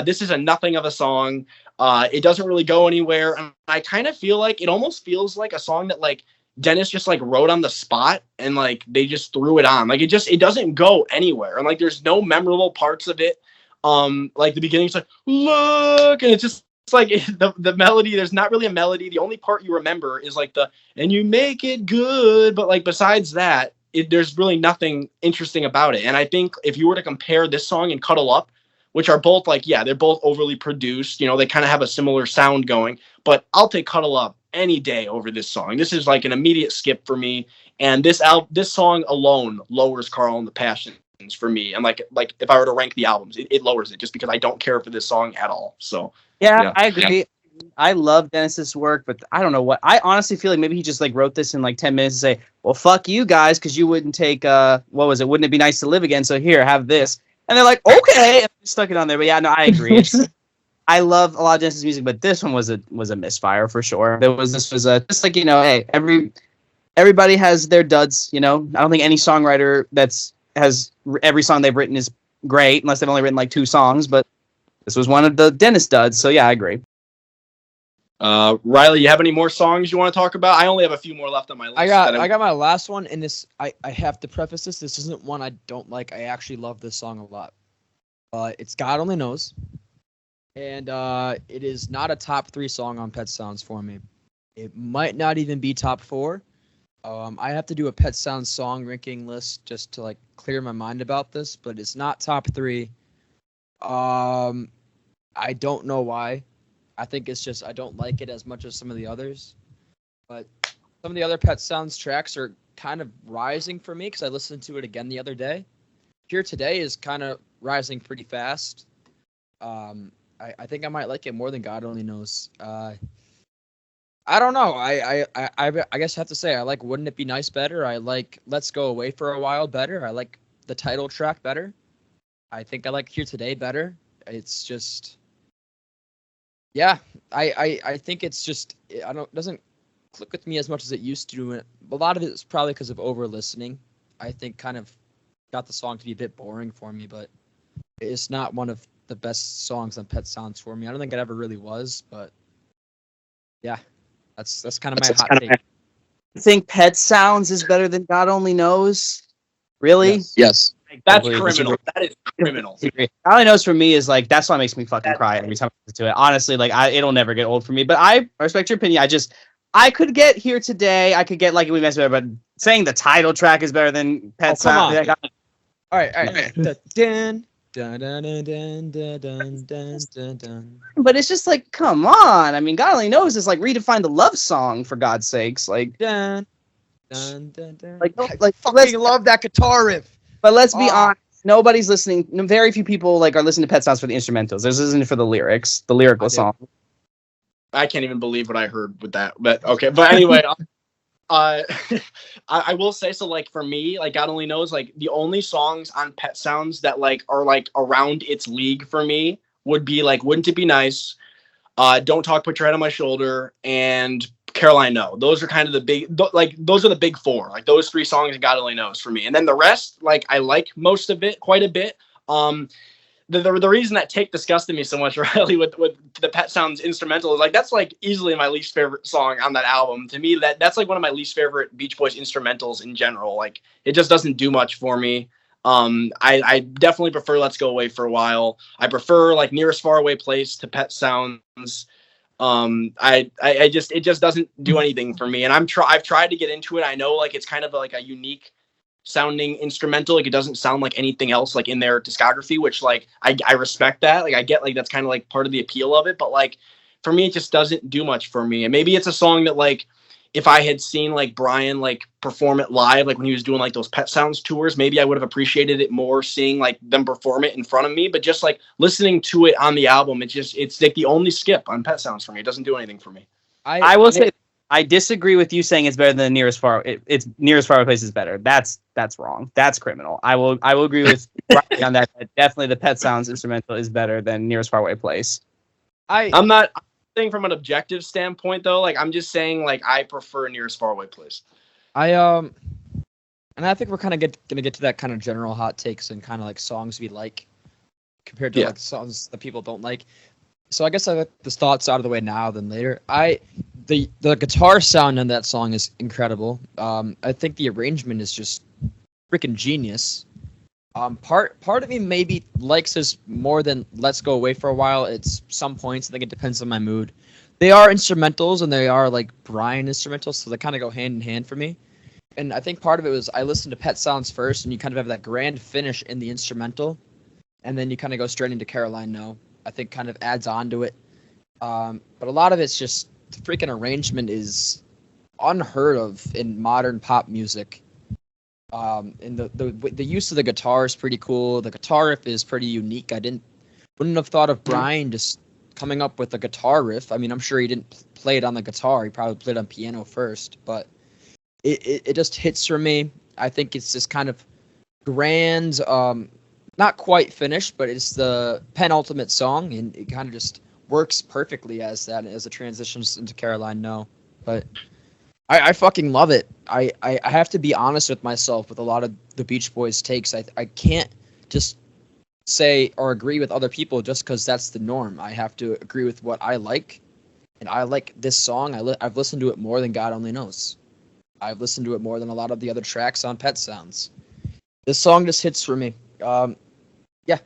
This is a nothing of a song. It doesn't really go anywhere. And I kind of feel it almost feels like a song that Dennis just wrote on the spot and they just threw it on. It doesn't go anywhere. And there's no memorable parts of it. The beginning's look, and it's just the melody, there's not really a melody. The only part you remember is and you make it good, but besides that, there's really nothing interesting about it. And I think if you were to compare this song and Cuddle Up, which are both they're both overly produced, they kind of have a similar sound going, but I'll take Cuddle Up any day over this song. This is an immediate skip for me, and this song alone lowers Carl and the Passions for me. And if I were to rank the albums, it lowers it just because I don't care for this song at all. So yeah. I agree. I love Dennis's work, but I don't know what. I honestly feel maybe he just wrote this in 10 minutes and say, well, fuck you guys, because you wouldn't take what was it? Wouldn't it be nice to live again? So here, have this. And they're okay, and stuck it on there. But yeah, no, I agree. I love a lot of Dennis's music, but this one was a misfire for sure. This was just hey, everybody has their duds. I don't think any songwriter has every song they've written is great, unless they've only written 2 songs. But this was one of the Dennis duds. So yeah, I agree. Reilly, you have any more songs you want to talk about? I only have a few more left on my list. I got my last one, and this I have to preface this. This isn't one I don't like. I actually love this song a lot. It's God Only Knows, and it is not a top 3 song on Pet Sounds for me. It might not even be top 4. I have to do a Pet Sounds song ranking list just to clear my mind about this, but it's not top 3. I don't know why. I think it's just I don't like it as much as some of the others. But some of the other Pet Sounds tracks are kind of rising for me because I listened to it again the other day. Here Today is kind of rising pretty fast. I think I might like it more than God Only Knows. I don't know. I guess I have to say I like Wouldn't It Be Nice better. I like Let's Go Away for a While better. I like the title track better. I think I like Here Today better. It's just... Yeah, I think it's just doesn't click with me as much as it used to. A lot of it is probably because of over listening. I think kind of got the song to be a bit boring for me, but it's not one of the best songs on Pet Sounds for me. I don't think it ever really was, but yeah, that's kind of my hot take. I think Pet Sounds is better than God Only Knows. Really? Yes. That's criminal. That is criminal. God Only Knows for me is that's why it makes me fucking cry every time I listen to it. Honestly, it'll never get old for me. But I respect your opinion. I could get Here Today. I could get Like We Messed Better, but saying the title track is better than Pet Sounds. All right. Dun, dun, dun, dun, dun, dun, dun, dun, dun. But it's just come on. I mean, God Only Knows is redefine the love song for God's sakes. Dun, Dun, dun, dun. Like, I like fucking love that guitar riff. But let's be Ah. honest. Nobody's listening. Very few people like are listening to Pet Sounds for the instrumentals. This isn't for the lyrics, the lyrical I do. song. I can't even believe what I heard with that. But okay. But anyway, I will say, so like for me, like God only knows, like the only songs on Pet Sounds that like are like around its league for me would be like Wouldn't It Be Nice, Don't Talk, Put Your Head on My Shoulder, and Caroline No. Those are kind of the big, like those are the big four. Like those three songs God only knows for me. And then the rest, like I like most of it quite a bit. The reason that Take disgusted me so much, Reilly, with the Pet Sounds instrumental is like that's like easily my least favorite song on that album. To me, that's like one of my least favorite Beach Boys instrumentals in general. Like it just doesn't do much for me. I definitely prefer Let's Go Away for a While. I prefer like Nearest Faraway Place to Pet Sounds. I just it just doesn't do anything for me. And I've tried to get into it. I know like it's kind of like a unique sounding instrumental. Like it doesn't sound like anything else like in their discography, which like I respect that. Like I get like that's kind of like part of the appeal of it, but like for me it just doesn't do much for me. And maybe it's a song that like if I had seen like Brian like perform it live, like when he was doing like those Pet Sounds tours, maybe I would have appreciated it more seeing like them perform it in front of me. But just like listening to it on the album, it's like the only skip on Pet Sounds for me. It doesn't do anything for me. I will say I disagree with you saying it's better than Nearest Far. It's Nearest Faraway Place is better. That's wrong. That's criminal. I will agree with Brian on that. Definitely, the Pet Sounds instrumental is better than Nearest Faraway Place. I'm not saying from an objective standpoint though. Like I'm just saying like I prefer Nearest Faraway Place. And I think we're kind of gonna get to that kind of general hot takes and kind of like songs we like compared to like songs that people don't like. So I guess I get the thoughts out of the way now than later. The guitar sound in that song is incredible. I think the arrangement is just freaking genius. Part of me maybe likes this more than Let's Go Away for a While. It's some points. I think it depends on my mood. They are instrumentals and they are like Brian instrumentals, so they kind of go hand in hand for me. And I think part of it was I listened to Pet Sounds first, and you kind of have that grand finish in the instrumental, and then you kind of go straight into Caroline No. I think kind of adds on to it. But a lot of it's just the freaking arrangement is unheard of in modern pop music. And the use of the guitar is pretty cool. The guitar riff is pretty unique. Wouldn't have thought of Brian just coming up with a guitar riff. I mean, I'm sure he didn't play it on the guitar. He probably played it on piano first, but it just hits for me. I think it's this kind of grand, not quite finished, but it's the penultimate song, and it kind of just works perfectly as it transitions into Caroline No. But I fucking love it. I have to be honest with myself with a lot of the Beach Boys takes. I can't just say or agree with other people just because that's the norm. I have to agree with what I like, and I like this song. I've listened to it more than God only knows. I've listened to it more than a lot of the other tracks on Pet Sounds. This song just hits for me. Yeah,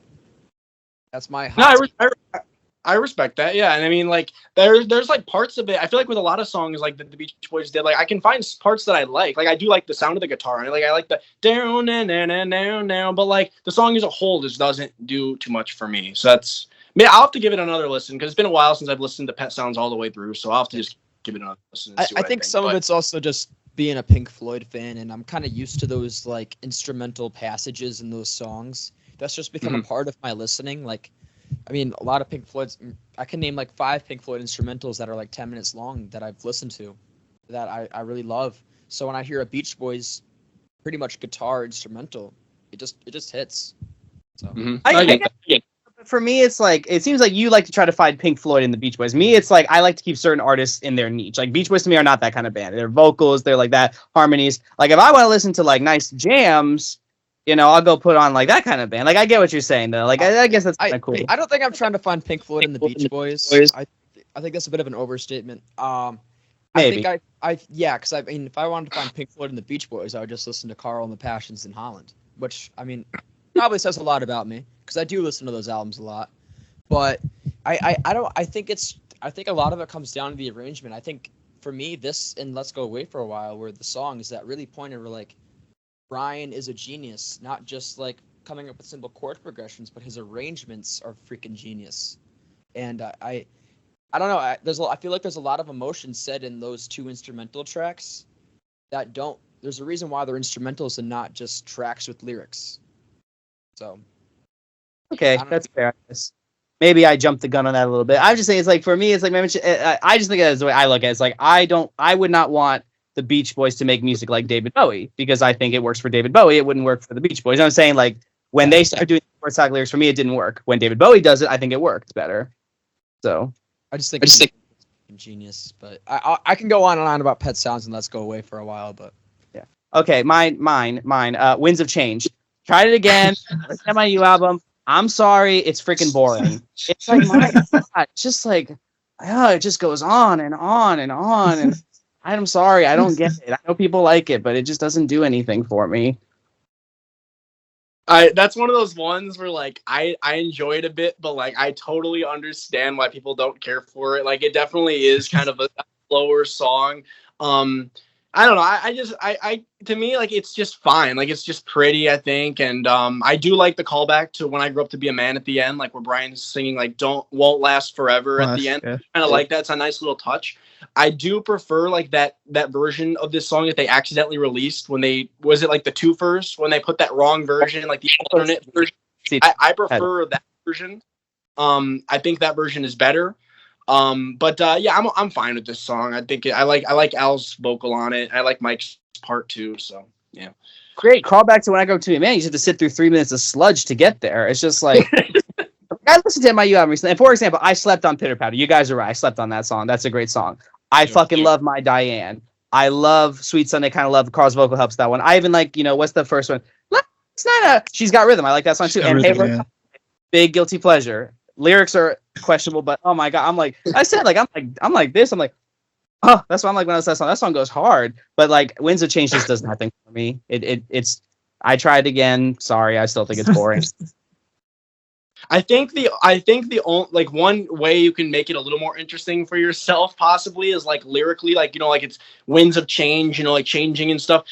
that's my hot take. I respect that. Yeah. And I mean, like, there's like parts of it. I feel like with a lot of songs like the Beach Boys did, like, I can find parts that I like. Like, I do like the sound of the guitar. And I like the down, down. But, like, the song as a whole just doesn't do too much for me. So that's, I mean, I'll have to give it another listen because it's been a while since I've listened to Pet Sounds all the way through. So I'll have to just give it another listen. I think some of it's also just being a Pink Floyd fan, and I'm kind of used to those, like, instrumental passages in those songs. That's just become a part of my listening. Like, I mean, a lot of Pink Floyd's, I can name like 5 Pink Floyd instrumentals that are like 10 minutes long that I've listened to that I really love. So when I hear a Beach Boys pretty much guitar instrumental, it just hits. So I get that. For me, it's like, it seems like you like to try to find Pink Floyd in the Beach Boys. Me, it's like, I like to keep certain artists in their niche. Like Beach Boys to me are not that kind of band. They're vocals, they're like that, harmonies. Like if I want to listen to like nice jams, you know, I'll go put on like that kind of band. Like I get what you're saying though. Like I guess that's kind of cool. I don't think I'm trying to find Pink Floyd in the Beach Boys. I think that's a bit of an overstatement. Maybe. Because I mean, if I wanted to find Pink Floyd in the Beach Boys, I would just listen to Carl and the Passions in Holland, which I mean, probably says a lot about me because I do listen to those albums a lot. But I think a lot of it comes down to the arrangement. I think for me, this and Let's Go Away for a While were the songs that really pointed were like, Brian is a genius, not just like coming up with simple chord progressions, but his arrangements are freaking genius. And I don't know. I feel like there's a lot of emotion said in those 2 instrumental tracks that there's a reason why they're instrumentals and not just tracks with lyrics. So Okay, that's fair. Maybe I jumped the gun on that a little bit. I'm just saying, it's like, for me, it's like, I just think of it as the way I look at it. It's like, I would not want the Beach Boys to make music like David Bowie, because I think it works for David Bowie. It wouldn't work for the Beach Boys. I'm saying, like, when they start doing sports talk lyrics, for me, it didn't work. When David Bowie does it, I think it works better. So I just think it's genius. But I can go on and on about Pet Sounds and Let's Go Away for a while, but yeah. Okay, mine. Winds of Change. Tried it again. Listen to my new album. I'm sorry, it's freaking boring. It's like, my God, it's just like, it just goes on and on and on. And I'm sorry, I don't get it. I know people like it, but it just doesn't do anything for me. That's one of those ones where, like, I enjoy it a bit, but, like, I totally understand why people don't care for it. Like, it definitely is kind of a slower song. I don't know. I to me, like, it's just fine. Like, it's just pretty, I think. And I do like the callback to When I Grew Up to Be a Man at the end, like, where Brian's singing, like, Won't Last Forever at the end. Yeah. Kind of like that. It's a nice little touch. I do prefer, like, that version of this song that they accidentally released when was it like the twofers, when they put that wrong version, like the alternate version. I prefer that version. I think that version is better. But yeah, I'm fine with this song. I think I like Al's vocal on it. I like Mike's part too. So yeah, great callback to When I Go to a Man. You just have to sit through 3 minutes of sludge to get there. It's just like, I listened to my album recently, and for example, I slept on Pitter Patter. You guys are right. I slept on that song. That's a great song. I fucking love My Diane. I love Sweet Sunday. Kind of love Carl's vocal helps that one. I even like, what's the first one? It's not She's Got Rhythm. I like that song too. And Rhythm, Hey, big guilty pleasure. Lyrics are questionable, but oh my God, I'm like this. I'm like, oh, that's why I'm like, when I was that song. That song goes hard, but like Winds of Change just does nothing for me. It's. I tried again. Sorry, I still think it's boring. I think the only, like, one way you can make it a little more interesting for yourself possibly is, like, lyrically, like, like, it's winds of change, like, changing and stuff.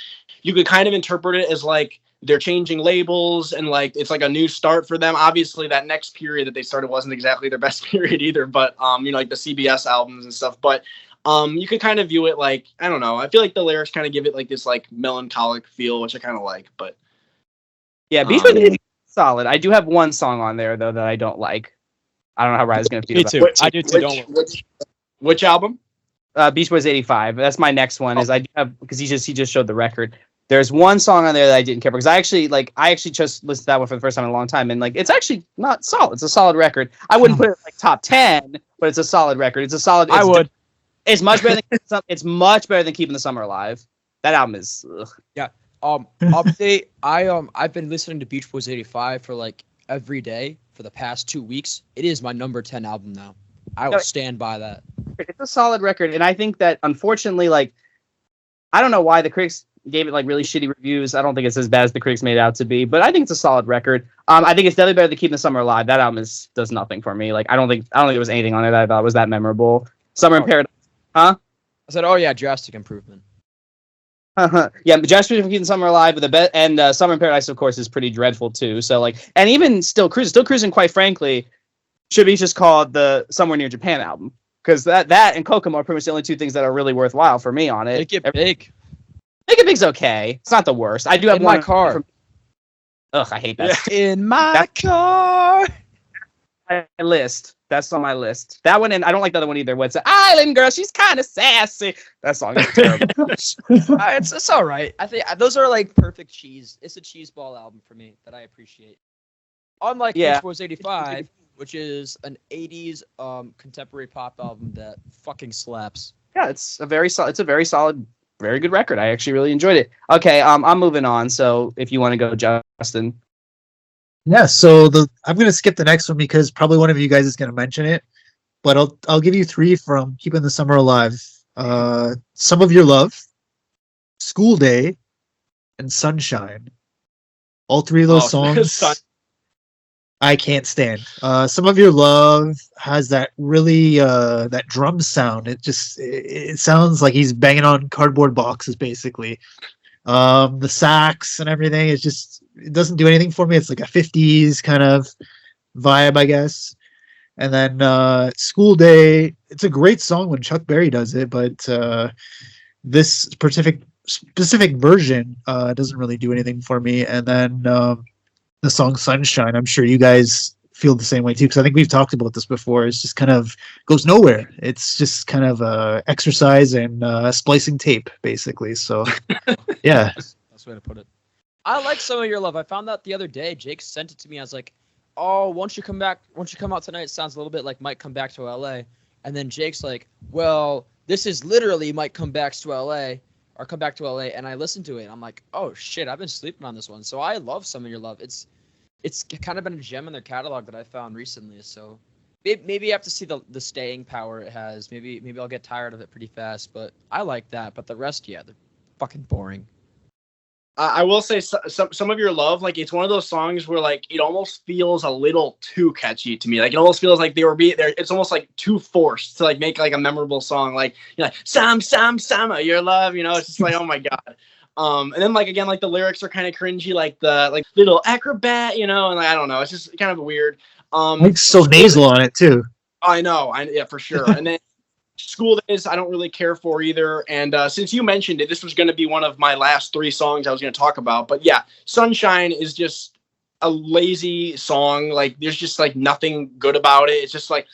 You could kind of interpret it as, like, they're changing labels and, like, it's like a new start for them. Obviously that next period that they started wasn't exactly their best period either, but like the CBS albums and stuff. But you could kind of view it like, I don't know, I feel like the lyrics kind of give it like this like melancholic feel, which I kind of like. But yeah, Beach Boys is solid. I do have one song on there though that I don't like. I don't know how Riley's gonna feel. Me too. I do too. Which album? Beach Boys 85. That's my next one. Is I do have, because he just showed the record. There's one song on there that I didn't care for, because I actually just listened to that one for the first time in a long time, and like, it's actually not solid. It's a solid record. I wouldn't put it like top 10, but it's a solid record. It's a solid. I would. It's much better than it's much better than Keeping the Summer Alive. That album is. Ugh. Yeah. Update. I've been listening to Beach Boys 85 for like every day for the past 2 weeks. It is my number 10 album now. I will stand by that. It's a solid record, and I think that unfortunately, like, I don't know why the critics gave it like really shitty reviews. I don't think it's as bad as the critics made it out to be, but I think it's a solid record. I think it's definitely better than Keeping the Summer Alive. That album does nothing for me. Like, I don't think there was anything on there that I thought was that memorable. Summer in Paradise, huh? I said, oh yeah, drastic improvement. Yeah, Jasper from Keeping the Summer Alive with and Summer in Paradise, of course, is pretty dreadful too. So like, and even Still Cruising, quite frankly, should be just called the Somewhere Near Japan album, because that and Kokomo are pretty much the only two things that are really worthwhile for me on it. Make It Big. Make It Big's okay. It's not the worst. I do have In My Car. Ugh, I hate that. In my car. My list. That's on my list. That one, and I don't like the other one either. What's it? Island Girl? She's kind of sassy. That song is terrible. It's all right. I think those are like perfect cheese. It's a cheese ball album for me that I appreciate. Unlike Beach Boys 85, which is an 80s contemporary pop album that fucking slaps. Yeah, it's a very solid, very good record. I actually really enjoyed it. Okay, I'm moving on. So if you want to go, Justin. Yeah, so I'm gonna skip the next one because probably one of you guys is gonna mention it, but I'll give you three from Keeping the Summer Alive. Some of Your Love, School Day, and Sunshine. All three of those songs I can't stand. Some of Your Love has that really that drum sound. It sounds like he's banging on cardboard boxes basically. The sax and everything it doesn't do anything for me. It's like a 50s kind of vibe, I guess. And then School Day, it's a great song when Chuck Berry does it, but this specific specific version doesn't really do anything for me. And then the song Sunshine, I'm sure you guys feel the same way too, because I think we've talked about this before. It's just kind of goes nowhere. It's just kind of exercise and splicing tape, basically. So yeah. That's the way to put it. I like Some of Your Love. I found that the other day. Jake sent it to me. I was like, oh, once you come out tonight, it sounds a little bit like Might Come Back to LA. And then Jake's like, well, this is literally Might Come Back to LA or Come Back to LA. And I listened to it. And I'm like, oh shit, I've been sleeping on this one. So I love Some of Your Love. It's kind of been a gem in their catalog that I found recently. So maybe you have to see the staying power it has. Maybe I'll get tired of it pretty fast. But I like that. But the rest, yeah, they're fucking boring. I will say some of Your Love, like it's one of those songs where like it almost feels a little too catchy to me. Like it almost feels like they were there. It's almost like too forced to like make like a memorable song. Like like some of Your Love. It's just like, oh my god. And then like again, like the lyrics are kind of cringy, like the like little acrobat, and like I don't know. It's just kind of weird. It's so nasal on it too. I know, yeah, for sure. And then School Days, I don't really care for either. And since you mentioned it, this was going to be one of my last 3 songs I was going to talk about. But yeah, Sunshine is just a lazy song. Like there's just like nothing good about it. It's just like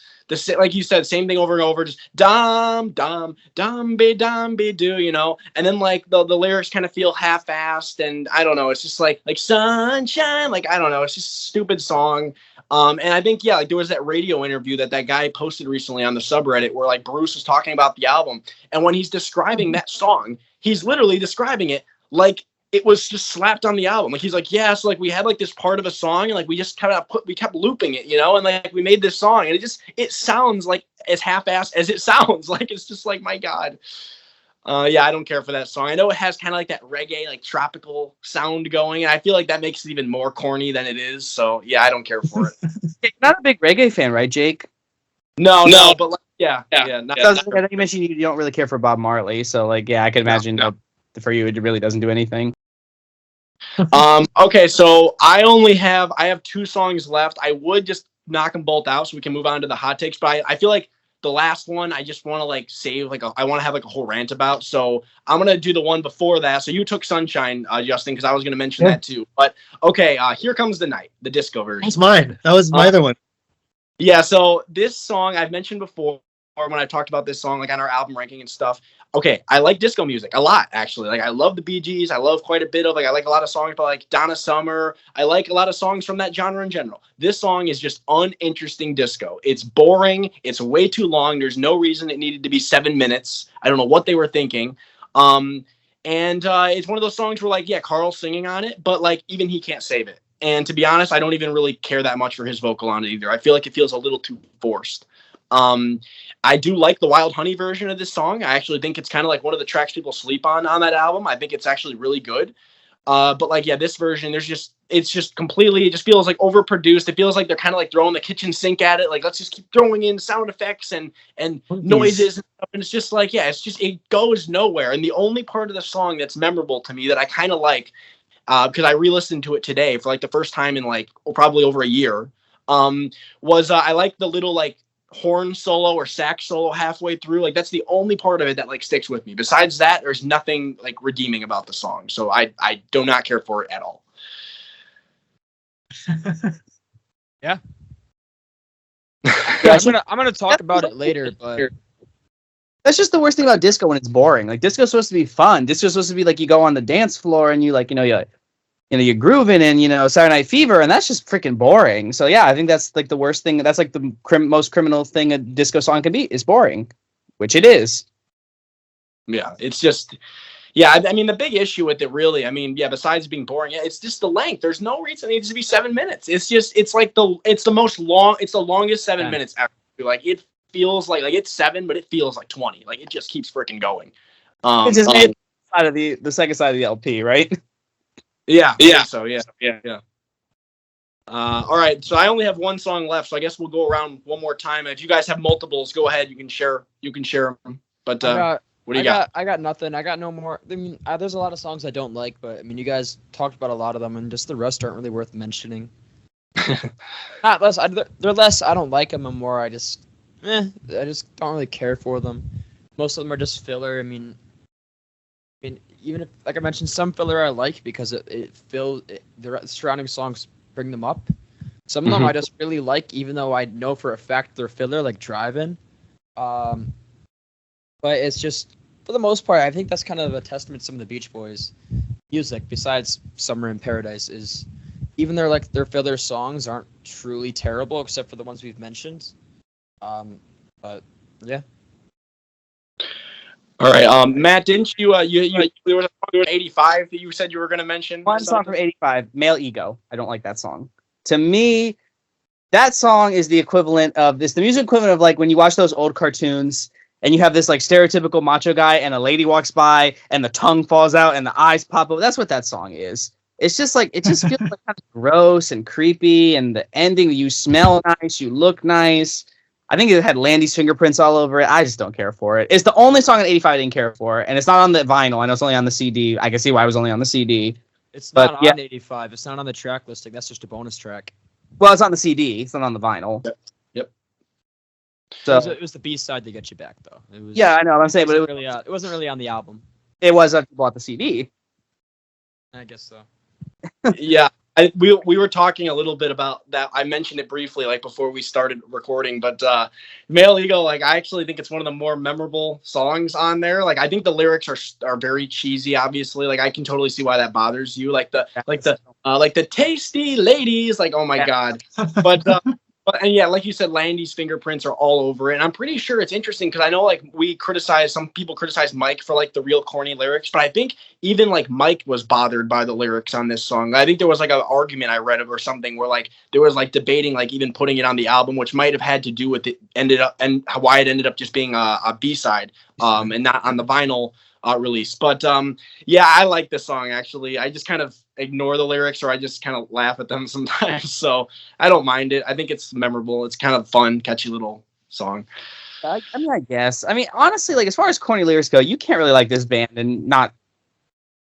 like you said, same thing over and over. Just dum be do, And then like the lyrics kind of feel half-assed, and I don't know. It's just like sunshine. Like I don't know. It's just a stupid song. And I think, yeah, like there was that radio interview that guy posted recently on the subreddit where like Bruce was talking about the album. And when he's describing that song, he's literally describing it like it was just slapped on the album. Like he's like, yeah, so like we had like this part of a song and like we just we kept looping it, and like we made this song and it sounds like as half-assed as it sounds. Like it's just like, my God. Yeah, I don't care for that song. I know it has kind of like that reggae, like tropical sound going, and I feel like that makes it even more corny than it is. So yeah, I don't care for it. You're not a big reggae fan, right, Jake? No, but like, yeah. Not, I think you mentioned you don't really care for Bob Marley, so like, yeah, I can imagine that for you it really doesn't do anything. Okay, so I have 2 songs left. I would just knock them both out so we can move on to the hot takes, but I feel like the last one I just want to like save, like I want to have like a whole rant about. So I'm gonna do the one before that. So you took Sunshine, Justin, because I was gonna mention that too. But okay, Here Comes the Night, the disco version. That's mine. That was my other one. Yeah, so this song I've mentioned before when I talked about this song like on our album ranking and stuff. Okay, I like disco music a lot, actually. Like I love the Bee Gees. I love quite a bit of I like a lot of songs by like Donna Summer. I like a lot of songs from that genre in general. This song is just uninteresting disco. It's boring. It's way too long. There's no reason it needed to be 7 minutes. I don't know what they were thinking. And it's one of those songs where like, yeah, Carl's singing on it, but like even he can't save it. And to be honest, I don't even really care that much for his vocal on it either. I feel like it feels a little too forced. I do like the Wild Honey version of this song. I actually think it's kind of like one of the tracks people sleep on that album. I think it's actually really good. But like, yeah, this version, it just feels like overproduced. It feels like they're kind of like throwing the kitchen sink at it. Like, let's just keep throwing in sound effects and noises and stuff. And it's just like, yeah, it goes nowhere. And the only part of the song that's memorable to me that I kind of like, because I re-listened to it today for like the first time in like probably over a year, was I like the little like horn solo or sax solo halfway through. Like that's the only part of it that like sticks with me. Besides that, there's nothing like redeeming about the song. So I do not care for it at all. Yeah. I'm gonna talk about it later, but that's just the worst thing about disco when it's boring. Like disco's supposed to be fun. Disco's supposed to be like you go on the dance floor and you like, you're grooving and, Saturday Night Fever, and that's just freaking boring. So yeah, I think that's like the worst thing. That's like the most criminal thing a disco song can be is boring, which it is. Yeah, it's just, yeah. I mean, the big issue with it, really, I mean, yeah, besides being boring, yeah, it's just the length. There's no reason it needs to be 7 minutes. It's the longest 7 minutes ever. Like it feels like it's 7, but it feels like 20. Like it just keeps freaking going. It's just out of the second side of the LP, right? Yeah. So yeah. All right. So I only have one song left, so I guess we'll go around one more time. If you guys have multiples, go ahead. You can share them. But what do you got? I got nothing. I got no more. I mean, there's a lot of songs I don't like, but I mean, you guys talked about a lot of them, and just the rest aren't really worth mentioning. Not less. They're less. I don't like them, and more. I just don't really care for them. Most of them are just filler. I mean, I mean, even if, like I mentioned, some filler I like because it fills the surrounding songs bring them up. Some of them I just really like, even though I know for a fact they're filler, like Driving. But it's just, for the most part, I think that's kind of a testament to some of the Beach Boys music. Besides Summer in Paradise, is even their filler songs aren't truly terrible, except for the ones we've mentioned. But yeah. All right, Matt, didn't you there was a song in '85 that you said you were going to mention? One song from '85, Male Ego. I don't like that song. To me, that song is the equivalent of this. The music equivalent of like when you watch those old cartoons and you have this like stereotypical macho guy and a lady walks by and the tongue falls out and the eyes pop up. That's what that song is. It's just like it just feels like kind of gross and creepy. And the ending, you smell nice, you look nice. I think it had Landy's fingerprints all over it. I just don't care for it. It's the only song in '85 I didn't care for, and it's not on the vinyl. I know it's only on the CD. I can see why it was only on the CD. It's not on '85. It's not on the track listing. That's just a bonus track. Well, it's on the CD. It's not on the vinyl. Yep. So it was the B side to get you back, though. It was, yeah, I know what I'm saying, but it wasn't really on the album. It was if you bought the CD. I guess so. Yeah, we were talking a little bit about that. I mentioned it briefly, like before we started recording, but Male Ego, like I actually think it's one of the more memorable songs on there. Like I think the lyrics are very cheesy. Obviously, like I can totally see why that bothers you. Like the tasty ladies, like oh my god, but. And yeah, like you said, Landy's fingerprints are all over it. And I'm pretty sure it's interesting because I know like some people criticize Mike for like the real corny lyrics, but I think even like Mike was bothered by the lyrics on this song. I think there was like an argument I read of or something where like there was like debating like even putting it on the album, which might have had to do with it and why it ended up just being a B-side and not on the vinyl release. But yeah, I like this song actually. I just kind of ignore the lyrics or I just kind of laugh at them sometimes. So I don't mind it. I think it's memorable. It's kind of fun, catchy little song. I mean, I guess. I mean, honestly, like as far as corny lyrics go, you can't really like this band and not.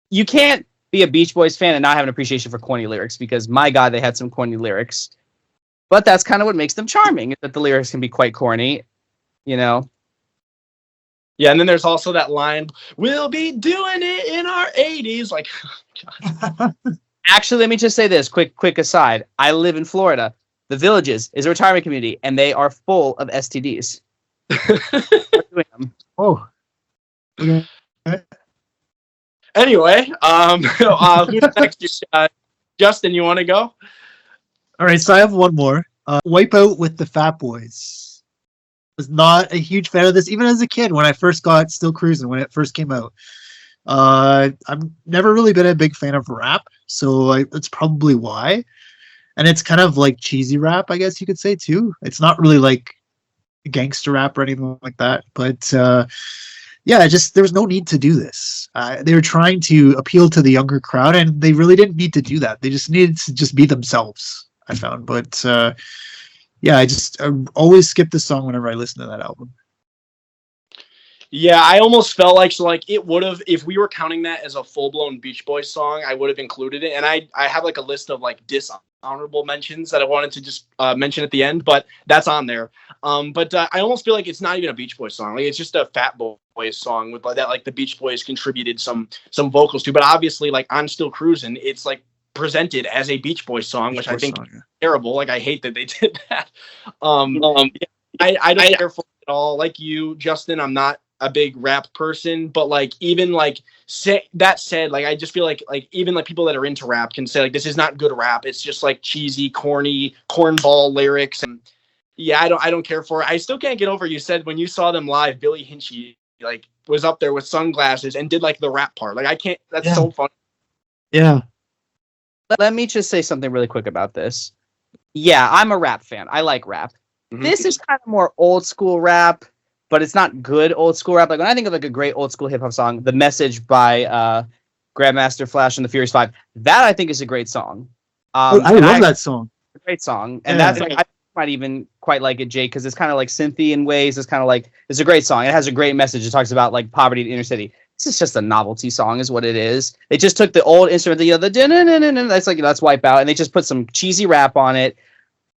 You can't be a Beach Boys fan and not have an appreciation for corny lyrics because my God, they had some corny lyrics. But that's kind of what makes them charming, is that the lyrics can be quite corny, you know. Yeah, and then there's also that line, "We'll be doing it in our 80s." Like, God. Actually, let me just say this, quick aside. I live in Florida. The Villages is a retirement community, and they are full of STDs. Oh. Anyway, who's next? Justin, you want to go? All right, so I have one more. Wipeout with the Fat Boys. Was not a huge fan of this, even as a kid when I first got Still Cruising, when it first came out. I've never really been a big fan of rap, so that's probably why. And it's kind of like cheesy rap, I guess you could say, too. It's not really like gangster rap or anything like that. But yeah, there was no need to do this. They were trying to appeal to the younger crowd, and they really didn't need to do that. They just needed to just be themselves, I found. But yeah, I always skip this song whenever I listen to that album. Yeah, I almost felt like it would have, if we were counting that as a full-blown Beach Boys song, I would have included it. And I have like a list of like dishonorable mentions that I wanted to just mention at the end, but that's on there. But I almost feel like it's not even a Beach Boys song. Like it's just a Fat Boys song with like that, like the Beach Boys contributed some vocals to. But obviously, like I'm Still Cruising, it's like presented as a Beach Boys song, which I think is terrible. Like I hate that they did that. I don't care for it at all. Like you, Justin, I'm not a big rap person, but like even like that said, like I just feel like even like people that are into rap can say like this is not good rap. It's just like cheesy, corny, cornball lyrics, and yeah, I don't care for it. I still can't get over. You said when you saw them live, Billy Hinchy like was up there with sunglasses and did like the rap part. Like I can't. That's so funny. Yeah. Let me just say something really quick about this. Yeah, I'm a rap fan. I like rap. Mm-hmm. This is kind of more old school rap, but it's not good old school rap. Like when I think of like a great old school hip hop song, The Message by Grandmaster Flash and the Furious Five, that I think is a great song. I love that song. A great song, and that's like I might even quite like it, Jake, because it's kind of like synthy in ways. It's kind of like it's a great song. It has a great message. It talks about like poverty in the inner city. This is just a novelty song, is what it is. They just took the old instrument, the that's like that's Wipeout, and they just put some cheesy rap on it.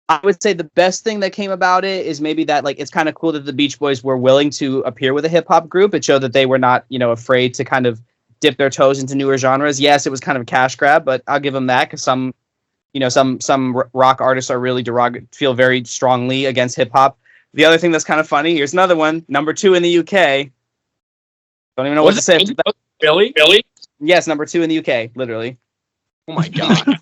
I would say the best thing that came about it is maybe that like it's kind of cool that the Beach Boys were willing to appear with a hip hop group. It showed that they were not, afraid to kind of dip their toes into newer genres. Yes, it was kind of a cash grab, but I'll give them that because some rock artists are really feel very strongly against hip hop. The other thing that's kind of funny, here's another one, number 2 in the UK. Don't even know what to say. Billy? Yes, number 2 in the UK, literally. Oh my god.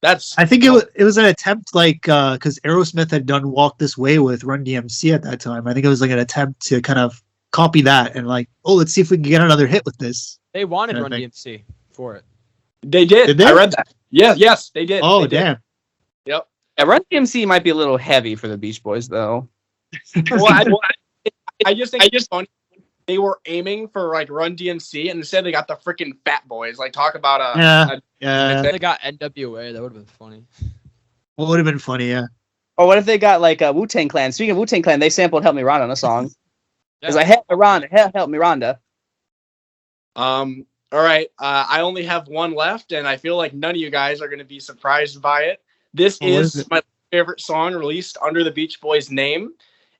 I think it was an attempt, like, because Aerosmith had done Walk This Way with Run DMC at that time. I think it was like an attempt to kind of copy that and like, oh, let's see if we can get another hit with this. They wanted Run DMC for it. They did. Did they? I read that. Yes, they did. Oh, they did. damn. Yep. Yeah, Run DMC might be a little heavy for the Beach Boys, though. Well, I just think it's funny. They were aiming for like Run DMC, and instead they got the freaking Fat Boys. Like, talk about Yeah. They got NWA. That would have been funny. What would have been funny, yeah. Or what if they got like a Wu-Tang Clan? Speaking of Wu-Tang Clan, they sampled "Help Me Rhonda" on a song. It's like help me Rhonda. All right. I only have one left, and I feel like none of you guys are going to be surprised by it. This is my favorite song released under the Beach Boys name,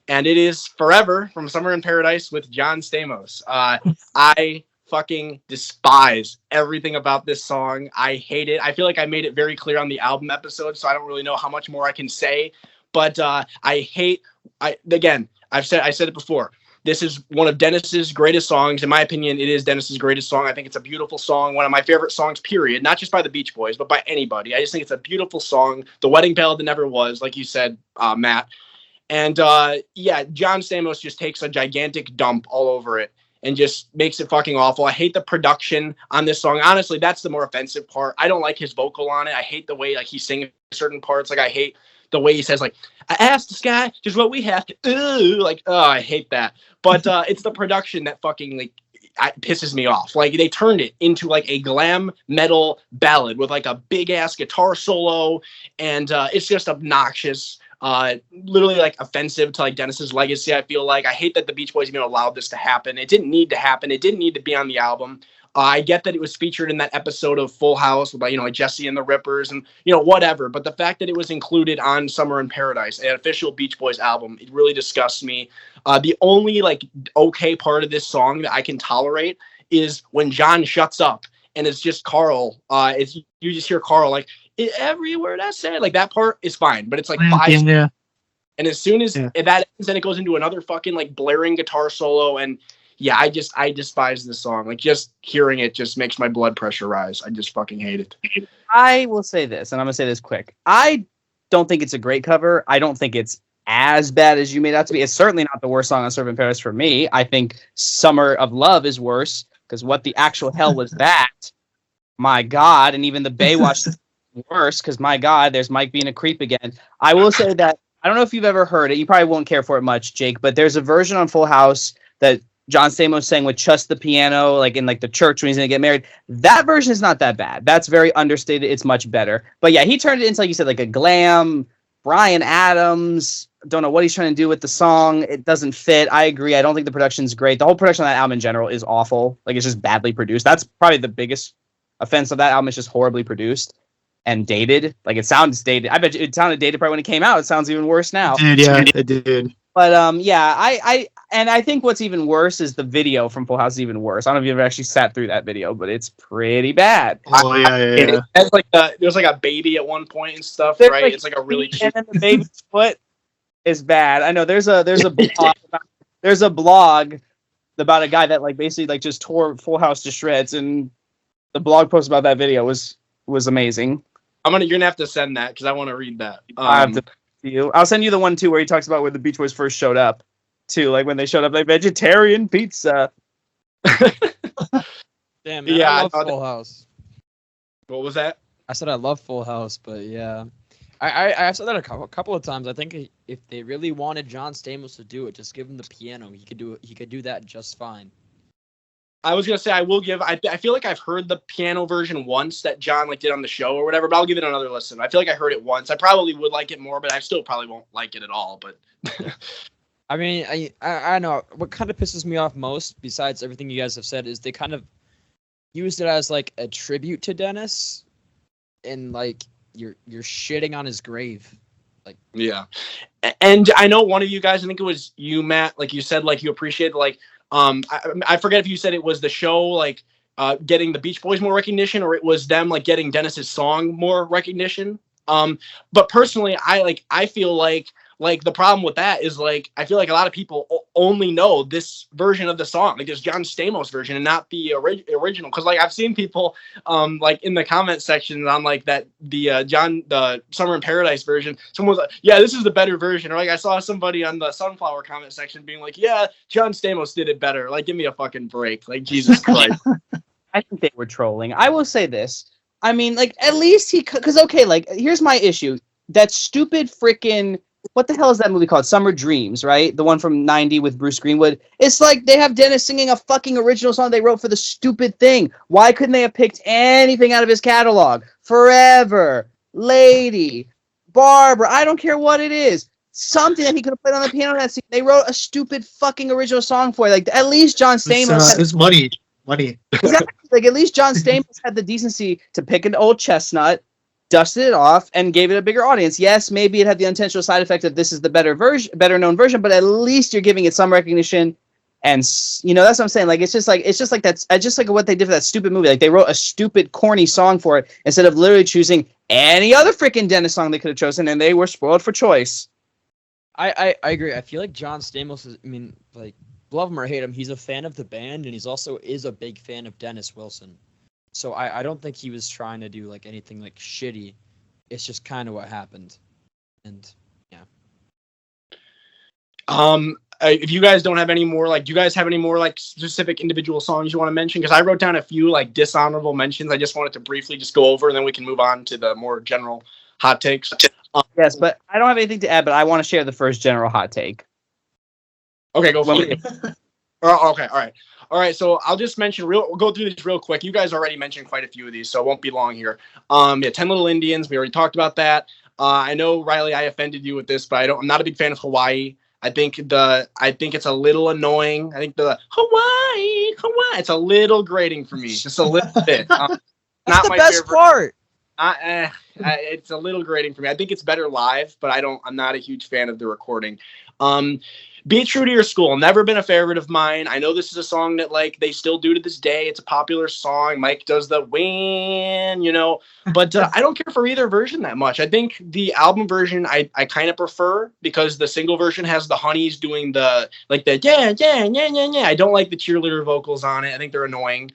and it is "Forever" from Summer in Paradise with John Stamos. I fucking despise everything about this song. I hate it. I feel like I made it very clear on the album episode, so I don't really know how much more I can say. But I said it before. This is one of Dennis's greatest songs. In my opinion, it is Dennis's greatest song. I think it's a beautiful song. One of my favorite songs, period. Not just by the Beach Boys, but by anybody. I just think it's a beautiful song. The wedding ballad that never was, like you said, Matt. And John Stamos just takes a gigantic dump all over it and just makes it fucking awful. I hate the production on this song. Honestly, that's the more offensive part. I don't like his vocal on it. I hate the way like he sings certain parts. Like I hate the way he says like, I asked the sky just what we have to, I hate that. But it's the production that fucking like pisses me off. Like they turned it into like a glam metal ballad with like a big ass guitar solo, and it's just obnoxious. Literally like offensive to like Dennis's legacy. I feel like I hate that the Beach Boys even allowed this to happen. It didn't need to happen. It didn't need to be on the album. I get that it was featured in that episode of Full House with like Jesse and the Rippers and whatever. But the fact that it was included on Summer in Paradise, an official Beach Boys album, it really disgusts me. The only like okay part of this song that I can tolerate is when John shuts up and it's just Carl. You just hear Carl like every word I said. Like that part is fine, but it's like 5. Yeah. And as soon as that ends, then it goes into another fucking like blaring guitar solo. And yeah, I despise this song. Like just hearing it just makes my blood pressure rise. I just fucking hate it. I will say this, and I'm gonna say this quick. I don't think it's a great cover. I don't think it's as bad as you made out to be. It's certainly not the worst song on Surf in Paradise for me. I think Summer of Love is worse because what the actual hell was that? My God, and even the Baywatch is worse because my God, there's Mike being a creep again. I will say that I don't know if you've ever heard it. You probably won't care for it much, Jake, but there's a version on Full House that John Stamos sang with just the piano, like in like the church when he's gonna get married. That version is not that bad. That's very understated. It's much better. But yeah, he turned it into, like you said, like a glam Bryan Adams. Don't know what he's trying to do with the song. It doesn't fit. I agree. I don't think the production's great. The whole production on that album in general is awful. Like it's just badly produced. That's probably the biggest offense of that album. It's just horribly produced and dated. Like it sounds dated. I bet you it sounded dated probably when it came out. It sounds even worse now. It did. But I think what's even worse is the video from Full House is even worse. I don't know if you've ever actually sat through that video, but it's pretty bad. Oh yeah. It's like there's like a baby at one point and stuff, There's right? like It's like a really cheap. And then the baby's foot is bad. I know there's a blog about a guy that like basically like just tore Full House to shreds, and the blog post about that video was amazing. You're gonna have to send that because I want to read that. I have to you. I'll send you the one too where he talks about where the Beach Boys first showed up too, like when they showed up like vegetarian pizza. Damn, man, Yeah, I I love thought Full House. What was that? I said I love Full House, but yeah. I've said that a couple of times. I think if they really wanted John Stamos to do it, just give him the piano. He could do it. He could do that just fine. I was gonna say I feel like I've heard the piano version once that John like did on the show or whatever, but I'll give it another listen. I feel like I heard it once. I probably would like it more, but I still probably won't like it at all. But I mean, I know what kind of pisses me off most, besides everything you guys have said, is they kind of used it as like a tribute to Dennis, and like you're shitting on his grave. Yeah. And I know one of you guys, I think it was you, Matt, like you said, like you appreciated, like, I forget if you said it was the show, like, getting the Beach Boys more recognition, or it was them, like, getting Dennis's song more recognition. But personally, I feel like the problem with that is, like, I feel like a lot of people only know this version of the song, like this John Stamos version, and not the original. Because, like, I've seen people, like, in the comment section on, like, that the Summer in Paradise version, someone was like, yeah, this is the better version. Or, like, I saw somebody on the Sunflower comment section being like, yeah, John Stamos did it better. Like, give me a fucking break. Like, Jesus Christ. I think they were trolling. I will say this. I mean, like, at least because, okay, like, here's my issue. That stupid freaking, what the hell is that movie called? Summer Dreams, right? The one from '90 with Bruce Greenwood. It's like they have Dennis singing a fucking original song they wrote for the stupid thing. Why couldn't they have picked anything out of his catalog? Forever, Lady, Barbara, I don't care what it is. Something that he could have played on the piano that scene. They wrote a stupid fucking original song for it. Like, at least John Stamos. It's money. Exactly. Like, at least John Stamos had the decency to pick an old chestnut, dusted it off, and gave it a bigger audience. Yes, maybe it had the unintentional side effect of this is the better known version, but at least you're giving it some recognition. And you know, that's what I'm saying. Like, it's just like that's just like what they did for that stupid movie. Like, they wrote a stupid, corny song for it instead of literally choosing any other freaking Dennis song they could have chosen, and they were spoiled for choice. I agree. I feel like John Stamos is, I mean, like, love him or hate him, he's a fan of the band, and he's also is a big fan of Dennis Wilson. So I don't think he was trying to do, like, anything, like, shitty. It's just kind of what happened. And, yeah. If you guys don't have any more, like, do you guys have any more, like, specific individual songs you want to mention? Because I wrote down a few, like, dishonorable mentions. I just wanted to briefly just go over, and then we can move on to the more general hot takes. Yes, but I don't have anything to add, but I want to share the first general hot take. Okay, go for it. Okay, all right. So I'll just mention we'll go through these real quick. You guys already mentioned quite a few of these, so it won't be long here. Yeah, 10 Little Indians. We already talked about that. I know, Reilly, I offended you with this, but I'm not a big fan of Hawaii. I think it's a little annoying. I think the Hawaii, it's a little grating for me, just a little bit. That's not the my best favorite part. It's a little grating for me. I think it's better live, but I'm not a huge fan of the recording. Be True to Your School, never been a favorite of mine. I know this is a song that, like, they still do to this day. It's a popular song. Mike does the win, you know, but I don't care for either version that much. I think the album version I kind of prefer, because the single version has the honeys doing the yeah. I don't like the cheerleader vocals on it. I think they're annoying.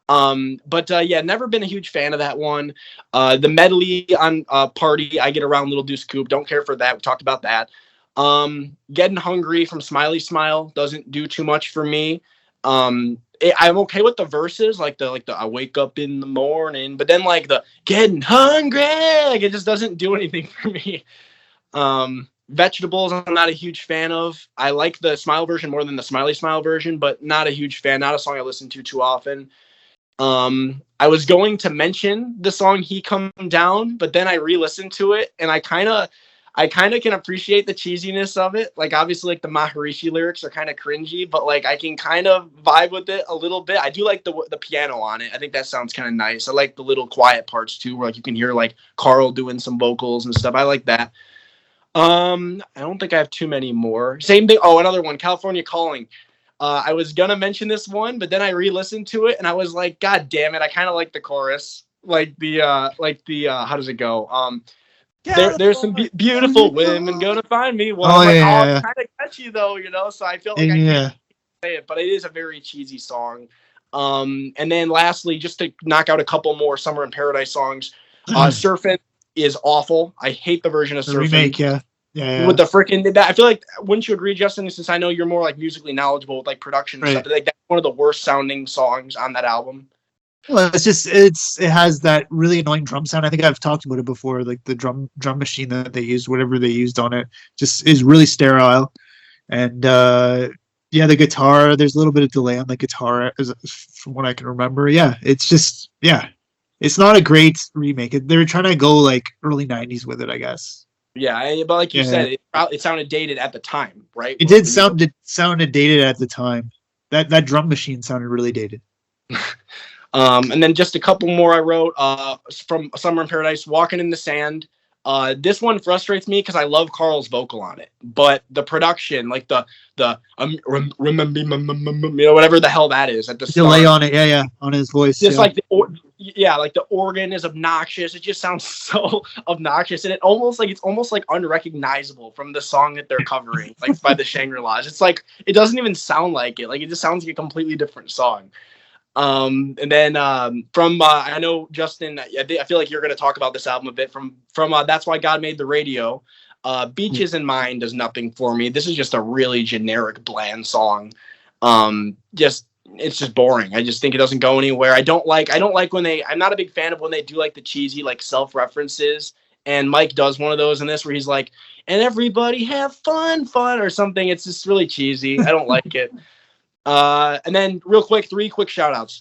But yeah, never been a huge fan of that one. The medley on Party, I Get Around Little Deuce Coupe, don't care for that. We talked about that. Getting Hungry from Smiley Smile doesn't do too much for me. I'm okay with the verses, like the I wake up in the morning, but then, like, the getting hungry, like, it just doesn't do anything for me. Vegetables, I'm not a huge fan of. I like the Smile version more than the Smiley Smile version, but not a huge fan. Not a song I listen to too often. I was going to mention the song He Come Down, but then I re-listened to it, and I kind of can appreciate the cheesiness of it. Like, obviously, like, the Maharishi lyrics are kind of cringy, but, like, I can kind of vibe with it a little bit. I do like the piano on it. I think that sounds kind of nice. I like the little quiet parts too, where, like, you can hear, like, Carl doing some vocals and stuff. I like that. I don't think I have too many more. Same thing. Oh, another one, California Calling. I was gonna mention this one, but then I re-listened to it and I was like, God damn it! I kind of like the chorus, like the how does it go? There's some beautiful women gonna find me. Well, yeah. Kind of catchy though, you know. So I feel like I can't say it, but it is a very cheesy song. And then lastly, just to knock out a couple more Summer in Paradise songs, Surfin' is awful. I hate the version of Surfin'. Remake, yeah. With the freaking, I feel like, wouldn't you agree, Justin? Since I know you're more, like, musically knowledgeable with, like, production and stuff, like, that's one of the worst sounding songs on that album. Well, it has that really annoying drum sound. I think I've talked about it before. Like, the drum machine that they used, whatever they used on it, just is really sterile. And yeah, the guitar, there's a little bit of delay on the guitar, from what I can remember. Yeah, it's just, yeah, it's not a great remake. They were trying to go, like, early '90s with it, I guess. Yeah, but like you said, it sounded dated at the time, right? It did sounded dated at the time. That drum machine sounded really dated. And then just a couple more I wrote from Summer in Paradise, Walking in the Sand. This one frustrates me because I love Carl's vocal on it, but the production, like the remember, whatever the hell that is at the Delay start, on it, yeah, on his voice. just Yeah. like like the organ is obnoxious. It just sounds so obnoxious, and it's almost like unrecognizable from the song that they're covering, like by the Shangri-Las. It's like it doesn't even sound like it. Like it just sounds like a completely different song. And then from I know Justin, I feel like you're going to talk about this album a bit. From That's Why God Made the Radio. Beaches in Mind does nothing for me. This is just a really generic, bland song. It's just boring. I just think it doesn't go anywhere. I don't like when I'm not a big fan of when they do like the cheesy like self-references. And Mike does one of those in this where he's like, and everybody have fun or something. It's just really cheesy. I don't like it. And then real quick, 3 quick shout outs.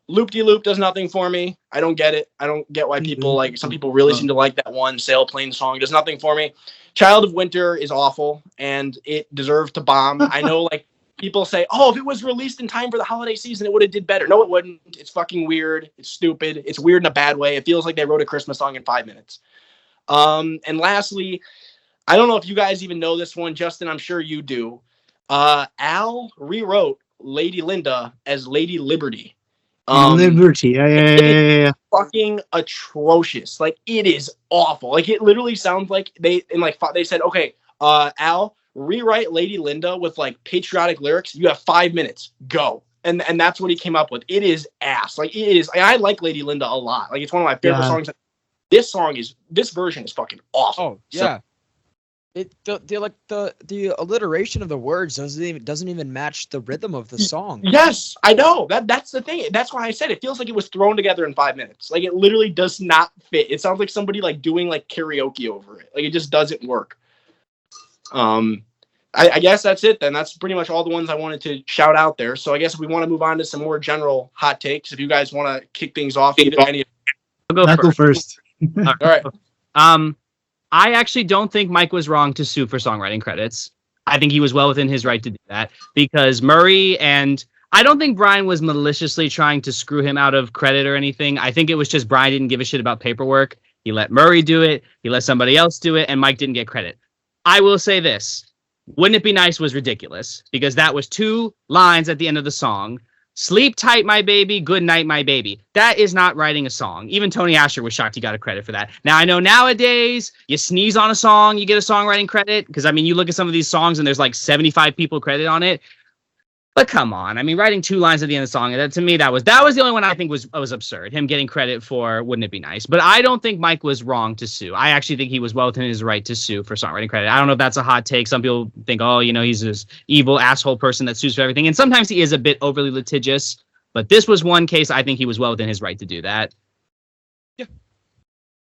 Loop De Loop does nothing for me. I don't get it. I don't get why people like, some people really seem to like that one Sailplane song. Does nothing for me. Child of Winter is awful and it deserved to bomb. I know like people say, oh, if it was released in time for the holiday season, it would have did better. No, it wouldn't. It's fucking weird. It's stupid. It's weird in a bad way. It feels like they wrote a Christmas song in 5 minutes. And lastly, I don't know if you guys even know this one, Justin. I'm sure you do. Al rewrote Lady Linda as Lady Liberty. Liberty, yeah. Fucking atrocious. Like it is awful. Like it literally sounds like they said, okay, Al, rewrite Lady Linda with like patriotic lyrics. You have 5 minutes. Go. And that's what he came up with. It is ass. Like it is. I like Lady Linda a lot. Like it's one of my favorite songs. This version is fucking awful. Oh yeah. The alliteration of the words doesn't even match the rhythm of the song. Yes, I know. That's the thing. That's why I said it feels like it was thrown together in 5 minutes. Like it literally does not fit. It sounds like somebody like doing like karaoke over it. Like it just doesn't work. I guess that's it then. That's pretty much all the ones I wanted to shout out there. So I guess if we want to move on to some more general hot takes, if you guys want to kick things off, I'll go first. All right. I actually don't think Mike was wrong to sue for songwriting credits. I think he was well within his right to do that because Murray and I don't think Brian was maliciously trying to screw him out of credit or anything. I think it was just Brian didn't give a shit about paperwork. He let Murray do it. He let somebody else do it, and Mike didn't get credit. I will say this. Wouldn't It Be Nice was ridiculous because that was 2 lines at the end of the song. Sleep tight, my baby. Good night, my baby. That is not writing a song. Even Tony Asher was shocked he got a credit for that. Now, I know nowadays you sneeze on a song, you get a songwriting credit. Because, I mean, you look at some of these songs and there's like 75 people credited on it. But come on. I mean, writing 2 lines at the end of the song, to me, that was the only one I think was absurd. Him getting credit for Wouldn't It Be Nice. But I don't think Mike was wrong to sue. I actually think he was well within his right to sue for songwriting credit. I don't know if that's a hot take. Some people think, oh, he's this evil asshole person that sues for everything. And sometimes he is a bit overly litigious. But this was one case I think he was well within his right to do that.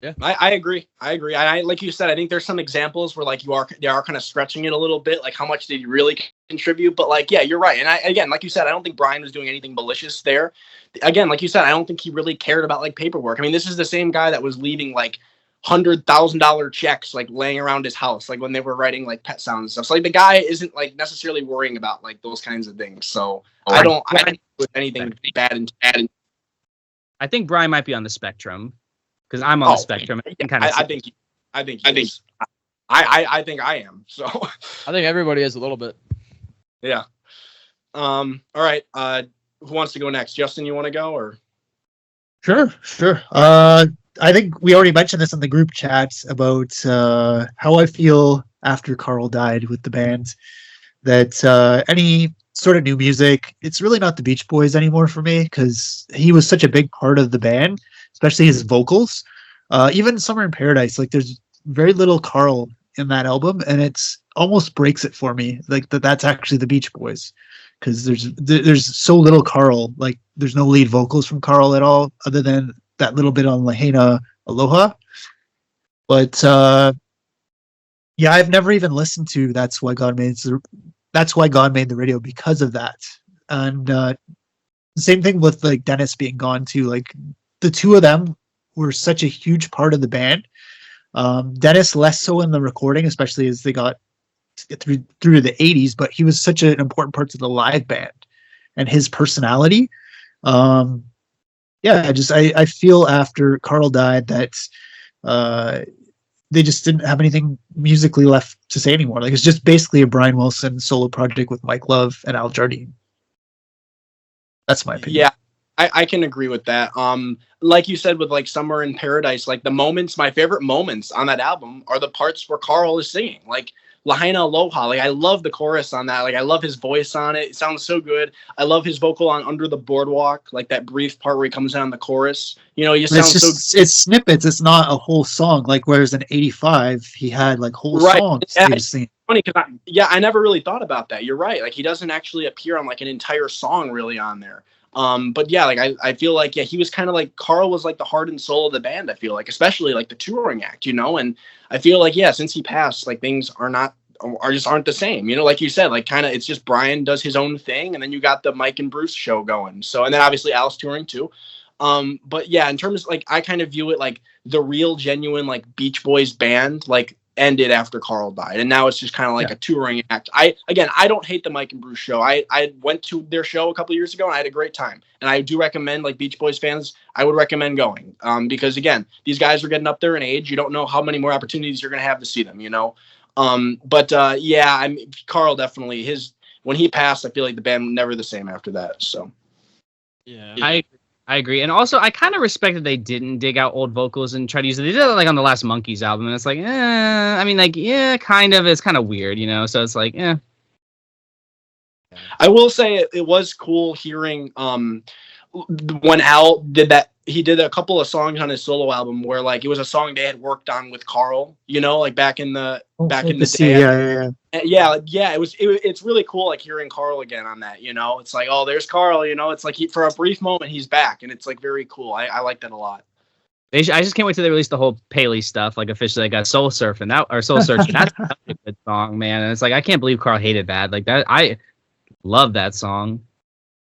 Yeah, I agree. I like you said, I think there's some examples where like they are kind of stretching it a little bit. Like how much did you really contribute? But like, yeah, you're right. And again, like you said, I don't think Brian was doing anything malicious there. Again, like you said, I don't think he really cared about like paperwork. I mean, this is the same guy that was leaving like $100,000 checks like laying around his house, like when they were writing like Pet Sounds and stuff. So like the guy isn't like necessarily worrying about like those kinds of things. So I don't do anything bad and I think Brian might be on the spectrum. Because I'm on the spectrum. I think I am. So I think everybody is a little bit. Yeah. All right. Who wants to go next? Justin, you want to go or? Sure. I think we already mentioned this in the group chat about how I feel after Carl died with the band. That any sort of new music, it's really not the Beach Boys anymore for me because he was such a big part of the band. Especially his vocals. Even Summer in Paradise, like there's very little Carl in that album, and it's almost breaks it for me. Like that's actually the Beach Boys, because there's so little Carl. Like there's no lead vocals from Carl at all, other than that little bit on Lahaina Aloha. But yeah, I've never even listened to That's Why God Made the Radio because of that. And same thing with like Dennis being gone too. Like the two of them were such a huge part of the band. Dennis less so in the recording, especially as they got through the 80s, but he was such an important part to the live band and his personality. I feel after Carl died that they just didn't have anything musically left to say anymore. Like it's just basically a Brian Wilson solo project with Mike Love and Al Jardine. That's my opinion. Yeah, I can agree with that. Like you said with like Summer in Paradise, like the moments, my favorite moments on that album are the parts where Carl is singing. Like Lahaina Aloha. Like I love the chorus on that. Like I love his voice on it. It sounds so good. I love his vocal on Under the Boardwalk, like that brief part where he comes in on the chorus. You know, he just But it's sounds just it's snippets. It's not a whole song. Like whereas in '85 he had like whole Right. songs. Yeah, he was singing. funny because I never really thought about that. You're right. Like he doesn't actually appear on like an entire song really on there. But yeah, like I feel like he was kind of like Carl was like the heart and soul of the band. I feel like, especially like the touring act, you know. And I feel like since he passed, like things just aren't the same. You know, like you said, like kind of it's just Brian does his own thing, and then you got the Mike and Bruce show going. So and then obviously Alice touring too. But yeah, in terms of, like I kind of view it like the real genuine like Beach Boys band like ended after Carl died, and now it's just kind of like a touring act. I don't hate the Mike and Bruce show. I went to their show a couple years ago and I had a great time, and I do recommend, like Beach Boys fans, I would recommend going, because again, these guys are getting up there in age. You don't know how many more opportunities you're gonna have to see them, you know. Yeah, I mean, Carl definitely, when he passed, I feel like the band was never the same after that. So yeah, I agree. And also, I kind of respect that they didn't dig out old vocals and try to use it. They did it like on the last Monkeys album, and it's like, I mean, like, yeah, kind of. It's kind of weird, you know? So it's like, I will say it was cool hearing when Al did that. He did a couple of songs on his solo album where like it was a song they had worked on with Carl, you know, like back in the day. It's really cool, like hearing Carl again on that, you know. It's like, oh, there's Carl, you know. It's like for a brief moment he's back, and it's like very cool. I like that a lot. I just can't wait till they release the whole Paley stuff. Like officially, I got Soul Surfing Soul Searching. That's a good song, man. And it's like I can't believe Carl hated that. Like that, I love that song.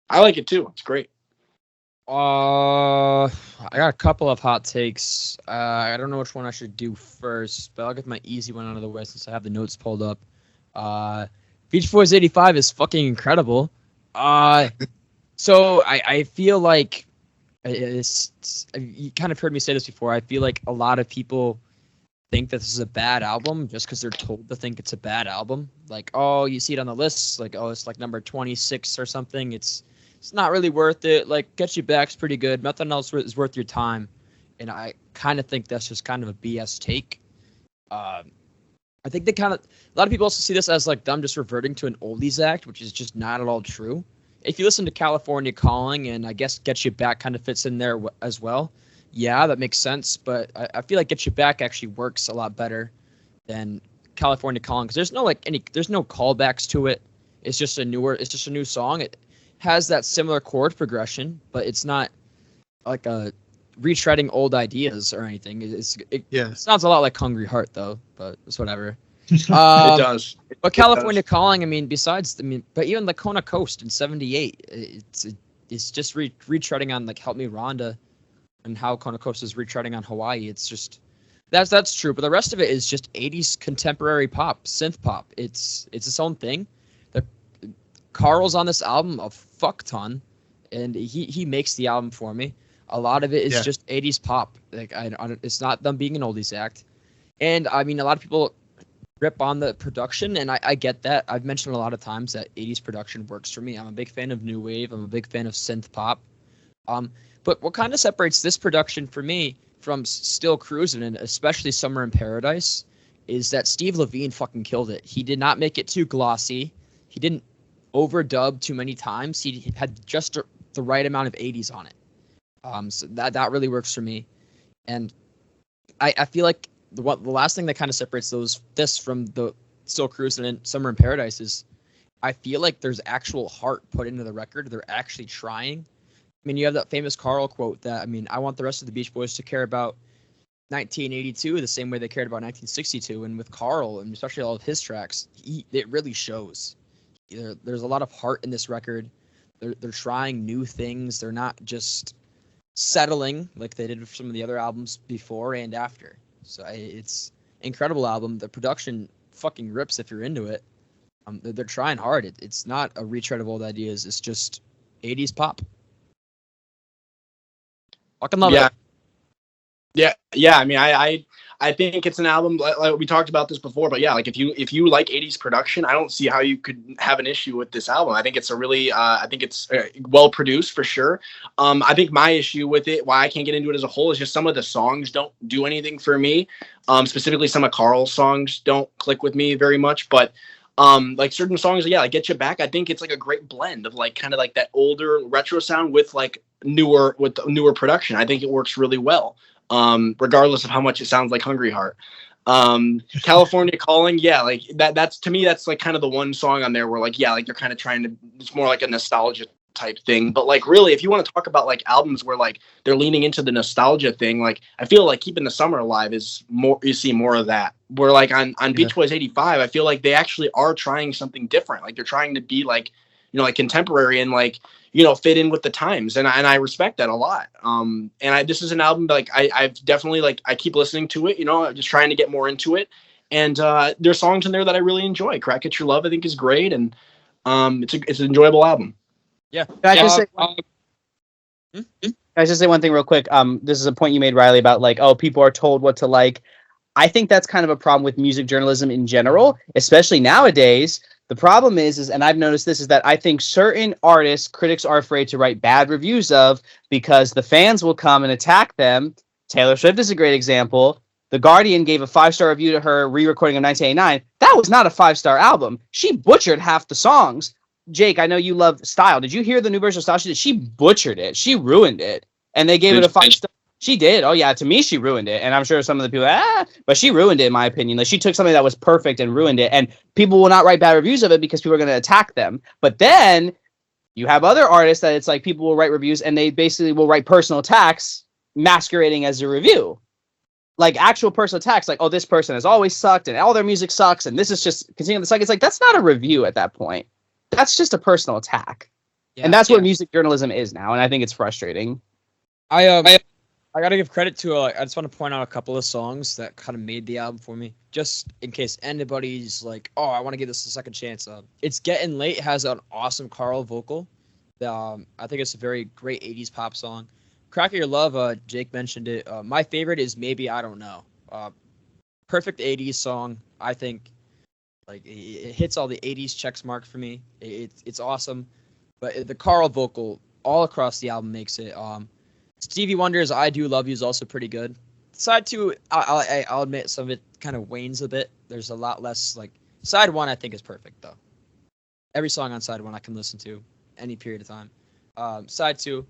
I like it too. It's great. I got a couple of hot takes. I don't know which one I should do first, but I'll get my easy one out of the way since I have the notes pulled up. Beach Boys '85 is fucking incredible. So I feel like you kind of heard me say this before. I feel like a lot of people think that this is a bad album just because they're told to think it's a bad album. Like, oh, you see it on the list, like, oh, it's like number 26 or something. It's not really worth it. Like, Get You Back's pretty good. Nothing else is worth your time. And I kind of think that's just kind of a BS take. I think a lot of people also see this as like them just reverting to an oldies act, which is just not at all true. If you listen to California Calling, and I guess Get You Back kind of fits in there as well. Yeah, that makes sense. But I feel like Get You Back actually works a lot better than California Calling, because there's no callbacks to it. It's just a new song. It has that similar chord progression, but it's not like a retreading old ideas or anything. It sounds a lot like Hungry Heart though, but it's whatever. It does. But California Calling, I mean, but even the Kona Coast in '78, it's just retreading on like Help Me Rhonda, and how Kona Coast is retreading on Hawaii. It's just that's true, but the rest of it is just '80s contemporary pop, synth pop. It's its own thing. Carl's on this album a fuck ton, and he makes the album for me. A lot of it is just 80s pop. Like it's not them being an oldies act. And I mean, a lot of people rip on the production, and I get that. I've mentioned a lot of times that 80s production works for me. I'm a big fan of new wave. I'm a big fan of synth pop. But what kind of separates this production for me from Still Cruising, and especially Summer in Paradise, is that Steve Levine fucking killed it. He did not make it too glossy. He didn't overdub too many times. He had just the right amount of 80s on it. So that really works for me. And I feel like the last thing that kind of separates this from the Still Cruising and Summer in Paradise is I feel like there's actual heart put into the record. They're actually trying. I mean, you have that famous Carl quote that, I mean, I want the rest of the Beach Boys to care about 1982 the same way they cared about 1962. And with Carl, and especially all of his tracks, it really shows. There's a lot of heart in this record. They're trying new things. They're not just settling like they did with some of the other albums before and after. So it's incredible album. The production fucking rips if you're into it. They're trying hard. It's not a retread of old ideas. It's just 80s pop. Fucking love it. Yeah. I mean, I I think it's an album like we talked about this before, but yeah, like if you like 80s production, I don't see how you could have an issue with this album. I think it's a really I think it's well produced for sure. I think my issue with it, why I can't get into it as a whole, is just some of the songs don't do anything for me. Specifically some of Carl's songs don't click with me very much, but like certain songs, yeah, like Get You Back, I think it's like a great blend of like kind of like that older retro sound with like newer production. I think it works really well. Regardless of how much it sounds like Hungry Heart. California Calling, yeah, like that's to me, that's like kind of the one song on there where like, yeah, like they're kind of trying to, it's more like a nostalgia type thing. But like really, if you want to talk about like albums where like they're leaning into the nostalgia thing, like I feel like Keeping the Summer Alive is more, you see more of that. Where like on Beach Boys 85, I feel like they actually are trying something different. Like they're trying to be like, you know, like contemporary and like, you know, fit in with the times. And I respect that a lot. This is an album that, like I've definitely, like, I keep listening to it, you know, just trying to get more into it. And there's songs in there that I really enjoy. Crack at Your Love, I think, is great. And it's an enjoyable album. Yeah. Can I just say one thing real quick? This is a point you made, Reilly, about like, oh, people are told what to like. I think that's kind of a problem with music journalism in general, especially nowadays. The problem is, and I've noticed this, is that I think certain artists, critics are afraid to write bad reviews of because the fans will come and attack them. Taylor Swift is a great example. The Guardian gave a 5-star review to her re-recording of 1989. That was not a 5-star album. She butchered half the songs. Jake, I know you love Style. Did you hear the new version of Style? She butchered it. She ruined it. And they gave it a 5-star. She did. Oh, yeah. To me, she ruined it. And I'm sure some of the people, but she ruined it, in my opinion. Like, she took something that was perfect and ruined it. And people will not write bad reviews of it because people are going to attack them. But then you have other artists that it's like people will write reviews and they basically will write personal attacks masquerading as a review. Like actual personal attacks, like, oh, this person has always sucked and all their music sucks. And this is just continuing to suck. It's like, that's not a review at that point. That's just a personal attack. Yeah, and that's what music journalism is now. And I think it's frustrating. I gotta give credit to, I just want to point out a couple of songs that kind of made the album for me, just in case anybody's like, oh, I want to give this a second chance. It's Getting Late has an awesome Carl vocal. I think it's a very great 80s pop song. Crack at Your Love, Jake mentioned it. My favorite is Maybe I Don't Know. Perfect 80s song. I think like it hits all the 80s checks mark for me. It's awesome. But the Carl vocal all across the album makes it. Stevie Wonder's I Do Love You is also pretty good. Side 2, I'll admit some of it kind of wanes a bit. There's a lot less, like, side 1 I think is perfect, though. Every song on side 1 I can listen to any period of time. Side 2,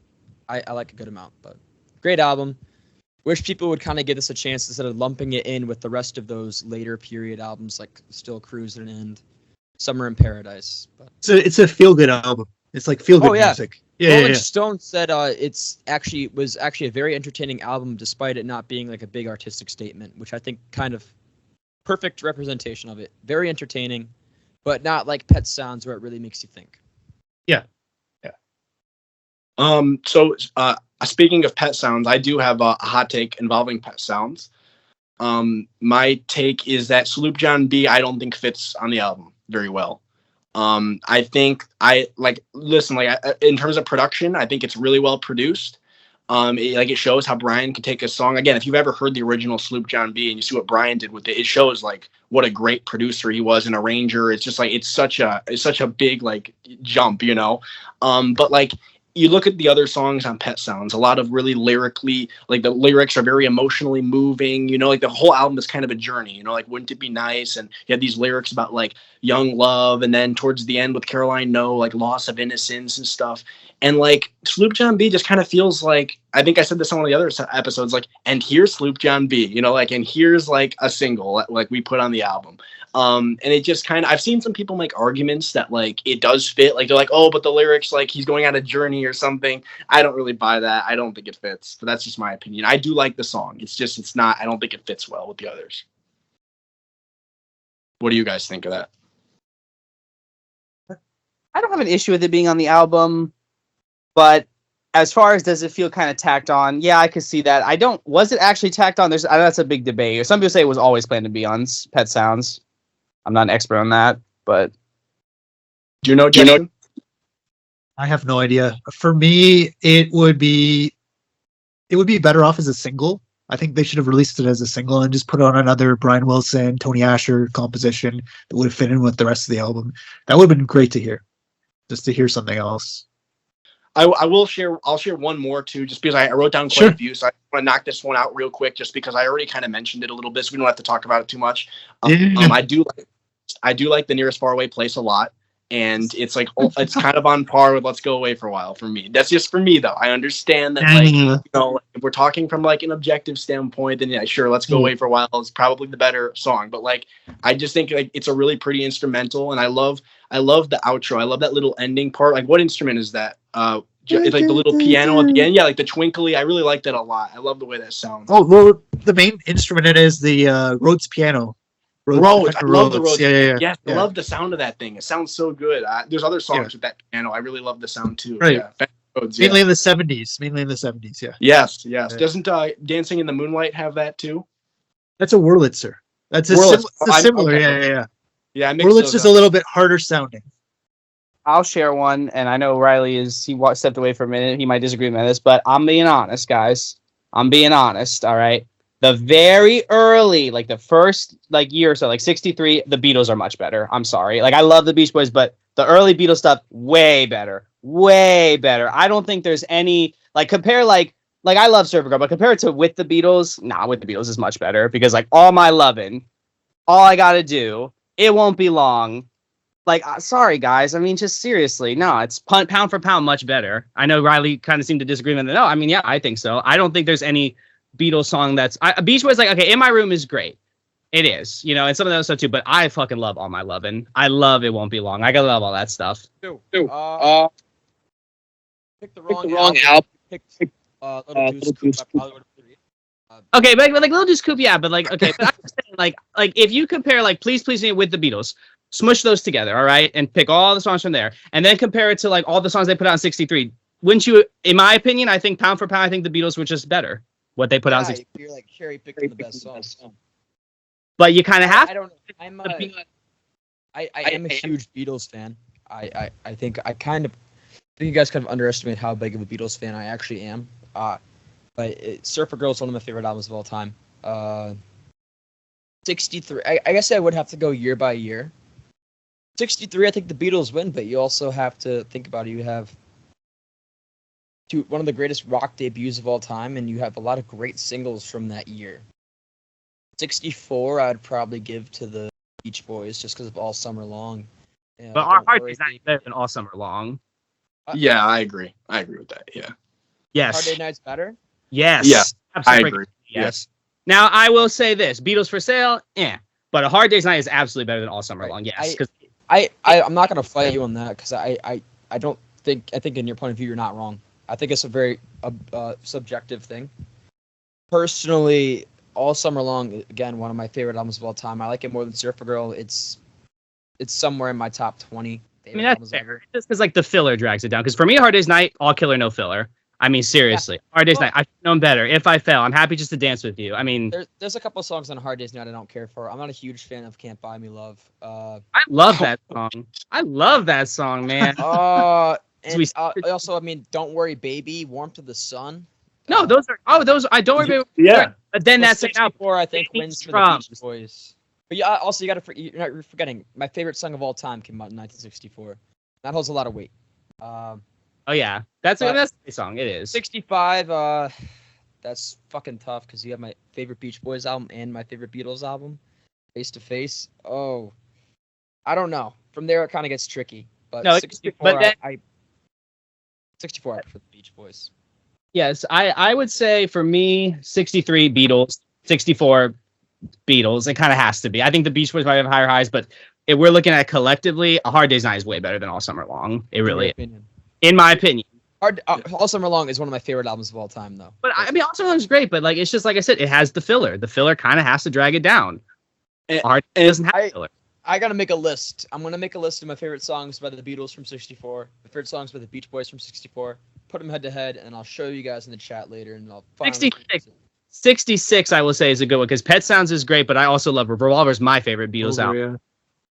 I like a good amount, but great album. Wish people would kind of give this a chance instead of lumping it in with the rest of those later period albums like Still Cruising and Summer in Paradise. But it's a feel-good album. It's like feel-good music. Rolling Stone said was actually a very entertaining album despite it not being like a big artistic statement, which I think kind of perfect representation of it. Very entertaining, but not like Pet Sounds where it really makes you think. Yeah. So speaking of Pet Sounds, I do have a hot take involving Pet Sounds. My take is that Sloop John B I don't think fits on the album very well. I think in terms of production, I think it's really well produced. It shows how Brian could take a song. Again, if you've ever heard the original Sloop John B and you see what Brian did with it, it shows like what a great producer he was and arranger. It's just like, it's such a big like jump, you know? But like, you look at the other songs on Pet Sounds, a lot of really lyrically, like the lyrics are very emotionally moving, you know, like the whole album is kind of a journey, you know, like Wouldn't It Be Nice? And you have these lyrics about like young love. And then towards the end with Caroline No, like loss of innocence and stuff. And like Sloop John B just kind of feels like, I think I said this on one of the other episodes, like, and here's Sloop John B, you know, like, and here's like a single like we put on the album. And it just kind of, I've seen some people make arguments that like it does fit, like they're like, oh, but the lyrics, like he's going on a journey or something. I don't really buy that. I don't think it fits, but that's just my opinion. I do like the song. It's not, I don't think it fits well with the others. What do you guys think of that? I don't have an issue with it being on the album, but as far as does it feel kind of tacked on? Yeah, I could see that. Was it actually tacked on? That's a big debate. Some people say it was always planned to be on Pet Sounds. I'm not an expert on that, but do you know? I have no idea. For me, it would be better off as a single. I think they should have released it as a single and just put on another Brian Wilson, Tony Asher composition that would have fit in with the rest of the album. That would have been great to hear. Just to hear something else. I will share. I'll share one more too, just because I wrote down quite a few. So I want to knock this one out real quick, just because I already kind of mentioned it a little bit, so we don't have to talk about it too much. I do like The Nearest Faraway Place a lot, and it's like it's kind of on par with Let's Go Away for a While for me. That's just for me though. I understand that if we're talking from like an objective standpoint, then yeah, sure, Let's Go Away for a While is probably the better song. But like I just think like it's a really pretty instrumental, and I love the outro. I love that little ending part. Like what instrument is that? It's like the little piano at the end. Yeah, like the twinkly. I really like that a lot. I love the way that sounds. Oh, well, the main instrument in it is the Rhodes piano. Rhodes. I love the Rhodes. Yeah. Yes, I love the sound of that thing. It sounds so good. There's other songs with that piano. I really love the sound too. Right. Yeah. Rhodes, mainly in the 70s. Yeah. Yes. Yeah. Doesn't Dancing in the Moonlight have that too? That's a Wurlitzer. That's a similar. Okay. Yeah. Yeah, Wurlitzer's a little bit harder sounding. I'll share one, and I know Reilly stepped away for a minute. He might disagree with me on this, but I'm being honest, guys. I'm being honest, all right? The very early, like the first like year or so, like 63, the Beatles are much better. I'm sorry. Like I love the Beach Boys, but the early Beatles stuff, way better. Way better. I don't think there's any, like compare like I love Surfer Girl, but compare it to With the Beatles, With the Beatles is much better because like All My Lovin', all I gotta do, It Won't Be Long. Like, sorry, guys. I mean, just seriously. No, it's pound for pound much better. I know Reilly kind of seemed to disagree with that. No, I mean, yeah, I think so. I don't think there's any Beatles song that's... Beach Boys, like, okay, In My Room is great. It is, and some of those stuff too, but I fucking love All My Lovin'. I love It Won't Be Long. I gotta love all that stuff. Pick the wrong album. Picked Little Deuce Coupe. Okay, but like Little Deuce Coupe, yeah, but like, okay, but I'm just saying, like if you compare like Please Please Me with the Beatles, smush those together, all right, and pick all the songs from there, and then compare it to like all the songs they put out in '63. Wouldn't you? In my opinion, I think pound for pound, I think the Beatles were just better. What they put out in '63. You're like cherry picking the best songs. But you kind of have. I don't know. I am a huge Beatles fan. I think you guys kind of underestimate how big of a Beatles fan I actually am. But Surfer Girl is one of my favorite albums of all time. 63. I guess I would have to go year by year. 63, I think the Beatles win, but you also have to think about it. You have one of the greatest rock debuts of all time, and you have a lot of great singles from that year. 64, I'd probably give to the Beach Boys just because of All Summer Long. But Our Hard Day's Night better than All Summer Long. Yeah, I agree. I agree with that. Yeah. Yes. Hard Day Night's better? Yes. Yeah, absolutely. I agree. Yes. Now, I will say this. Beatles for Sale, but A Hard Day's Night is absolutely better than All Summer Long, yes. I'm not going to fight you on that because I think in your point of view, you're not wrong. I think it's a very subjective thing. Personally, All Summer Long, again, one of my favorite albums of all time. I like it more than Surfer Girl. It's somewhere in my top 20. I mean, that's fair. Just because, like, the filler drags it down. Because for me, Hard Day's Night, all killer, no filler. I mean, seriously. Yeah. Hard Day's Night, I should have known better. If I fell, I'm happy just to dance with you. I mean... There's a couple of songs on Hard Day's Night I don't care for. I'm not a huge fan of Can't Buy Me Love. I love that song. I love that song, man. Also, I mean, Don't Worry Baby, Warmth of the Sun. No, those are... I Don't Worry Baby. Yeah. But then that's... 64, I think, wins for the Beach Boys. But yeah, also, you're forgetting, my favorite song of all time came out in 1964. That holds a lot of weight. Oh yeah, that's a song. It is 65. That's fucking tough because you have my favorite Beach Boys album and my favorite Beatles album, Face to Face. Oh, I don't know. From there, it kind of gets tricky. But no, 64. But then, 64 for the Beach Boys. Yes, I would say for me, 63 Beatles, 64 Beatles. It kind of has to be. I think the Beach Boys might have higher highs, but if we're looking at collectively, A Hard Day's Night is way better than All Summer Long. It really is. In my opinion. All Summer Long is one of my favorite albums of all time, though. But I mean, All Summer Long is great, but like it's just like I said, it has the filler. The filler kind of has to drag it down. It doesn't have filler. I gotta make a list. I'm gonna make a list of my favorite songs by the Beatles from '64, my favorite songs by the Beach Boys from '64. Put them head to head, and I'll show you guys in the chat later. And I'll 66, I will say, is a good one because Pet Sounds is great, but I also love Revolver. Is my favorite Beatles album. Yeah.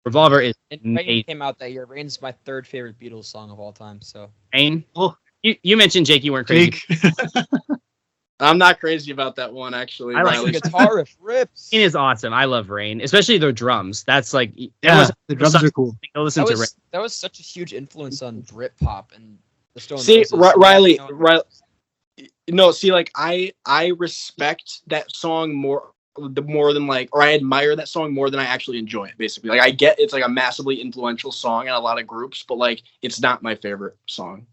Revolver is Rain came out that year. Rain's my third favorite Beatles song of all time. So Rain. Oh, you mentioned Jake. You weren't crazy. I'm not crazy about that one, actually. I like The Reilly. guitar riff rips. Rain is awesome. I love Rain, especially their drums. That's like Yeah, the drums are cool. Go listen to Rain. That was such a huge influence on Britpop and the Stone See, Roses. Reilly, You know, Reilly, no, see, like I respect that song more than like, or I admire that song more than I actually enjoy it. Basically, like I get it's like a massively influential song in a lot of groups, but like it's not my favorite song.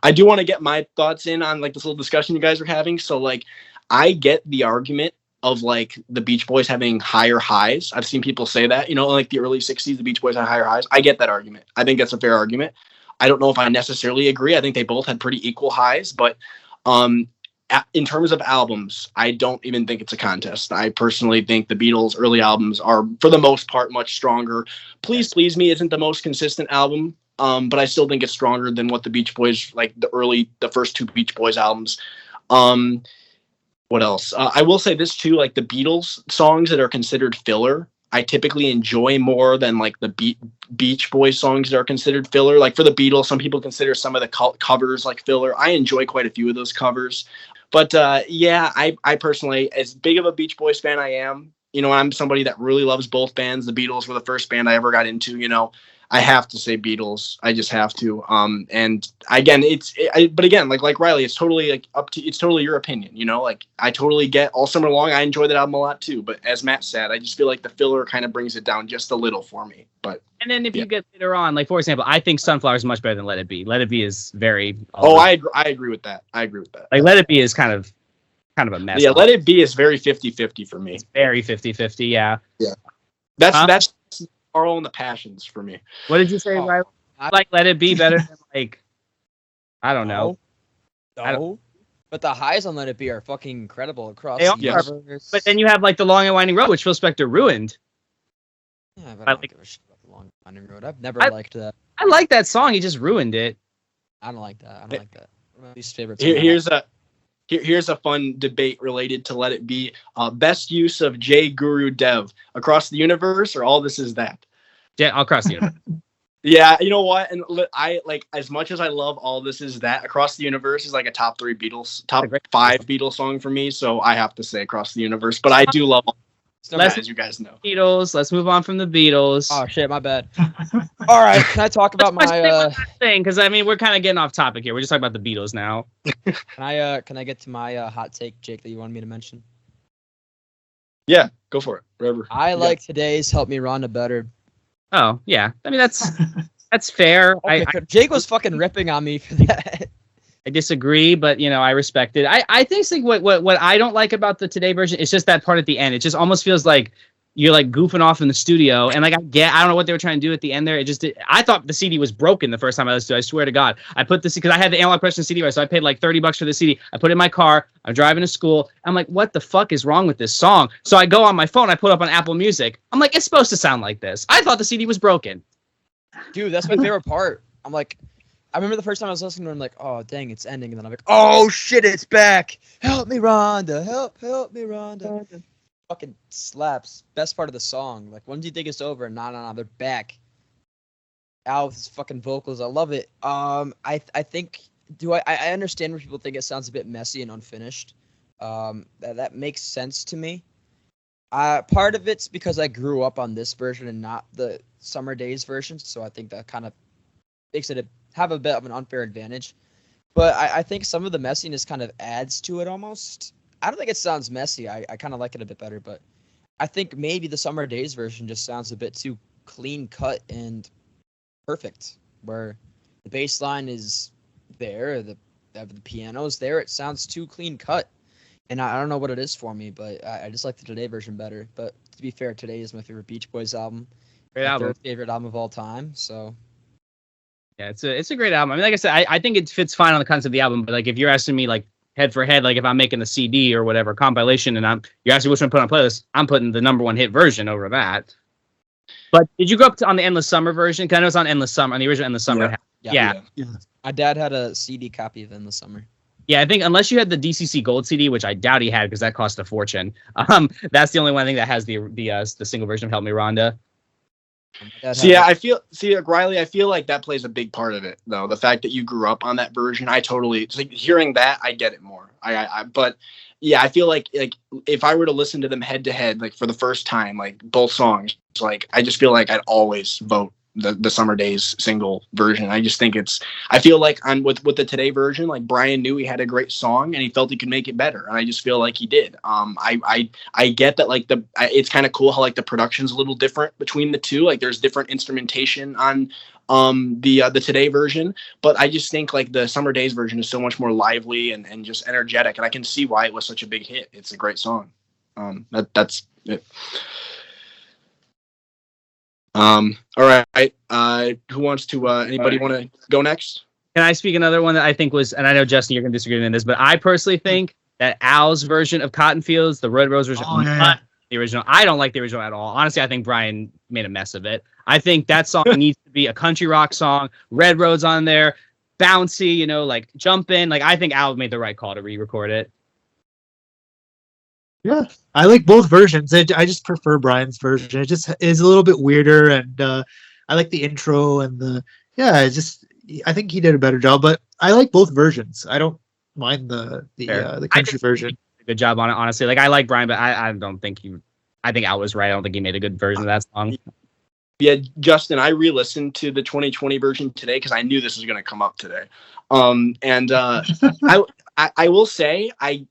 I do want to get my thoughts in on like this little discussion you guys are having. So like, I get the argument of like the Beach Boys having higher highs. I've seen people say that, you know, like the early 60s, the Beach Boys had higher highs. I get that argument. I think that's a fair argument. I don't know if I necessarily agree. I think they both had pretty equal highs, but in terms of albums, I don't even think it's a contest. I personally think the Beatles' early albums are, for the most part, much stronger. Please Please Me isn't the most consistent album, but I still think it's stronger than what the Beach Boys, like the first two Beach Boys albums. What else? I will say this too, like the Beatles songs that are considered filler, I typically enjoy more than like the Beach Boys songs that are considered filler. Like for the Beatles, some people consider some of the covers like filler. I enjoy quite a few of those covers. But yeah, I personally, as big of a Beach Boys fan I am, you know, I'm somebody that really loves both bands. The Beatles were the first band I ever got into, you know. I have to say Beatles. I just have to. And again, but again, like Reilly, it's totally like it's totally your opinion, you know. Like I totally get All Summer Long. I enjoy that album a lot too. But as Matt said, I just feel like the filler kind of brings it down just a little for me. But and then if you get later on, like for example, I think Sunflower is much better than Let It Be. Let It Be is very. I agree with that. I agree with that. Like Let It Be is kind of a mess. Yeah, Let It Be is very 50-50 for me. It's very 50-50, yeah. Yeah. That's Carl and the Passions for me. What did you say, Riley? I like Let It Be better than like I don't know. No. But the highs on Let It Be are fucking incredible across They the are. universe. But then you have like The Long and Winding Road, which Phil Spector ruined. Yeah, but I don't give a shit about the Long Winding Road. I've never liked that. I like that song. He just ruined it. I don't like that. One of my least favorites. Here's a fun debate related to Let It Be. Best use of J Guru Dev, Across the Universe or All This Is That? Yeah, Across the Universe. Yeah, you know what? And I like, as much as I love All This Is That, Across the Universe is like a top 5 Beatles song for me. So I have to say Across the Universe. But I do love as you guys know. Beatles. Let's move on from the Beatles. Oh shit, my bad. All right, can I talk about my thing? Because I mean, we're kind of getting off topic here. We're just talking about the Beatles now. Can I get to my hot take, Jake, that you wanted me to mention? Yeah, go for it. Whatever. I like today's Help Me Rhonda better. Oh yeah, I mean that's fair. Okay, Jake was fucking ripping on me for that. I disagree, but you know, I respect it. I think what I don't like about the Today version is just that part at the end. It just almost feels like you're like goofing off in the studio, and like I don't know what they were trying to do at the end there. I thought the CD was broken the first time I listened to it. I swear to God, I put this because I had the Analog Question CD, right? So I paid like $30 for the CD. I put it in my car. I'm driving to school. I'm like, what the fuck is wrong with this song? So I go on my phone. I put it up on Apple Music. I'm like, it's supposed to sound like this. I thought the CD was broken. Dude, that's my favorite part. I'm like, I remember the first time I was listening to it, I'm like, oh, dang, it's ending. And then I'm like, oh, shit, it's back. Help me, Rhonda. Help me, Rhonda. Fucking slaps. Best part of the song. Like, when do you think it's over? No, they're back. Al with his fucking vocals. I love it. I think, I understand where people think it sounds a bit messy and unfinished. That makes sense to me. Part of it's because I grew up on this version and not the Summer Days version, so I think that kind of makes it have a bit of an unfair advantage. But I think some of the messiness kind of adds to it almost. I don't think it sounds messy. I kind of like it a bit better, but I think maybe the Summer Days version just sounds a bit too clean cut and perfect, where the bass line is there, the piano's there. It sounds too clean cut. And I don't know what it is for me, but I just like the Today version better. But to be fair, Today is my favorite Beach Boys album. Great album. Third favorite album of all time. So yeah, it's a great album. I mean, like I said, I think it fits fine on the concept of the album. But like, if you're asking me like head for head, like if I'm making the CD or whatever compilation, and you're asking which one to put on playlist, I'm putting the #1 hit version over that. But did you go up on the Endless Summer version? Because I know it's on Endless Summer, on the original Endless Summer. Yeah. My dad had a CD copy of Endless Summer. Yeah, I think unless you had the DCC Gold CD, which I doubt he had because that cost a fortune. That's the only one I think that has the single version of Help Me Rhonda. Riley, I feel like that plays a big part of it, though. The fact that you grew up on that version, I totally it's like hearing that, I get it more. But yeah, I feel like if I were to listen to them head to head, like for the first time, like both songs, like I just feel like I'd always vote the Summer Days single version. I just think I feel like with the Today version, like Brian knew he had a great song and he felt he could make it better, and I just feel like he did. I get that, like it's kind of cool how like the production's a little different between the two. Like there's different instrumentation on the Today version, but I just think like the Summer Days version is so much more lively and just energetic, and I can see why it was such a big hit. It's a great song. That's it. All right. Who wants to? Anybody want to go next? Can I speak another one that I think was, and I know Justin, you're gonna disagree with me on this, but I personally think that Al's version of Cotton Fields, the Red Rose version, not the original. I don't like the original at all. Honestly, I think Brian made a mess of it. I think that song needs to be a country rock song. Red Road's on there, bouncy, like jumping. Like I think Al made the right call to re-record it. Yeah, I like both versions. I just prefer Brian's version. It just is a little bit weirder, and I like the intro and I think he did a better job. But I like both versions. I don't mind the country version. Good job on it, honestly. Like I like Brian, but I don't think I think Al was right. I don't think he made a good version of that song. Yeah, Justin, I re-listened to the 2020 version today because I knew this was going to come up today. I will say I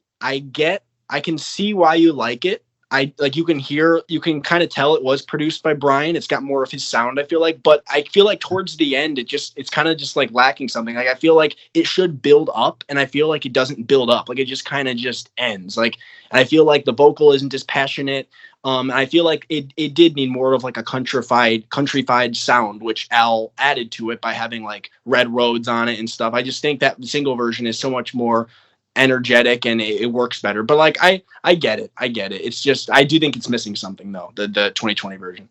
can see why you like it. You can kind of tell it was produced by Brian. It's got more of his sound, I feel like, but I feel like towards the end, it's kind of just like lacking something. Like I feel like it should build up, and I feel like it doesn't build up. Like it just kind of just ends. Like, and I feel like the vocal isn't as passionate. And I feel like it did need more of like a countrified sound, which Al added to it by having like Red Roads on it and stuff. I just think that the single version is so much more energetic and it works better. But like I get it. It's just I do think it's missing something though, the 2020 version.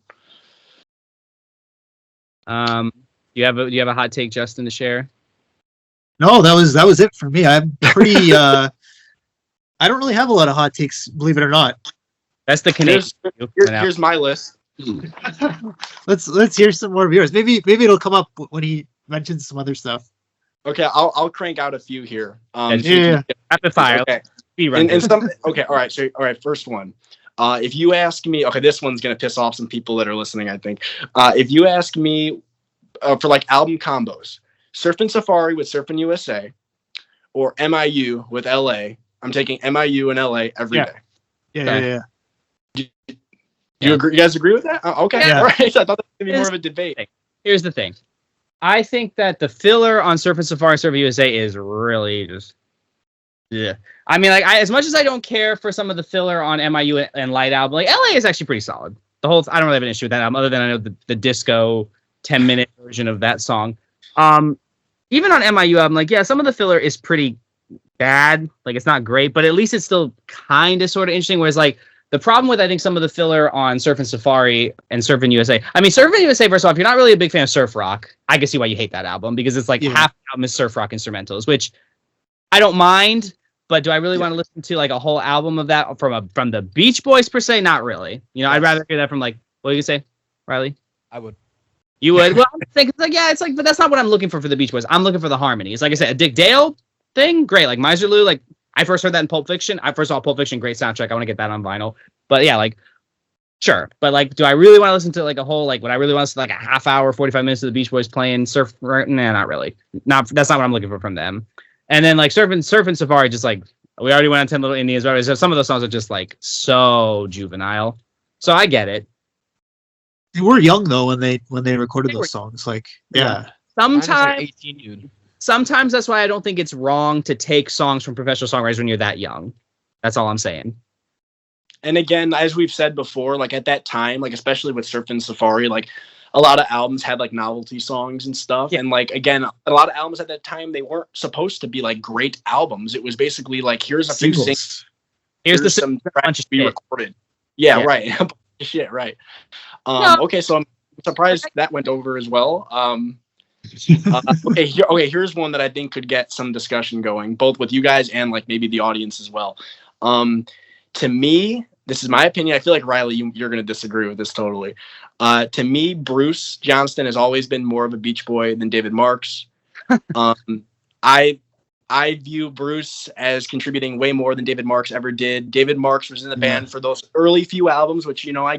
You have a hot take, Justin, to share? No, that was it for me. I'm pretty I don't really have a lot of hot takes, believe it or not. That's the Canadian. Here's my list. Let's hear some more viewers. Maybe it'll come up when he mentions some other stuff. Okay, I'll crank out a few here. Rapid fire. Okay. All right. First one. If you ask me, okay, this one's gonna piss off some people that are listening, I think. If you ask me for like album combos, Surfin' Safari with Surfin' USA, or MIU with LA, I'm taking MIU and LA every day. Yeah. You agree? You guys agree with that? Okay, Yeah. All right. I thought that was gonna be more of a debate. Here's the thing. I think that the filler on Surfin' Safari and Surfin' USA is really just, yeah. I mean, like, as much as I don't care for some of the filler on MIU and Light Album, like, LA is actually pretty solid. I don't really have an issue with that album, other than I know the disco 10-minute version of that song. Even on MIU album, like, yeah, some of the filler is pretty bad. Like, it's not great, but at least it's still kind of sort of interesting. Whereas, like, the problem with, I think, some of the filler on Surfin' Safari and Surfin' USA. I mean, Surfin' USA, first of all, if you're not really a big fan of surf rock, I can see why you hate that album, because it's like half the album is surf rock instrumentals, which I don't mind, but do I really want to listen to like a whole album of that from the Beach Boys per se? Not really. I'd rather hear that from like, what do you say, Reilly? I would. You would? Well, I'm saying, it's like, but that's not what I'm looking for the Beach Boys. I'm looking for the harmonies. Like I said, a Dick Dale thing, great. Like Miserlou, like I first heard that in Pulp Fiction. I first saw Pulp Fiction, great soundtrack. I want to get that on vinyl. But yeah, like, sure. But like, do I really want to listen to like a whole, like, would I really want to listen to like a half hour, 45 minutes of the Beach Boys playing surf? Nah, not really. That's not what I'm looking for from them. And then like Surfin' Safari, just like, we already went on 10 Little Indians. So some of those songs are just like so juvenile. So I get it. They were young though when they recorded those songs. Like, yeah. Sometimes 18, dude. Sometimes that's why I don't think it's wrong to take songs from professional songwriters when you're that young. That's all I'm saying. And again, as we've said before, like at that time, like especially with Surfin' Safari, like a lot of albums had like novelty songs and stuff. Yeah. And like, again, a lot of albums at that time, they weren't supposed to be like great albums. It was basically like, here's a few singles. Here's some tracks to be recorded. Yeah, right. Shit, right. Okay, so I'm surprised that went over as well. Here's one that I think could get some discussion going, both with you guys and like maybe the audience as well. To me, this is my opinion. I feel like Reilly, you're going to disagree with this totally. To me, Bruce Johnston has always been more of a Beach Boy than David Marks. I I view Bruce as contributing way more than David Marks ever did. David Marks was in the band for those early few albums, which, you know,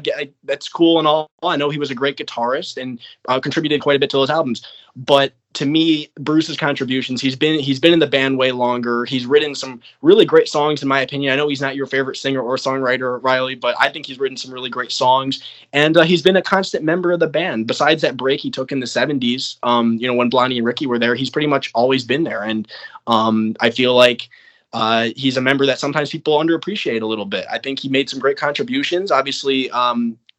that's cool and all. I know he was a great guitarist and contributed quite a bit to those albums. But to me, Bruce's contributions, he's been in the band way longer. He's written some really great songs, in my opinion. I know he's not your favorite singer or songwriter, Reilly, but I think he's written some really great songs. And he's been a constant member of the band. Besides that break he took in the 70s, you know, when Blondie and Ricky were there, he's pretty much always been there. And I feel like he's a member that sometimes people underappreciate a little bit. I think he made some great contributions. Obviously,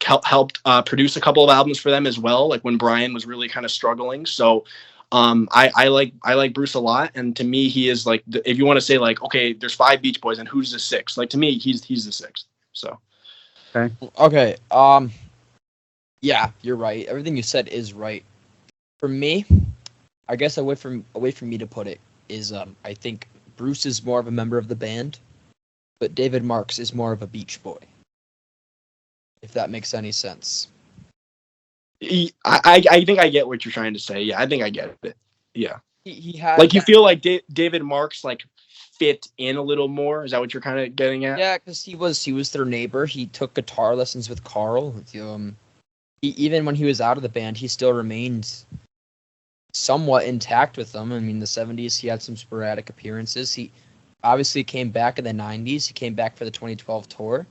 helped produce a couple of albums for them as well, like when Brian was really kind of struggling. So I like Bruce a lot, and to me he is like if you want to say like, okay, there's 5 Beach Boys and who's the 6th, like to me he's the 6th. So okay, yeah, you're right, everything you said is right. For me, I guess a way for me to put it is I think Bruce is more of a member of the band, but David Marks is more of a Beach Boy, if that makes any sense. I think I get what you're trying to say. Yeah, I think I get it. Yeah. He had like, you feel like David Marks like fit in a little more. Is that what you're kind of getting at? Yeah, because he was their neighbor. He took guitar lessons with Carl. Even when he was out of the band, he still remained somewhat intact with them. I mean, the 70s, he had some sporadic appearances. He obviously came back in the 90s. He came back for the 2012 tour.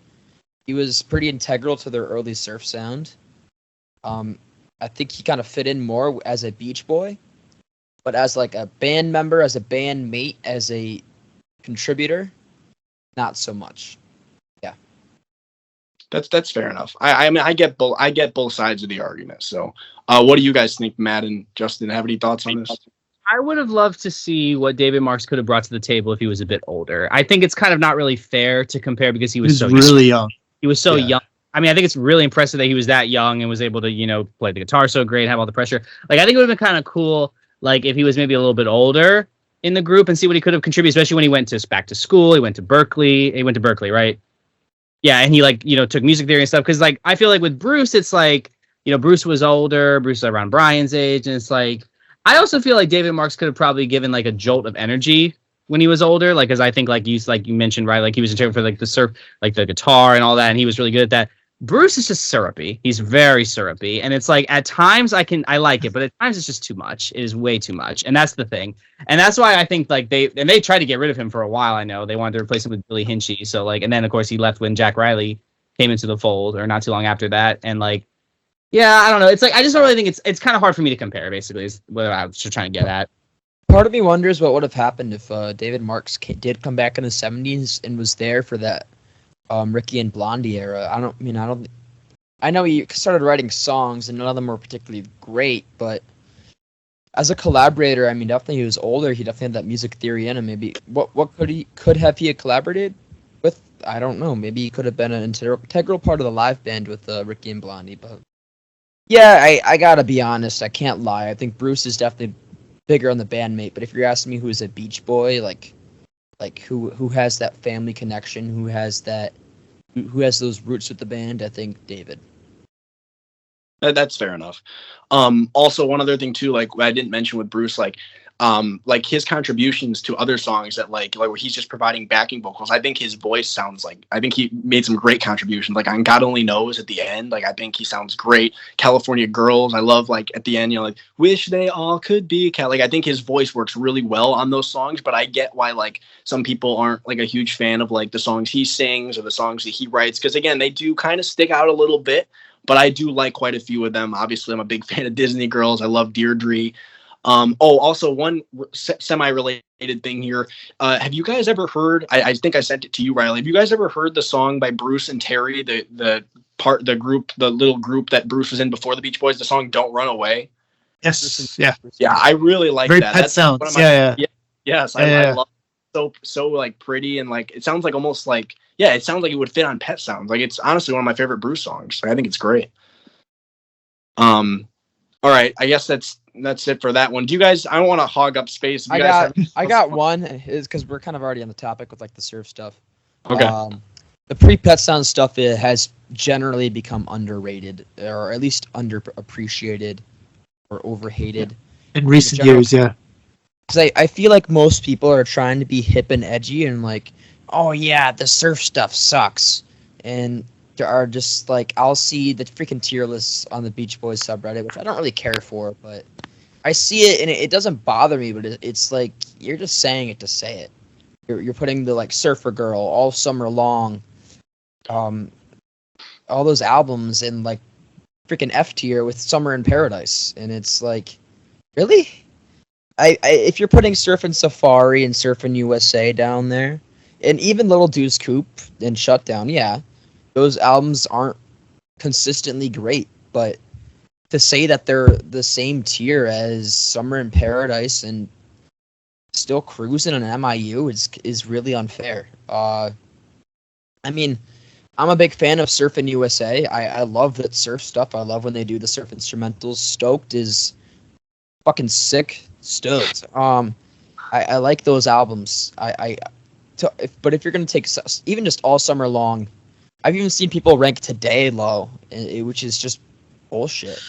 He was pretty integral to their early surf sound. I think he kind of fit in more as a Beach Boy, but as like a band member, as a band mate, as a contributor, not so much. Yeah, that's fair enough. I mean, I get both sides of the argument. So, what do you guys think, Matt and Justin? Have any thoughts on this? I would have loved to see what David Marks could have brought to the table if he was a bit older. I think it's kind of not really fair to compare because he was so really young. He was so young. I mean, I think it's really impressive that he was that young and was able to, you know, play the guitar so great, have all the pressure. Like, I think it would have been kind of cool, like, if he was maybe a little bit older in the group and see what he could have contributed, especially when he went back to school. He went to Berkeley. He went to Berkeley, right? Yeah, and he, like, you know, took music theory and stuff. Because, like, I feel like with Bruce, it's like, you know, Bruce was older. Bruce was around Brian's age. And it's like, I also feel like David Marks could have probably given, like, a jolt of energy when he was older. Like, because I think, like you mentioned, right? Like, he was in charge for, like, the surf, like, the guitar and all that. And he was really good at that. Bruce is just syrupy. He's very syrupy. And it's like, at times I like it, but at times it's just too much. It is way too much. And that's the thing. And that's why I think like they tried to get rid of him for a while. I know they wanted to replace him with Billy Hinchy. So like, and then of course he left when Jack Reilly came into the fold, or not too long after that. And like, yeah, I don't know. It's like, I just don't really think it's kind of hard for me to compare, basically, is what I was just trying to get at. Part of me wonders what would have happened if David Marks did come back in the 70s and was there for that Ricky and Blondie era. I know he started writing songs and none of them were particularly great, but as a collaborator, I mean, definitely he was older. He definitely had that music theory in him. Maybe what could have he collaborated with? I don't know. Maybe he could have been an integral part of the live band with Ricky and Blondie. But yeah, I gotta be honest. I can't lie. I think Bruce is definitely bigger on the bandmate. But if you're asking me who is a Beach Boy, like who has that family connection, who has those roots with the band, I think David. That's fair enough. Also, one other thing too, like I didn't mention with Bruce, like his contributions to other songs that like where he's just providing backing vocals. I think his voice sounds like, I think he made some great contributions. Like on God Only Knows at the end, like I think he sounds great. California Girls, I love, like at the end, you know, like wish they all could be like I think his voice works really well on those songs. But I get why like some people aren't like a huge fan of like the songs he sings or the songs that he writes, because again they do kind of stick out a little bit. But I do like quite a few of them. Obviously, I'm a big fan of Disney Girls. I love Deirdre. Also one semi-related thing here. Have you guys ever heard, I think I sent it to you, Reilly. Have you guys ever heard the song by Bruce and Terry, the little group that Bruce was in before the Beach Boys, the song Don't Run Away? Yes. Yeah. Yeah, I really like Very that. Pet That's sounds. one of my, yes, I love it. So like pretty, and like it sounds like almost like, yeah, it sounds like it would fit on Pet Sounds. Like it's honestly one of my favorite Bruce songs. Like, I think it's great. All right, I guess that's it for that one. Do you guys? I don't want to hog up space. I got one. Is because we're kind of already on the topic with like the surf stuff. Okay. The pre-Pet Sound stuff, it has generally become underrated, or at least underappreciated or overhated. In recent general- years, yeah. Because I feel like most people are trying to be hip and edgy and like, oh yeah, the surf stuff sucks. And there are just like, I'll see the freaking tier lists on the Beach Boys subreddit, which I don't really care for, but I see it and it doesn't bother me, but it's like, you're just saying it to say it. You're putting the like Surfer Girl, All Summer Long, all those albums in like freaking F tier with Summer in Paradise. And it's like, really? I if you're putting Surfin' Safari and Surfin' USA down there, and even Little Deuce Coupe and Shutdown, yeah, those albums aren't consistently great. But to say that they're the same tier as Summer in Paradise and Still Cruising on MIU is really unfair. I mean, I'm a big fan of Surfin' USA. I love that surf stuff. I love when they do the surf instrumentals. Stoked is fucking sick. Stoked. I like those albums. But if you're gonna take even just All Summer Long, I've even seen people rank Today low, which is just bullshit.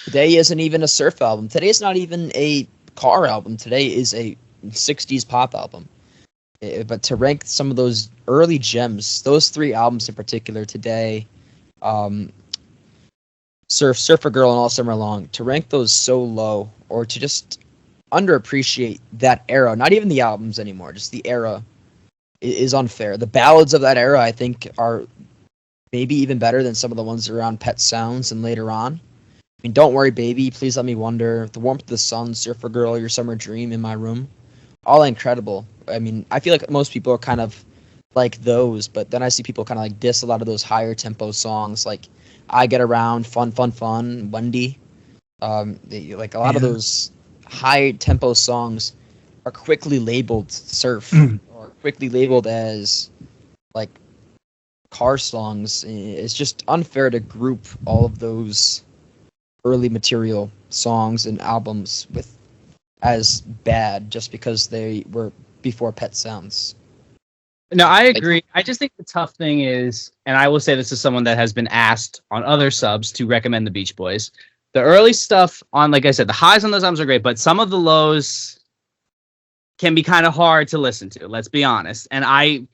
Today isn't even a surf album. Today is not even a car album. Today is a 60s pop album. But to rank some of those early gems, those three albums in particular, Today, Surfer Girl, and All Summer Long, to rank those so low, or to just underappreciate that era, not even the albums anymore, just the era, is unfair. The ballads of that era, I think, are maybe even better than some of the ones around Pet Sounds and later on. I mean, Don't Worry Baby, Please Let Me Wonder, The Warmth of the Sun, Surfer Girl, Your Summer Dream, In My Room, all incredible. I mean, I feel like most people are kind of like those, but then I see people kind of like diss a lot of those higher tempo songs, like I Get Around, Fun, Fun, Fun, Wendy. Like a lot of those high tempo songs are quickly labeled surf or quickly labeled as like car songs. It's just unfair to group all of those early material songs and albums with as bad just because they were before Pet Sounds. No, I agree. I just think the tough thing is, and I will say this is someone that has been asked on other subs to recommend the Beach Boys. The early stuff on, like I said, the highs on those albums are great, but some of the lows can be kind of hard to listen to. Let's be honest. And I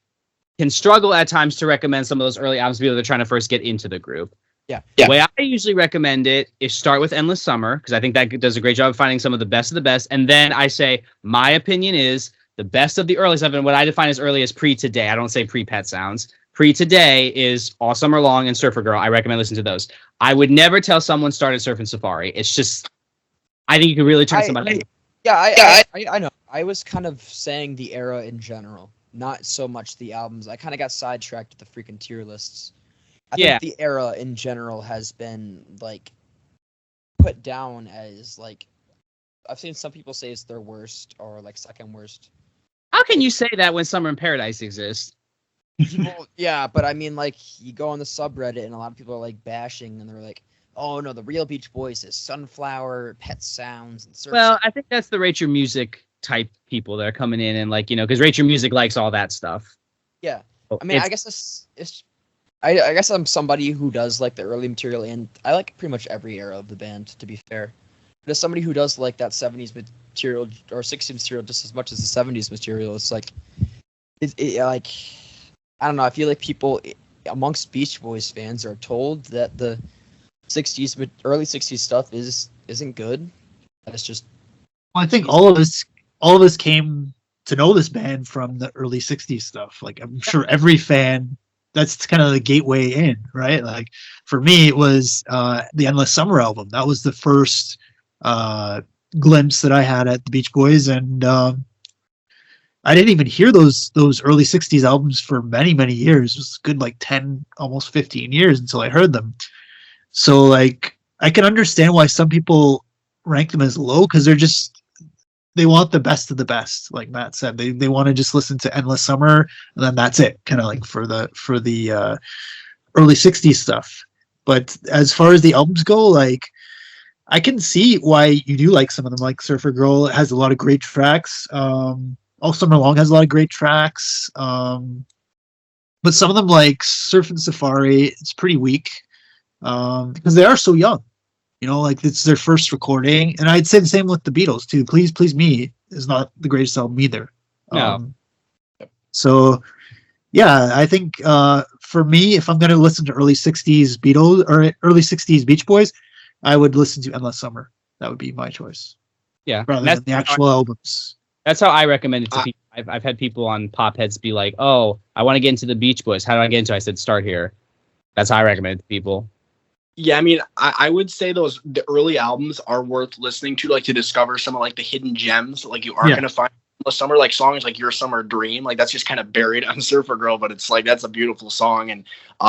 can struggle at times to recommend some of those early albums to people that are trying to first get into the group. Yeah. The way I usually recommend it is start with Endless Summer, because I think that does a great job of finding some of the best. And then I say, my opinion is the best of the early stuff. And what I define as early as pre-Today. I don't say pre-Pet Sounds. Pre-Today is All Summer Long and Surfer Girl. I recommend listening to those. I would never tell someone start at Surfin' Safari. It's just, I think you can really turn somebody. I know. I was kind of saying the era in general, not so much the albums. I kind of got sidetracked with the freaking tier lists. I think the era in general has been like put down as like, I've seen some people say it's their worst or like second worst. How can you say that when Summer in Paradise exists? Well, yeah, but I mean, like, you go on the subreddit and a lot of people are like bashing and they're like, oh no, the real Beach Boys is Sunflower, Pet Sounds, and Surf. Well, I think that's the Rate Your Music type people that are coming in and like, because Rate Your Music likes all that stuff. Yeah. I mean, I guess I guess I'm somebody who does like the early material, and I like pretty much every era of the band, to be fair. But as somebody who does like that 70s material or 60s material just as much as the 70s material, it's like, like, I don't know. I feel like people amongst Beach Boys fans are told that the 60s, early 60s stuff isn't good. That's just. Well, I think all of us came to know this band from the early 60s stuff. Like, I'm sure every fan, that's kind of the gateway in, right? Like, for me, it was the Endless Summer album. That was the first glimpse that I had at the Beach Boys, and I didn't even hear those early 60s albums for many, many years. It was a good like 10, almost 15 years until I heard them. So like, I can understand why some people rank them as low, because they want the best of the best. Like Matt said, they want to just listen to Endless Summer and then that's it, kind of like for the early 60s stuff. But as far as the albums go, like, I can see why you do like some of them. Like Surfer Girl has a lot of great tracks. All Summer Long has a lot of great tracks. but some of them like Surf and Safari, it's pretty weak because they are so young. Like it's their first recording, and I'd say the same with the Beatles too. Please Please Me is not the greatest album either. No. So yeah, I think for me, if I'm going to listen to early '60s Beatles or early '60s Beach Boys, I would listen to Endless Summer. That would be my choice. Yeah, rather than the actual albums. That's how I recommend it to people. I've had people on Popheads be like, "Oh, I want to get into the Beach Boys. How do I get into it?" I said, "Start here." That's how I recommend it to people. Yeah, I mean, I would say the early albums are worth listening to, like to discover some of like the hidden gems. Like you aren't gonna find summer, like songs like Your Summer Dream, like that's just kind of buried on Surfer Girl, but it's like that's a beautiful song. And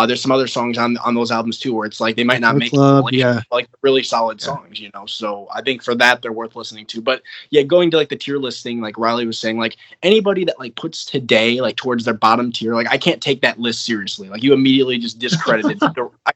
there's some other songs on those albums too where it's like they might not make like really solid songs, So I think for that they're worth listening to. But yeah, going to like the tier list thing, like Reilly was saying, like anybody that like puts today like towards their bottom tier, like I can't take that list seriously. Like you immediately just discredited.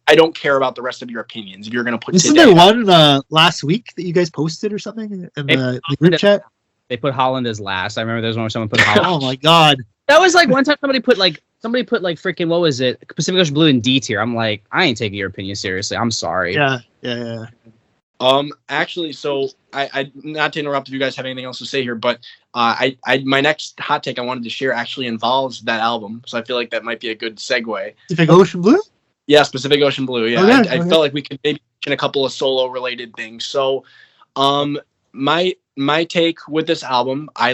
I don't care about the rest of your opinions if you're gonna put. Isn't there one last week that you guys posted or something in the group chat? They put Holland as last. I remember there was one where someone put Holland. Oh my god. That was like one time somebody put like freaking, what was it? Pacific Ocean Blue in D tier. I'm like, I ain't taking your opinion seriously. I'm sorry. Yeah. Actually, so I not to interrupt if you guys have anything else to say here, but I my next hot take I wanted to share actually involves that album. So I feel like that might be a good segue. Pacific Ocean Blue? Yes, Pacific Ocean Blue. Yeah. Okay, I felt like we could maybe mention a couple of solo related things. So my take with this album, I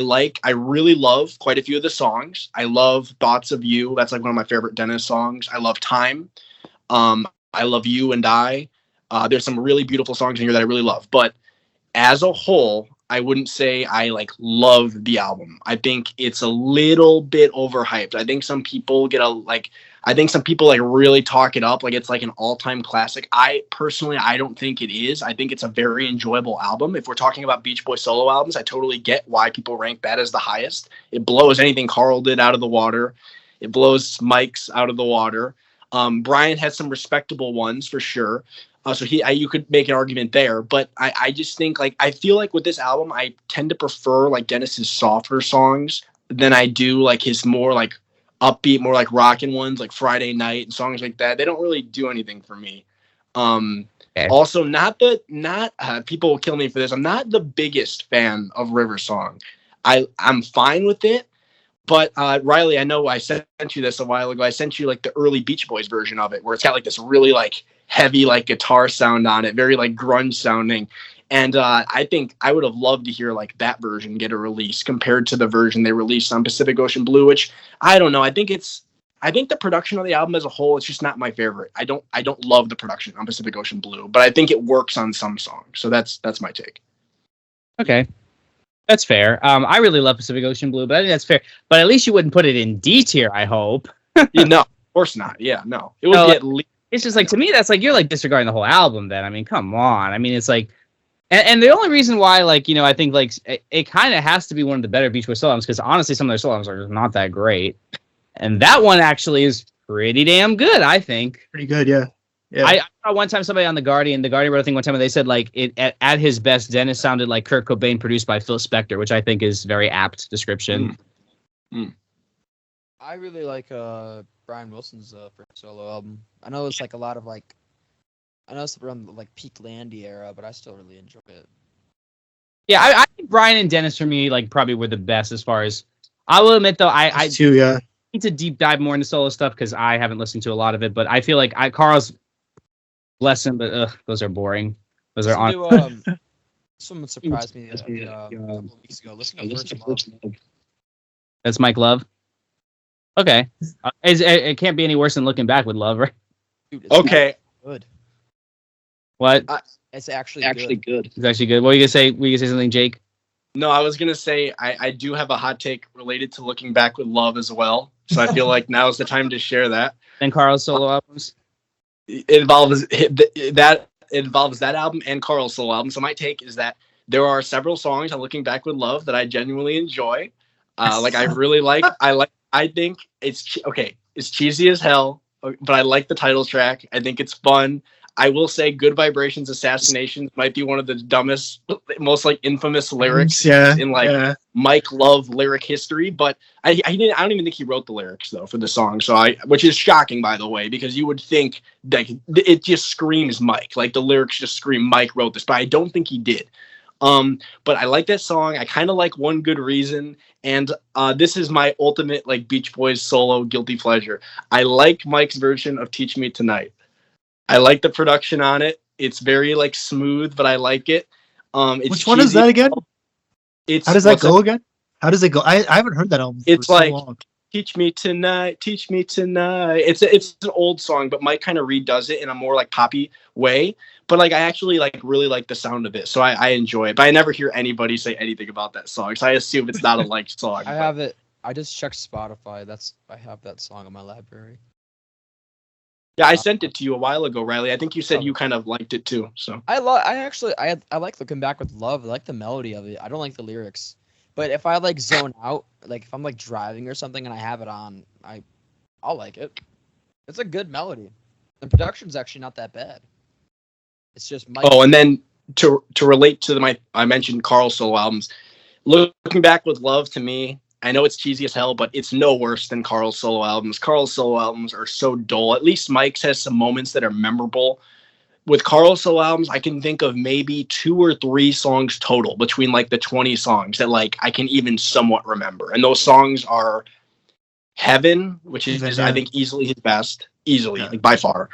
really love quite a few of the songs. I love Thoughts of You. That's like one of my favorite Dennis songs. I love Time. I love You and I. There's some really beautiful songs in here that I really love. But as a whole, I wouldn't say I like love the album. I think it's a little bit overhyped. I think some people like really talk it up like it's like an all-time classic. I don't think it is. I think it's a very enjoyable album. If we're talking about Beach Boy solo albums, I totally get why people rank that as the highest. It blows anything Carl did out of the water. It blows Mike's out of the water. Brian had some respectable ones for sure. So you could make an argument there, but I just think like I feel like with this album, I tend to prefer like Dennis's softer songs than I do like his more like upbeat, more like rockin' ones like Friday Night and songs like that. They don't really do anything for me. Also, people will kill me for this. I'm not the biggest fan of River Song. I'm fine with it. But Reilly, I know I sent you this a while ago. I sent you like the early Beach Boys version of it, where it's got like this really like heavy like guitar sound on it, very like grunge sounding. And I think I would have loved to hear like that version get a release compared to the version they released on Pacific Ocean Blue, which I don't know. I think the production of the album as a whole, it's just not my favorite. I don't love the production on Pacific Ocean Blue, but I think it works on some songs. So that's my take. Okay. That's fair. I really love Pacific Ocean Blue, but I think that's fair. But at least you wouldn't put it in D tier, I hope. No, of course not. Yeah, no. It would be at least. It's just like, to me, that's like, you're like disregarding the whole album then. I mean, come on. I mean, it's like, and the only reason why, like, I think like it kind of has to be one of the better Beach Boys solo albums, because honestly, some of their solo albums are not that great. And that one actually is pretty damn good, I think. Pretty good, yeah. Yeah. I saw one time somebody on The Guardian wrote a thing one time and they said like at his best, Dennis sounded like Kurt Cobain produced by Phil Spector, which I think is very apt description. I really like Brian Wilson's first solo album. I know it's like a lot of like, I know it's around the like peak Landy era, but I still really enjoy it. Yeah, I think Brian and Dennis for me like probably were the best as far as. I will admit though, I too, yeah. need to deep dive more into solo stuff because I haven't listened to a lot of it, but I feel like Carl's. Bless him, but those are boring. Those are on. Someone surprised me a couple weeks ago. Listen to First Love. That's Mike Love. Okay, it can't be any worse than Looking Back with Love, right? Dude, it's okay. Good. What? It's actually good. It's actually good. What were you gonna say? Were you gonna say something, Jake? No, I was gonna say I do have a hot take related to Looking Back with Love as well. So I feel like now is the time to share that. Then Carl's solo albums. It involves that album and Carl's solo album. So my take is that there are several songs on Looking Back with Love that I genuinely enjoy. Like I really like. I think it's okay. It's cheesy as hell, but I like the title track. I think it's fun. I will say Good Vibrations Assassinations might be one of the dumbest, most like infamous lyrics in like Mike Love lyric history, but I don't even think he wrote the lyrics though for the song. So which is shocking by the way, because you would think that it just screams Mike, like the lyrics just scream Mike wrote this, but I don't think he did. But I like that song. I kind of like One Good Reason, and this is my ultimate like Beach Boys solo guilty pleasure. I like Mike's version of Teach Me Tonight. I like the production on it. It's very like smooth, but I like it. It's Which one is that again? How does that go again? How does it go? I haven't heard that album for so long. Teach Me Tonight, Teach Me Tonight. It's an old song, but Mike kind of redoes it in a more like poppy way. But like I actually like really like the sound of it, so I enjoy it. But I never hear anybody say anything about that song, so I assume it's not a liked song. I have it. I just checked Spotify. I have that song in my library. Yeah, I sent it to you a while ago, Reilly. I think you said you kind of liked it too. So I like Looking Back with Love. I like the melody of it. I don't like the lyrics. But if I like zone out, like if I'm like driving or something and I have it on, I'll like it. It's a good melody. The production's actually not that bad. It's just Mike. Oh, and then to relate to I mentioned Carl's solo albums. Looking Back with Love, to me, I know it's cheesy as hell, but it's no worse than Carl's solo albums. Carl's solo albums are so dull. At least Mike's has some moments that are memorable. With Carl's solo albums, I can think of maybe 2 or 3 songs total between like the 20 songs that like I can even somewhat remember. And those songs are Heaven, which is I think easily his best, like, by far.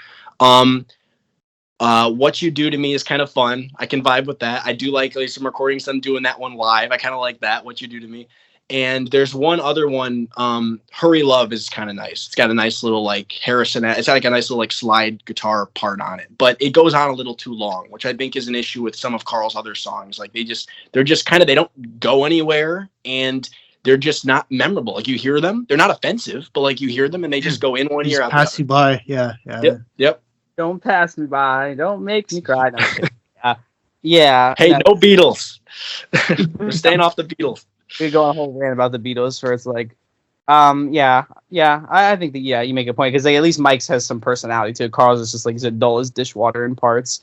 What You Do to Me is kind of fun. I can vibe with that. I do like some recordings them doing that one live. I kind of like that. What You Do to Me. And there's one other one, Hurry Love is kind of nice. It's got a nice little like Harrison. It's got like a nice little like slide guitar part on it, but it goes on a little too long, which I think is an issue with some of Carl's other songs. Like they're just kind of, they don't go anywhere and they're just not memorable. Like you hear them, they're not offensive, but like you hear them and they just go in one ear out. Pass you by. Yeah. Yep. Don't pass me by. Don't make me cry. Yeah. Hey, no Beatles. We're staying off the Beatles. We go on a whole rant about the Beatles, where it's like, I think that you make a point because like, at least Mike's has some personality to it. Carl's is just like he's dull as dishwater in parts.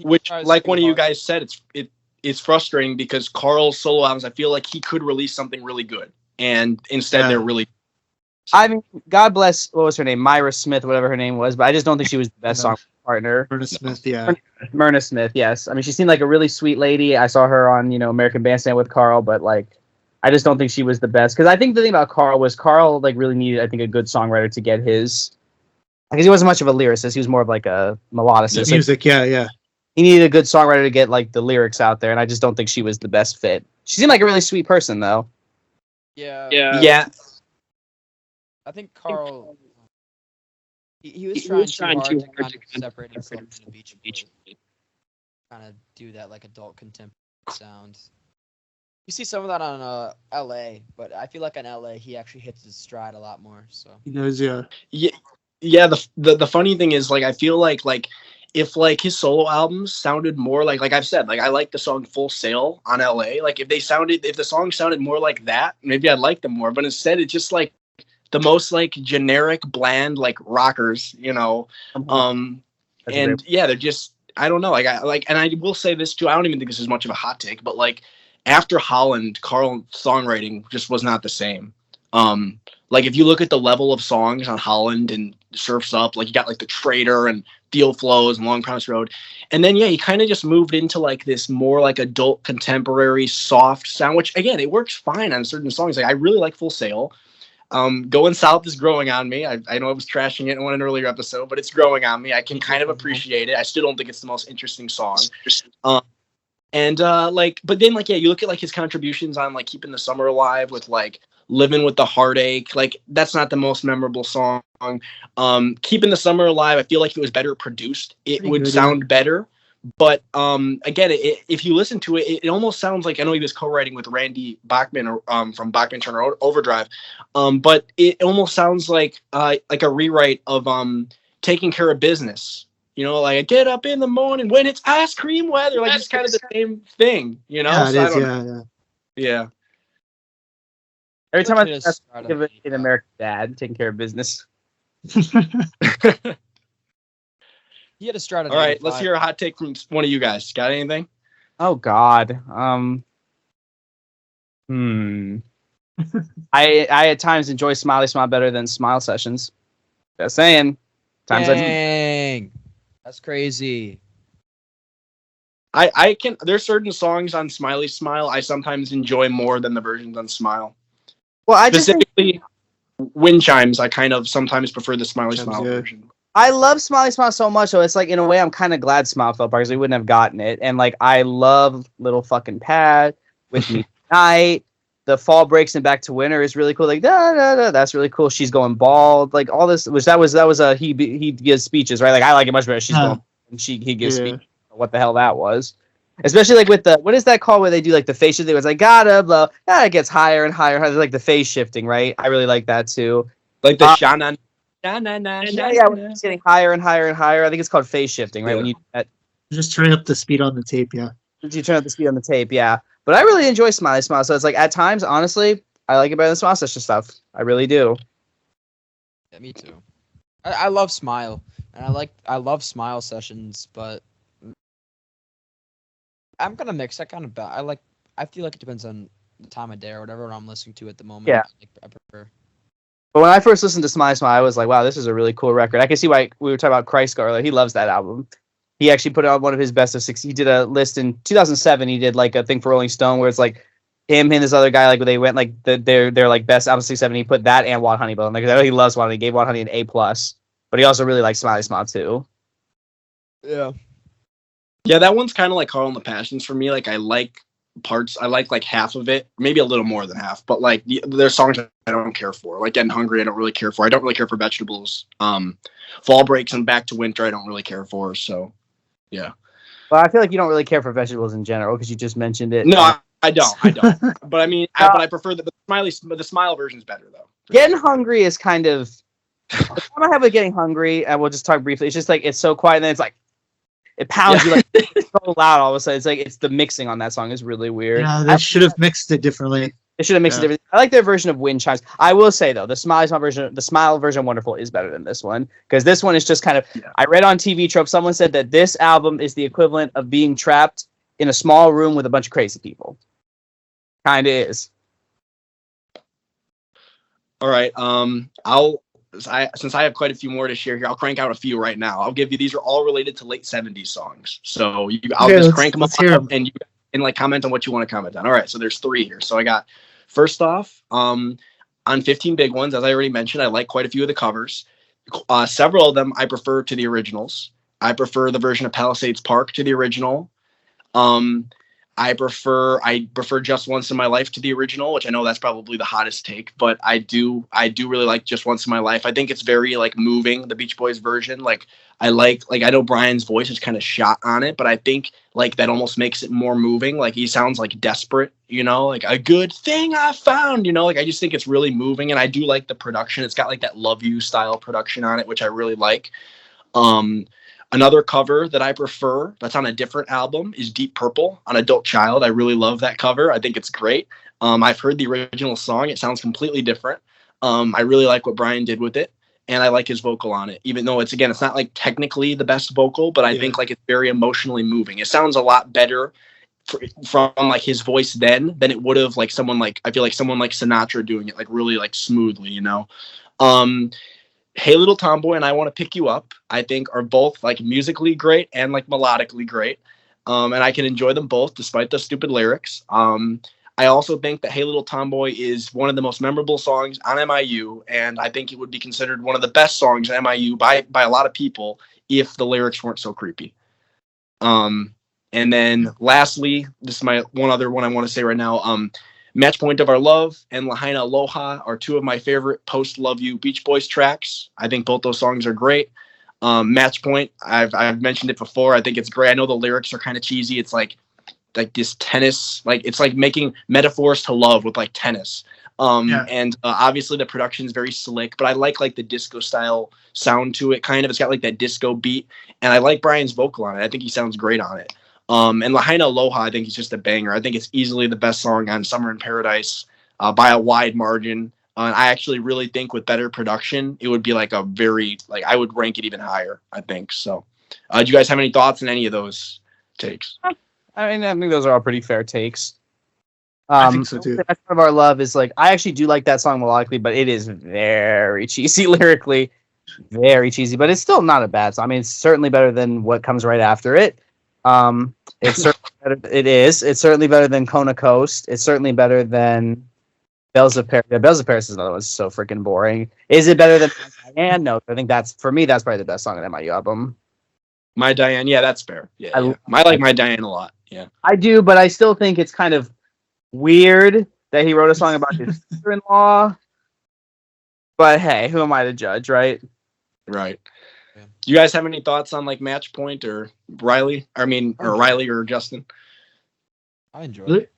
Which like one of you guys said, it's frustrating because Carl's solo albums, I feel like he could release something really good, and instead they're really. I mean, God bless, what was her name, Myra Smith, whatever her name was, but I just don't think she was the best song partner. Myrna Smith, yeah. Myrna Smith, yes. I mean, she seemed like a really sweet lady. I saw her on, American Bandstand with Carl, but like, I just don't think she was the best. Because I think the thing about Carl was Carl like really needed, I think, a good songwriter to get his. Because he wasn't much of a lyricist. He was more of like a melodicist. Music, yeah. He needed a good songwriter to get like the lyrics out there, and I just don't think she was the best fit. She seemed like a really sweet person, though. Yeah. I think Carl. He was trying too hard to kind of separate himself from the Beach Boys. Kind of do that like adult contemporary sound. You see some of that on LA, but I feel like on LA he actually hits his stride a lot more. So he does, yeah. Yeah. The funny thing is, like, I feel like if like his solo albums sounded more like I've said, like I like the song Full Sail on LA. Like if the song sounded more like that, maybe I'd like them more. But instead, it's just like the most like generic, bland like rockers, and yeah, they're just, I don't know. And I will say this too. I don't even think this is much of a hot take, but like after Holland, Carl's songwriting just was not the same. Like if you look at the level of songs on Holland and Surf's Up, like you got like The Traitor and Field Flows and Long Promise Road, and then he kind of just moved into like this more like adult contemporary soft sound, which again, it works fine on certain songs. Like I really like Full Sail. Going South is growing on me. I know I was trashing it in an earlier episode, but it's growing on me. I can kind of appreciate it. I still don't think it's the most interesting song. But then you look at like his contributions on like Keeping the Summer Alive with like Living with the Heartache. Like that's not the most memorable song. Keeping the Summer Alive, I feel like if it was better produced, it would sound better. But again, if you listen to it, it almost sounds like, I know he was co-writing with Randy Bachman from Bachman Turner Overdrive, but it almost sounds like a rewrite of Taking Care of Business. Like I get up in the morning when it's ice cream weather. Like it's kind of the same thing, Yeah, so it is, yeah. Every time I think of it in American Dad, Taking Care of Business. He had to start at All right, let's 85. hear a hot take from one of you guys. Got anything? Oh God. I at times enjoy Smiley Smile better than Smile Sessions. Just saying. Times I do. Dang. That's crazy. I can. There's certain songs on Smiley Smile I sometimes enjoy more than the versions on Smile. Well, I just think Specifically, Wind Chimes. I kind of sometimes prefer the Smiley Chimes, Smile yeah. version. I love Smiley Smile so much, so it's like in a way I'm kind of glad Smile fell apart because we wouldn't have gotten it. And like I love Little Fucking Pat with Me Tonight. The Fall Breaks and Back to Winter is really cool. Like da da da, that's really cool. She's going bald. Like all this, which that was he gives speeches, right? Like I like it much better. She's going and he gives speeches. What the hell that was? Especially like with the what is that called where they do like the face shifting? It was like gotta blow. Yeah, it gets higher and higher. Like the face shifting, right? I really like that too. Like the Shana. Yeah, when it's getting higher and higher and higher. I think it's called phase shifting, right? Yeah. When you Just turn up the speed on the tape, yeah. you turn up the speed on the tape, yeah. But I really enjoy Smiley Smile, so it's like at times, honestly, I like it better than Smile Session stuff. I really do. Yeah, me too. I love Smile, and I love Smile Sessions, but I'm gonna mix. I kind of I feel like it depends on the time of day or whatever I'm listening to at the moment. Yeah. I prefer. But when I first listened to Smiley Smile, I was like, wow, this is a really cool record. I can see why we were talking about Christ earlier. He loves that album. He actually put out one of his best of 6. He did a list in 2007. He did like a thing for Rolling Stone where it's like him and this other guy, like they went like their like best album 6, 7. He put that and Wild Honey Bone. Like I know he loves Wild Honey. He gave Wild Honey an A+. But he also really likes Smiley Smile too. Yeah. Yeah, that one's kind of like Carl and the Passions for me. Like I like parts. I like half of it, maybe a little more than half. But like there's songs I don't care for. Like Getting Hungry, I don't really care for. I don't really care for Vegetables. Fall Breaks and Back to Winter, I don't really care for. So, yeah. Well, I feel like you don't really care for Vegetables in general because you just mentioned it. No, I don't. But I mean, but I prefer the Smile version's better though. Getting Hungry is kind of. The time I have with Getting Hungry, and we'll just talk briefly. It's just like it's so quiet, and then it's like it pounds you like it's so loud all of a sudden. It's like it's the mixing on that song is really weird. Yeah, they should have mixed it differently. They should have mixed it differently. I like their version of Wind Chimes. I will say though, the Smile version of Wonderful is better than this one because this one is just kind of. Yeah. I read on TV Trope someone said that this album is the equivalent of being trapped in a small room with a bunch of crazy people. Kind of is. All right. Since I have quite a few more to share here, I'll crank out a few right now. I'll give you, these are all related to late 70s songs. So I'll just crank them up and you can like comment on what you want to comment on. All right, so there's 3 here. So I got, first off, on 15 Big Ones, as I already mentioned, I like quite a few of the covers. Several of them I prefer to the originals. I prefer the version of Palisades Park to the original. I prefer Just Once in My Life to the original, which I know that's probably the hottest take, but I do really like Just Once in My Life. I think it's very like moving, the Beach Boys version. Like I know Brian's voice is kind of shot on it, but I think like that almost makes it more moving. Like he sounds like desperate, you know, like a good thing I found, you know, like I just think it's really moving, and I do like the production. It's got like that Love You style production on it, which I really like. Another cover that I prefer that's on a different album is Deep Purple on Adult Child. I really love that cover. I think it's great. I've heard the original song. It sounds completely different. I really like what Brian did with it, and I like his vocal on it, even though it's not like technically the best vocal, but I think like it's very emotionally moving. It sounds a lot better from like his voice then than it would have like someone like, I feel like someone like Sinatra doing it like really like smoothly, you know? Hey Little Tomboy and I Want to Pick You Up, I think are both like musically great and like melodically great. And I can enjoy them both despite the stupid lyrics. I also think that Hey Little Tomboy is one of the most memorable songs on MIU, and I think it would be considered one of the best songs on MIU by a lot of people if the lyrics weren't so creepy. And then lastly, this is my one other one I want to say right now. Match Point of Our Love and Lahaina Aloha are 2 of my favorite post Love You Beach Boys tracks. I think both those songs are great. Match Point, I've mentioned it before. I think it's great. I know the lyrics are kind of cheesy. It's like this tennis, like it's like making metaphors to love with like tennis. And obviously the production is very slick, but I like the disco style sound to it. Kind of, it's got like that disco beat, and I like Brian's vocal on it. I think he sounds great on it. And Lahaina Aloha, I think it's just a banger. I think it's easily the best song on Summer in Paradise by a wide margin. And I actually really think with better production, it would be like a very, like I would rank it even higher, I think. So Do you guys have any thoughts on any of those takes? I mean, I think those are all pretty fair takes. I think so too. That's Part of Our Love is like, I actually do like that song melodically, but it is very cheesy lyrically, very cheesy. But it's still not a bad song. I mean, it's certainly better than what comes right after it. It's certainly better. It is. It's certainly better than Kona Coast. It's certainly better than Bells of Paris. Yeah, Bells of Paris is another one. It's so freaking boring. Is it better than Diane? No, I think that's for me. That's probably the best song on the MIU album. My Diane, yeah, that's fair. Yeah, I like My Diane a lot. Yeah, I do, but I still think it's kind of weird that he wrote a song about his sister-in-law. But hey, who am I to judge, right? Right. Yeah. Do you guys have any thoughts on like Match Point or Reilly? Reilly or Justin? I enjoy Really? it.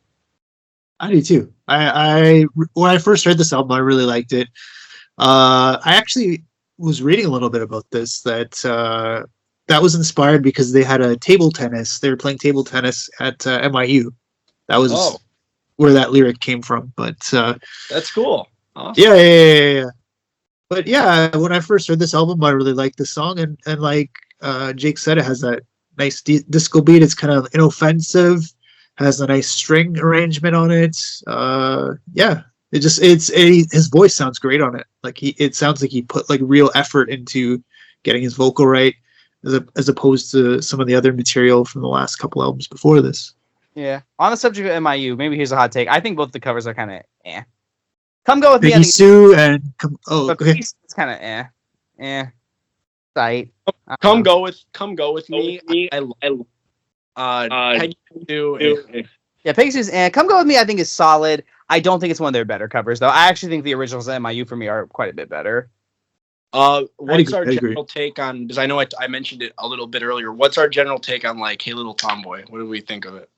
I do too. I when I first heard this album, I really liked it. I actually was reading a little bit about this that was inspired because they had a table tennis. They were playing table tennis at MIU. That was where that lyric came from. But that's cool. Awesome. Yeah. But yeah, when I first heard this album, I really liked the song, and like Jake said, it has that nice disco beat. It's kind of inoffensive, has a nice string arrangement on it. Yeah, his voice sounds great on it. Like it sounds like he put like real effort into getting his vocal right, as opposed to some of the other material from the last couple albums before this. Yeah. On the subject of MIU, maybe here's a hot take. I think both the covers are kind of eh. Come Go With Me. Piggy Sue and okay. It's kind of eh. Sight. Come Go With Me. Peggy Sue. Yeah, Piggy Sue's eh. Come Go With Me, I think is solid. I don't think it's one of their better covers though. I actually think the originals at MIU for me are quite a bit better. What's our general take on? Because I know I mentioned it a little bit earlier. What's our general take on like Hey Little Tomboy? What do we think of it?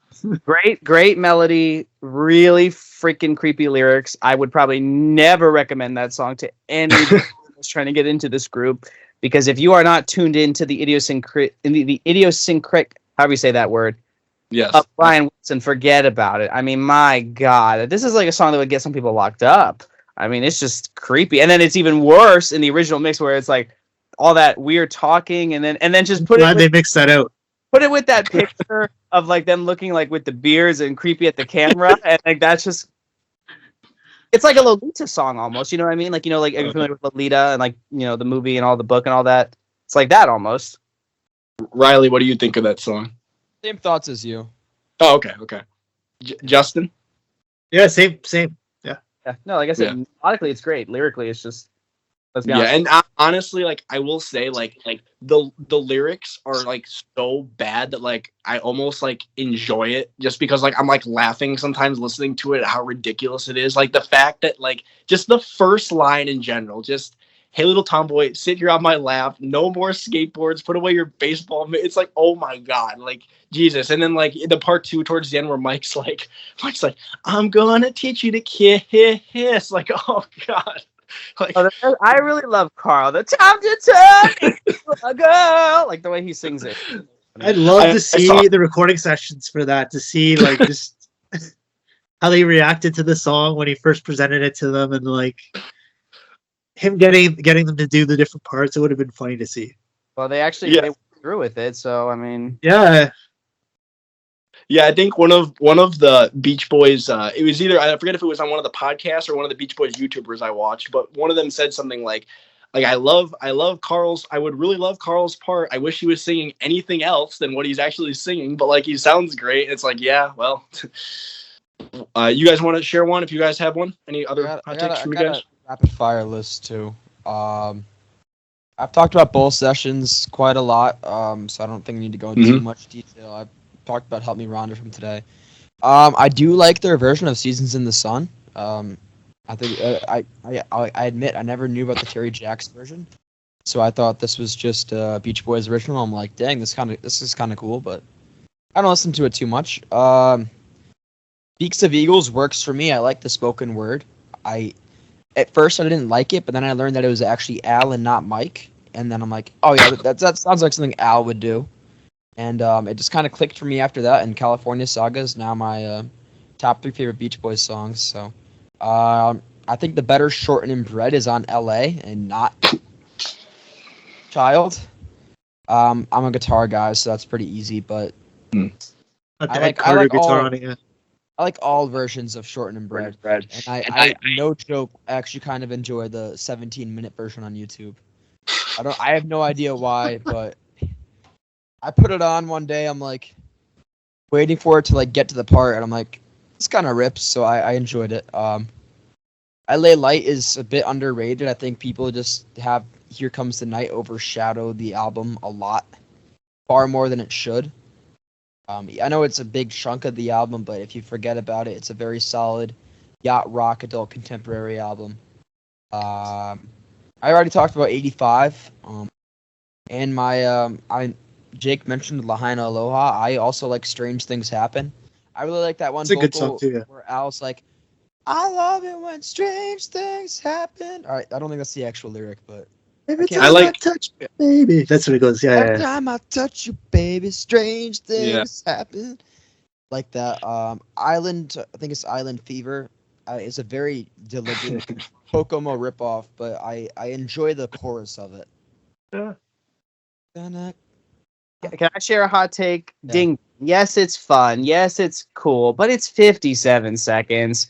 Great melody, really freaking creepy lyrics. I would probably never recommend that song to anybody who's trying to get into this group, because if you are not tuned into the idiosyncratic, however you say that word, yes, of Brian Wilson, forget about it. I mean, my God, this is like a song that would get some people locked up. I mean, it's just creepy, and then it's even worse in the original mix where it's like all that weird talking, and then just Glad they mixed that out. Put it with that picture of like them looking like with the beards and creepy at the camera, and like that's just, it's like a Lolita song almost. You know what I mean? Like, like are you familiar with Lolita and like the movie and all the book and all that? It's like that almost. Reilly, what do you think of that song? Same thoughts as you. Oh, okay. Justin? Yeah, same. Yeah. No, like I said, melodically it's great. Lyrically, it's just. Let's be honest. And honestly, like I will say, like the lyrics are like so bad that like I almost like enjoy it just because like I'm like laughing sometimes listening to it, how ridiculous it is. Like the fact that like just the first line in general, just hey little tomboy, sit here on my lap, no more skateboards, put away your baseball. It's like, oh my God, like Jesus. And then like the part 2 towards the end where Mike's like, I'm gonna teach you to kiss. Like, oh God. Like, I really love Carl. The time to turn into a girl, like the way he sings it. I'd love to see the recording sessions for that, to see like just how they reacted to the song when he first presented it to them, and like him getting them to do the different parts. It would have been funny to see. Well, they actually went through with it, so I mean, yeah, I think one of the Beach Boys, it was either, I forget if it was on one of the podcasts or one of the Beach Boys YouTubers I watched, but one of them said something like I love Carl's, I would really love Carl's part. I wish he was singing anything else than what he's actually singing, but like he sounds great. It's like, yeah, well, you guys want to share one if you guys have one? Any other hot takes from you guys? Rapid fire list too. I've talked about both sessions quite a lot, so I don't think I need to go into too much detail. I've talked about Help Me Rhonda from today. I do like their version of Seasons in the Sun. I think I admit I never knew about the Terry Jacks version, so I thought this was just Beach Boys original. I'm like, dang, this is kind of cool, but I don't listen to it too much. Beaks of Eagles works for me. I like the spoken word. At first I didn't like it, but then I learned that it was actually Al and not Mike, and then I'm like, oh yeah, that sounds like something Al would do. And it just kind of clicked for me after that, and California Saga is now my top 3 favorite Beach Boys songs. So I think the better Shortened and Bread is on L.A. and not Child. I'm a guitar guy, so that's pretty easy. But Not I the like- Ed Carter I like guitar all- on it. Yeah. I like all versions of Shorten and Bread. And I no joke, actually kind of enjoy the 17-minute version on YouTube. I have no idea why, but I put it on one day. I'm like waiting for it to like get to the part, and I'm like, this kind of rips. So I enjoyed it. I Lay Light is a bit underrated. I think people just have Here Comes the Night overshadow the album a lot, far more than it should. I know it's a big chunk of the album, but if you forget about it, it's a very solid yacht rock adult contemporary album. I already talked about 85. And Jake mentioned Lahaina Aloha. I also like Strange Things Happen. I really like that one It's a vocal good song too. Yeah. where Al's like, I love it when strange things happen. All right, I don't think that's the actual lyric, but Every can't- time I I, like- touch you, baby. That's what it goes. Yeah. every Yeah. time I touch you, baby, strange Yeah. things happen. Like that. Island, I think it's Island Fever. It's a very deliberate Kokomo ripoff, but I enjoy the chorus of it. Yeah. Gonna- Can I share a hot take? Yeah. Ding. Yes, it's fun. Yes, it's cool, but it's 57 seconds.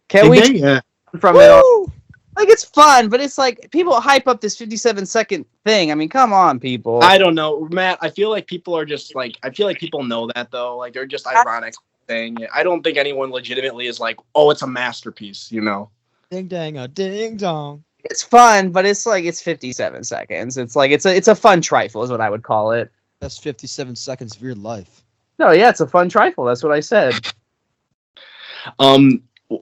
Can Ding we ding? Yeah. from it all? Woo! Like, it's fun, but it's like people hype up this 57-second thing. I mean, come on, people. I don't know, Matt. I feel like people are just like, I feel like people know that though. Like they're just ironic saying it. I don't think anyone legitimately is like, oh, it's a masterpiece, you know? Ding dang a ding dong. It's fun, but it's like it's 57 seconds. It's like it's a fun trifle, is what I would call it. That's 57 seconds of your life. No, yeah, it's a fun trifle. That's what I said.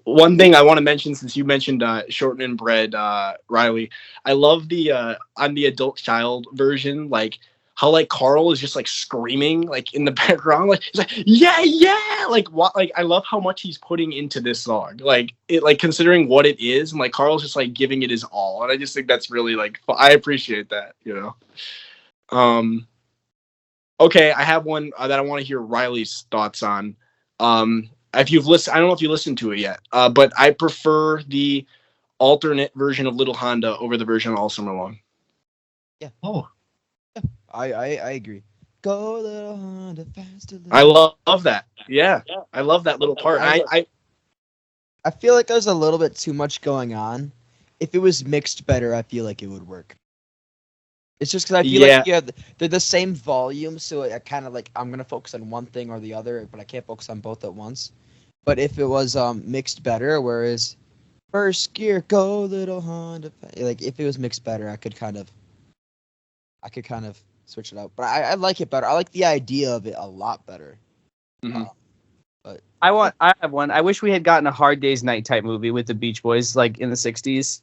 One thing I want to mention, since you mentioned Shorten and Bread, Reilly, I love the on the adult child version, like how like Carl is just like screaming like in the background, like he's like yeah, like what, like I love how much he's putting into this song, like it, like considering what it is, and like Carl's just like giving it his all, and I just think that's really like I appreciate that, you know. Okay, I have one that I want to hear Riley's thoughts on. If you've listened, I don't know if you listened to it yet, but I prefer the alternate version of Little Honda over the version of All Summer Long. Oh. I agree. Go little Honda faster. I love that. Yeah, I love that little part. I feel like there's a little bit too much going on. If it was mixed better, I feel like it would work. It's just because I feel like they're the same volume, so I kind of like I'm gonna focus on one thing or the other, but I can't focus on both at once. But if it was mixed better, whereas first gear, go little Honda, like if it was mixed better, I could kind of switch it out. But I like it better. I like the idea of it a lot better. Mhm. I have one. I wish we had gotten a Hard Day's Night type movie with the Beach Boys, like in the 60s.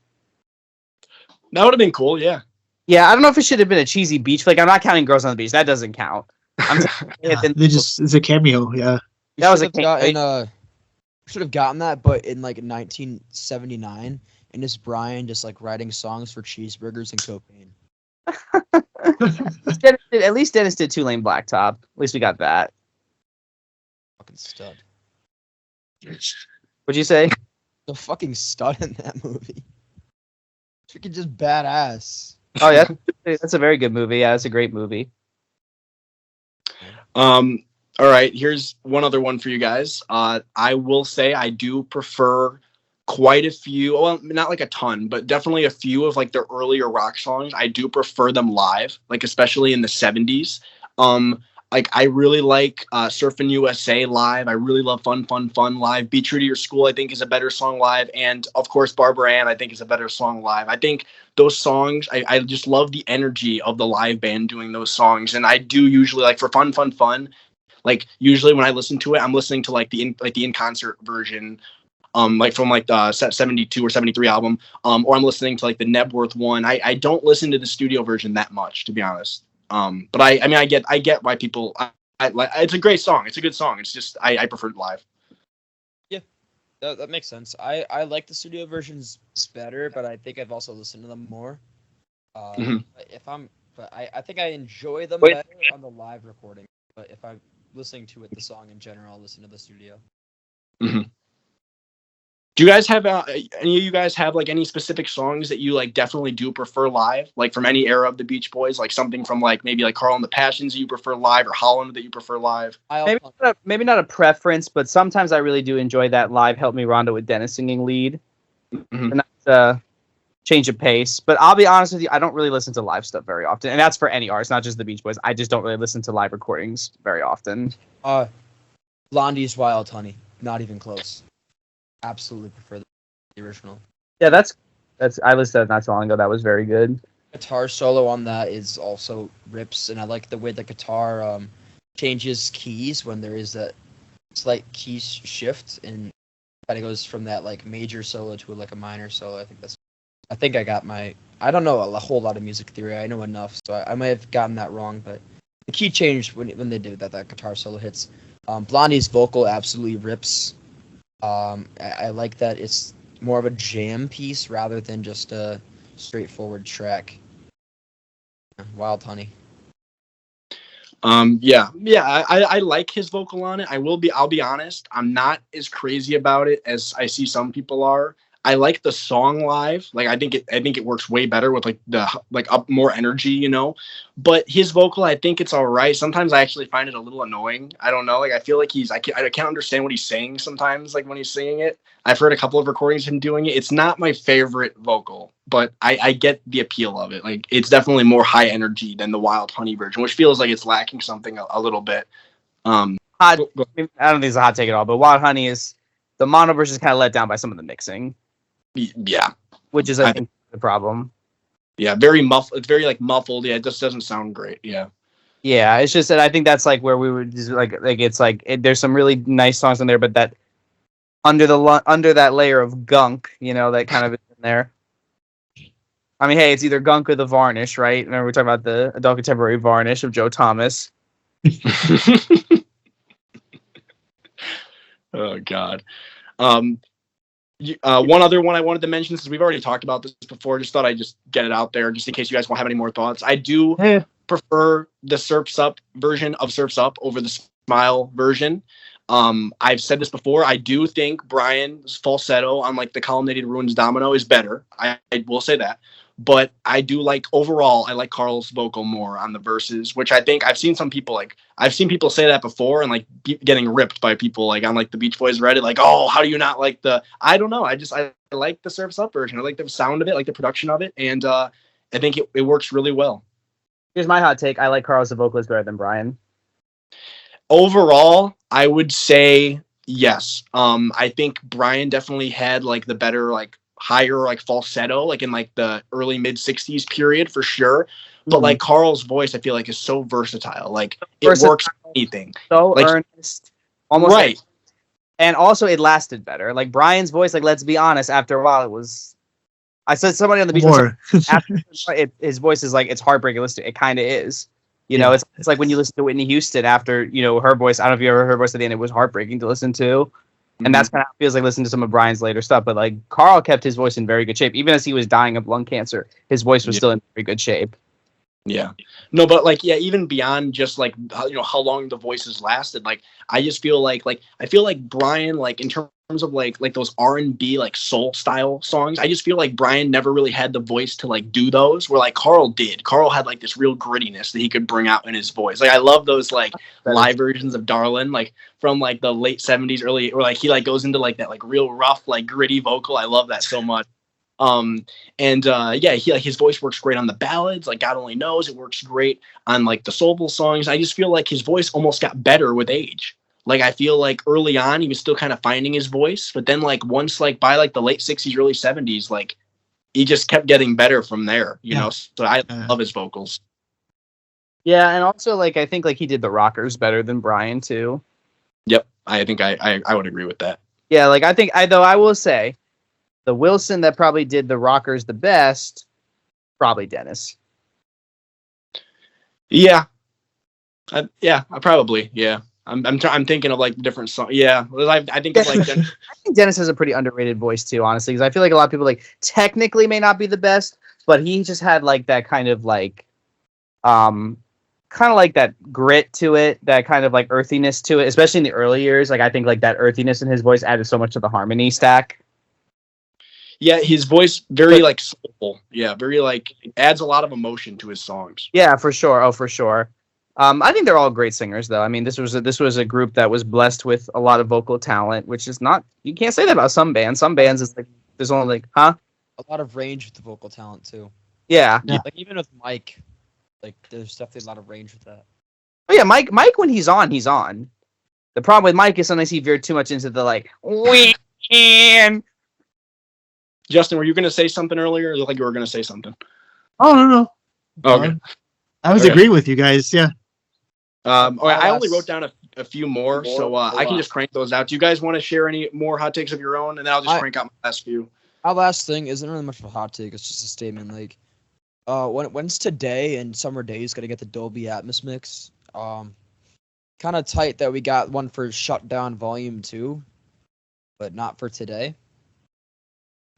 That would have been cool. Yeah. Yeah, I don't know if it should have been a cheesy beach flick. I'm not counting Girls on the Beach. That doesn't count. Yeah, they just it's a cameo. Yeah. That was a should have gotten that, but in like 1979, and it's Brian just like writing songs for cheeseburgers and cocaine. At least Dennis did Two-Lane Blacktop. At least we got that. Fucking stud. What'd you say? The fucking stud in that movie. Freaking just badass. Oh yeah, that's a very good movie. Yeah, that's a great movie. All right, here's one other one for you guys. I will say I do prefer quite a few, well, not like a ton, but definitely a few of like the earlier rock songs. I do prefer them live, like especially in the 70s. Like I really like Surfin' USA live. I really love Fun live. Be True to Your School, I think, is a better song live. And of course, Barbara Ann, I think, is a better song live. I think those songs, I just love the energy of the live band doing those songs. And I do usually like for Fun. Like usually when I listen to it, I'm listening to like the in concert version, like from like the 72 or 73 album, or I'm listening to like the Nebworth one. I don't listen to the studio version that much, to be honest. But I mean, I get why people. I like. It's a great song. It's a good song. It's just I prefer it live. Yeah, that makes sense. I like the studio versions better, but I think I've also listened to them more. Mhm. I think I enjoy them better on the live recording. But if I'm listening to it, the song in general, I'll listen to the studio. Mm-hmm. Do you guys have any of you guys have like any specific songs that you like definitely do prefer live, like from any era of the Beach Boys, like something from like maybe like Carl and the Passions that you prefer live, or Holland that you prefer live? Maybe not a preference, but sometimes I really do enjoy that live "Help Me Rhonda" with Dennis singing lead, Mhm. and that's a change of pace. But I'll be honest with you, I don't really listen to live stuff very often, and that's for any artist, not just the Beach Boys. I just don't really listen to live recordings very often. Blondie's Wild Honey, not even close. Absolutely prefer the original. Yeah, that's I listened to that not so long ago. That was very good. Guitar solo on that is also rips, and I like the way the guitar changes keys when there is that slight key shift, and kind of goes from that like major solo to like a minor solo. I think I got my. I don't know a whole lot of music theory. I know enough, so I might have gotten that wrong. But the key change when they did that guitar solo hits. Blondie's vocal absolutely rips. I like that it's more of a jam piece rather than just a straightforward track. Wild Honey. I like his vocal on it. I'll be honest, I'm not as crazy about it as I see some people are. I like the song live. Like I think it works way better with like the like up more energy, you know. But his vocal, I think it's all right. Sometimes I actually find it a little annoying. I don't know. Like I feel like I can't understand what he's saying sometimes. Like when he's singing it, I've heard a couple of recordings of him doing it. It's not my favorite vocal, but I get the appeal of it. Like it's definitely more high energy than the Wild Honey version, which feels like it's lacking something a little bit. I don't think it's a hot take at all. But Wild Honey is the mono version is kind of let down by some of the mixing. Yeah, which is I think the problem. Yeah, very muffled. It's very like muffled. Yeah, it just doesn't sound great. Yeah. Yeah, it's just that I think that's like where we would just it's like there's some really nice songs in there, but that under that layer of gunk, you know, that kind of is in there. I mean, hey, it's either gunk or the varnish, right? Remember we're talking about the adult contemporary varnish of Joe Thomas. Oh God. One other one I wanted to mention, since we've already talked about this before, just thought I'd just get it out there, just in case you guys won't have any more thoughts. I do prefer the Surf's Up version of Surf's Up over the Smile version. I've said this before. I do think Brian's falsetto on like the Columnated Ruins Domino is better. I will say that. But I do like overall, I like Carl's vocal more on the verses, which I think I've seen people say that before and like getting ripped by people like on like the Beach Boys Reddit, like, oh, how do you not like I don't know. I like the Surf's Up version. I like the sound of it, like the production of it. And I think it works really well. Here's my hot take. I like Carl as a vocalist better than Brian. Overall, I would say yes. I think Brian definitely had like the better, like higher like falsetto, like in like the early mid 60s period for sure. But like Carl's voice, I feel like is so versatile. Like it works for anything. So like, earnest, almost right. Like, and also it lasted better. Like Brian's voice, like let's be honest, after a while it was. I said somebody on the beach. After his voice is like it's heartbreaking. Listen, it kind of is. You know, it's like when you listen to Whitney Houston after her voice. I don't know if you ever heard her voice at the end. It was heartbreaking to listen to. And that's kind of how it feels like listening to some of Brian's later stuff. But like Carl kept his voice in very good shape. Even as he was dying of lung cancer, his voice was still in very good shape. Yeah. No, but like, yeah, even beyond just like, how long the voices lasted, like, I just feel like I feel like Brian, like in terms of like those R&B, like soul style songs, I just feel like Brian never really had the voice to like do those, where like Carl did. Carl had like this real grittiness that he could bring out in his voice. Like I love those like live versions of Darlin', like from like the late 70s, early, or like he like goes into like that like real rough, like gritty vocal. I love that so much. He like his voice works great on the ballads, like God Only Knows. It works great on like the soulful songs. I just feel like his voice almost got better with age. Like I feel like early on he was still kind of finding his voice, but then like once like by like the late 60s, early 70s, like he just kept getting better from there, you know. So I love his vocals. Yeah, and also like I think like he did the rockers better than Brian too. Yep, I think I would agree with that. Yeah, like I will say the Wilson that probably did the rockers the best, probably Dennis. Yeah. I probably. Yeah. I'm thinking of like different songs. Yeah. I think of like Dennis. I think Dennis has a pretty underrated voice too, honestly, because I feel like a lot of people like technically may not be the best, but he just had like that kind of like like that grit to it, that kind of like earthiness to it, especially in the early years. Like I think like that earthiness in his voice added so much to the harmony stack. Yeah, his voice very like soulful. Yeah, very like adds a lot of emotion to his songs. Yeah, for sure. Oh, for sure. I think they're all great singers, though. I mean, this was a group that was blessed with a lot of vocal talent, which is not. You can't say that about some bands. Some bands, it's like there's only like, huh? A lot of range with the vocal talent too. Yeah. Yeah. Like even with Mike, like there's definitely a lot of range with that. Oh yeah, Mike when he's on, he's on. The problem with Mike is sometimes he veered too much into the like and Justin, were you going to say something earlier? It looked like you were going to say something. Oh no. Okay. I was Okay. agreeing with you guys. Yeah. All right, I only wrote down a few more, so I can on. just crank those out. Do you guys want to share any more hot takes of your own? And then I'll just crank out my last few. Our last thing isn't really much of a hot take. It's just a statement. Like, when's today and Summer Days gonna get the Dolby Atmos mix? Kind of tight that we got one for Shutdown Volume 2, but not for today.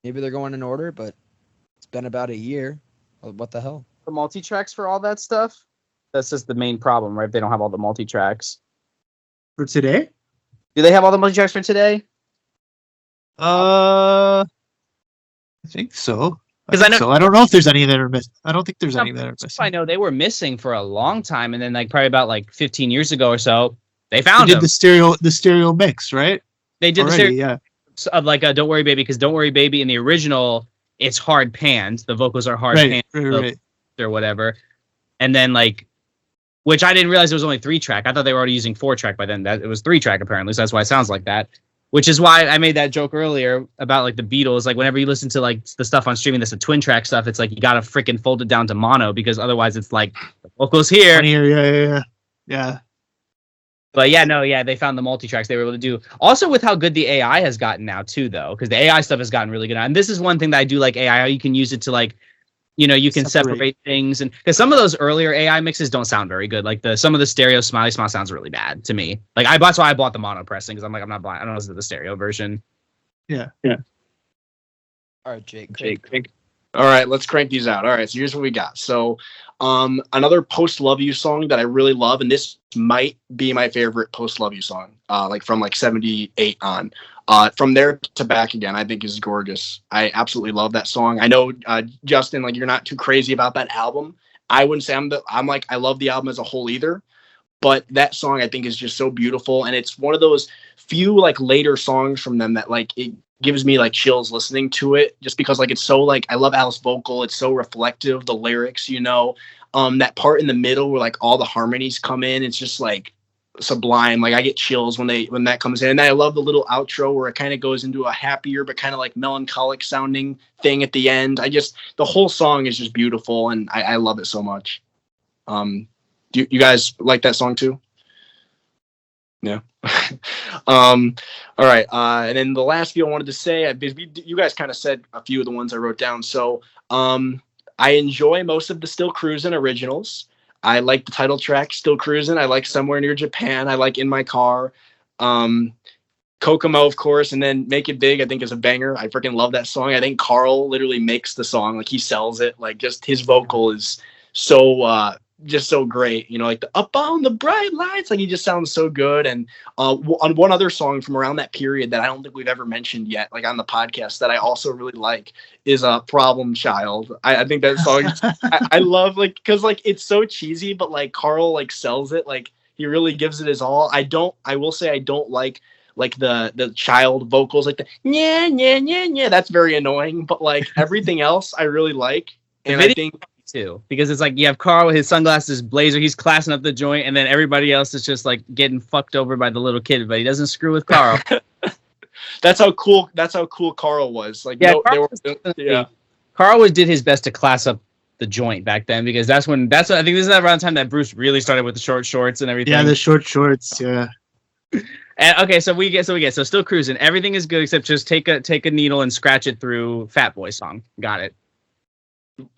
Maybe they're going in order, but it's been about a year. What the hell? the multi-tracks for all that stuff. That's just the main problem, right? If they don't have all the multi-tracks. For today? Do they have all the multi-tracks for today? I think so. 'Cause I know- So I don't know if there's any that are missing. I don't think there's any that are I missing. know they were missing for a long time, and then like probably about like 15 years ago or so, they They found did them. the stereo mix, right? They did the Already, series yeah. of like Don't Worry Baby, because Don't Worry Baby in the original, it's hard panned. The vocals are hard Right, panned right. or whatever. And then like, which I didn't realize it was only 3-track. I thought they were already using 4-track by then. That it was 3-track apparently, so that's why it sounds like that. Which is why I made that joke earlier about like the Beatles. Like whenever you listen to like the stuff on streaming that's a twin track stuff, it's like you gotta freaking fold it down to mono, because otherwise it's like the vocals here. Funny here, yeah. But yeah, no, yeah, they found the multi-tracks they were able to do. Also with how good the AI has gotten now too, though, because the AI stuff has gotten really good. And this is one thing that I do like AI, how you can use it to like, you know, you can separate things. And because some of those earlier AI mixes don't sound very good. Like some of the stereo Smiley Smile sounds really bad to me. Like that's why I bought the mono pressing, because I'm like, I'm not buying, I don't listen to the stereo version. Yeah. All right, Jake. All right, let's crank these out. All right, so here's what we got. So, another Post Love You song that I really love, and this might be my favorite Post Love You song, like from like 78 on. From There to Back Again, I think is gorgeous. I absolutely love that song. I know, Justin, like you're not too crazy about that album. I wouldn't say I'm like, I love the album as a whole either, but that song I think is just so beautiful, and it's one of those few like later songs from them that like it gives me like chills listening to it, just because like it's so like, I love Al's vocal, it's so reflective, the lyrics, you know, that part in the middle where like all the harmonies come in, it's just like sublime. Like I get chills when that comes in. And I love the little outro where it kind of goes into a happier but kind of like melancholic sounding thing at the end. The whole song is just beautiful, and I love it so much. Do you guys like that song too? Yeah. All right. And then the last few I wanted to say, you guys kind of said a few of the ones I wrote down. So I enjoy most of the Still Cruisin' originals. I like the title track, Still Cruisin'. I like Somewhere Near Japan. I like In My Car. Kokomo, of course, and then Make It Big, I think, is a banger. I freaking love that song. I think Carl literally makes the song. Like, he sells it. Like, just his vocal is so just so great, you know, like the Up on the Bright Lights, like he just sounds so good. And on one other song from around that period that I don't think we've ever mentioned yet, like on the podcast, that I also really like is Problem Child. I think that song I love, like, because like it's so cheesy, but like Carl like sells it, like he really gives it his all. I will say I don't like the child vocals, like the yeah, that's very annoying, but like everything else I really like. And I think too, because it's like you have Carl with his sunglasses, blazer, he's classing up the joint, and then everybody else is just like getting fucked over by the little kid, but he doesn't screw with Carl. That's how cool Carl was. Like, yeah, Carl did his best to class up the joint back then, because that's when I think this is around the time that Bruce really started with the short shorts and everything. Yeah, the short shorts, yeah. And okay, so we get Still Cruising. Everything is good except just take a needle and scratch it through Fat Boy song. Got it.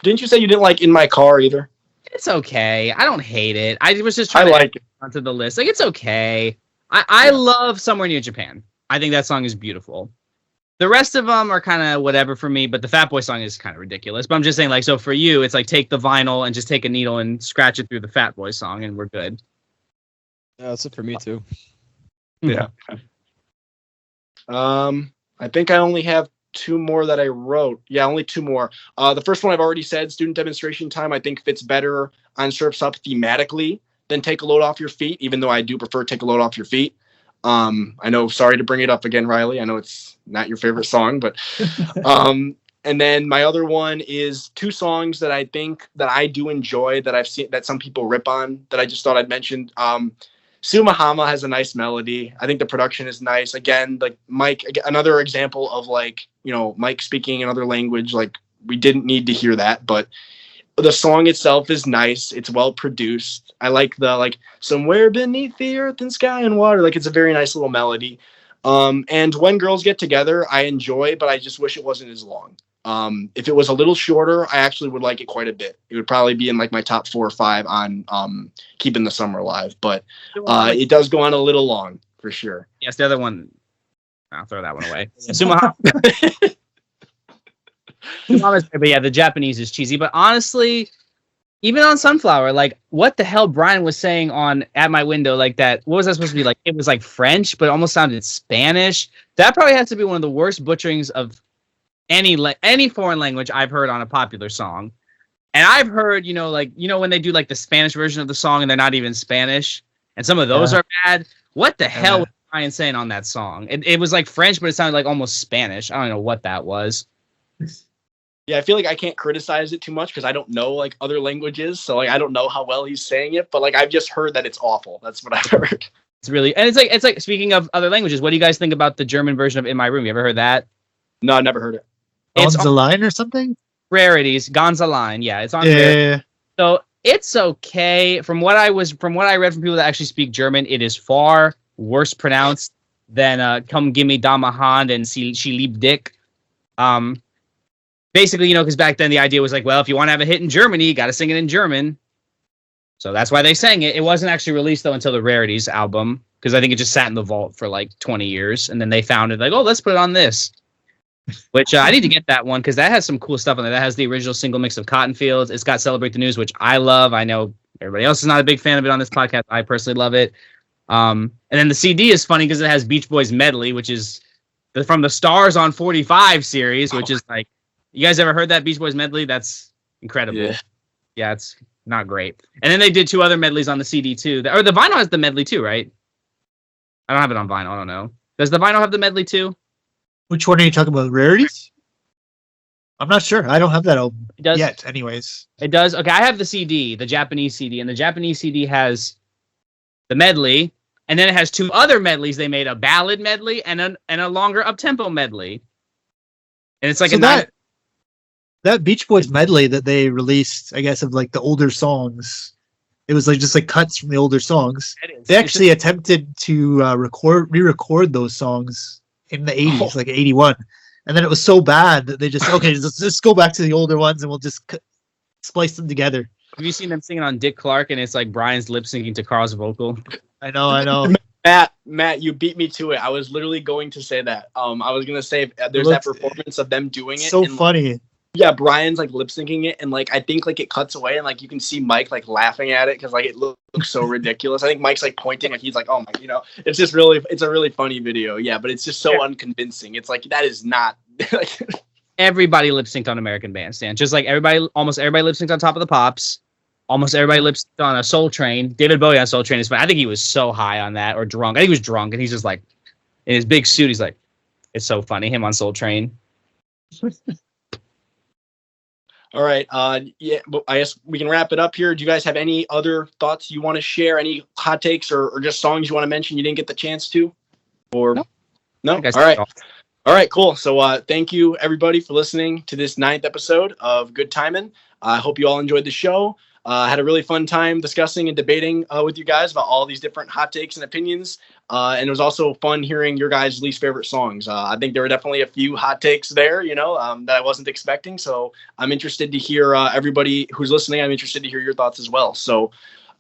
Didn't you say you didn't like In My Car either? It's okay. I don't hate it. I was just trying to add it onto the list. Like, it's okay. I love Somewhere Near Japan. I think that song is beautiful. The rest of them are kind of whatever for me, but the Fat Boy song is kind of ridiculous. But I'm just saying, like, so for you, it's like take the vinyl and just take a needle and scratch it through the Fat Boy song, and we're good. Yeah, that's it for me too. Yeah. I think I only have two more that I wrote. Yeah, only two more. The first one I've already said, Student Demonstration Time, I think fits better on Surf's Up thematically than Take a Load Off Your Feet, even though I do prefer Take a Load Off Your Feet. I know, sorry to bring it up again, Reilly. I know it's not your favorite song, but and then my other one is two songs that I think that I do enjoy that I've seen that some people rip on that I just thought I'd mention. Sumahama has a nice melody. I think the production is nice. Again, like Mike, another example of like, Mike speaking another language. Like we didn't need to hear that, but the song itself is nice. It's well produced. I like the somewhere beneath the earth and sky and water. Like it's a very nice little melody. And When Girls Get Together, I enjoy, but I just wish it wasn't as long. If it was a little shorter, I actually would like it quite a bit. It would probably be in like my top 4 or 5 on Keeping the Summer Alive, but it does go on a little long for sure. Yes, the other one, I'll throw that one away. Sumahama. But yeah, the Japanese is cheesy. But honestly, even on Sunflower, like what the hell Brian was saying on At My Window, like that, what was that supposed to be? Like it was like French, but it almost sounded Spanish. That probably has to be one of the worst butcherings of any foreign language I've heard on a popular song. And I've heard, when they do like the Spanish version of the song and they're not even Spanish, and some of those are bad. What the hell was Brian saying on that song? It was like French, but it sounded like almost Spanish. I don't know what that was. Yeah, I feel like I can't criticize it too much because I don't know like other languages, so like I don't know how well he's saying it, but like I've just heard that it's awful. That's what I've heard. It's really, and it's like speaking of other languages, what do you guys think about the German version of In My Room? You ever heard that? No, I never heard it. It's on the line or something? Rarities, Gonza Line. Yeah, it's on Yeah. So it's okay. From what I read from people that actually speak German, it is far worse pronounced than Come Gimme Dama Hand and Sie Liebt Dick. Basically, because back then the idea was like, well, if you want to have a hit in Germany, you got to sing it in German. So that's why they sang it. It wasn't actually released, though, until the Rarities album, because I think it just sat in the vault for like 20 years. And then they found it like, oh, let's put it on this. Which I need to get that one because that has some cool stuff on there. That has the original single mix of Cotton Fields. It's got Celebrate the News, which I love. I know everybody else is not a big fan of it on this podcast. I personally love it. And then the CD is funny because it has Beach Boys Medley, which is from the Stars on 45 series, which is like, you guys ever heard that Beach Boys medley? That's incredible. Yeah, it's not great. And then they did 2 other medleys on the CD too. Or the vinyl has the medley too, right? I don't have it on vinyl. I don't know. Does the vinyl have the medley too? Which one are you talking about? Rarities? I'm not sure. I don't have that album yet, anyways. It does. Okay, I have the CD, the Japanese CD, and the Japanese CD has the medley, and then it has 2 other medleys. They made a ballad medley and a longer up-tempo medley. And it's like so that Beach Boys medley that they released, I guess, of like the older songs. It was like just like cuts from the older songs. They actually attempted to re-record those songs in the 80s, like 81. And then it was so bad that they just, okay, let's go back to the older ones and we'll just splice them together. Have you seen them singing on Dick Clark and it's like Brian's lip syncing to Carl's vocal? I know. Matt, you beat me to it. I was literally going to say that. I was going to say there's that performance of them doing it. So funny. Yeah, Brian's like lip syncing it, and like I think like it cuts away, and like you can see Mike like laughing at it because like it looks so ridiculous. I think Mike's like pointing, like he's like, oh my, it's just it's a really funny video. Yeah, but it's just so unconvincing. It's like that is not. Everybody lip synced on American Bandstand, just like almost everybody lip synced on Top of the Pops. Almost everybody lip synced on a Soul Train. David Bowie on Soul Train is fun. I think he was so high on that or drunk. I think he was drunk, and he's just like in his big suit. He's like, it's so funny him on Soul Train. All right. Yeah, but I guess we can wrap it up here. Do you guys have any other thoughts you want to share? Any hot takes or just songs you want to mention you didn't get the chance to? Or no? All right. All right, cool. So thank you everybody for listening to this 9th episode of Good Timin. I hope you all enjoyed the show. Had a really fun time discussing and debating with you guys about all these different hot takes and opinions. And it was also fun hearing your guys' least favorite songs. I think there were definitely a few hot takes there, that I wasn't expecting. So I'm interested to hear everybody who's listening. I'm interested to hear your thoughts as well. So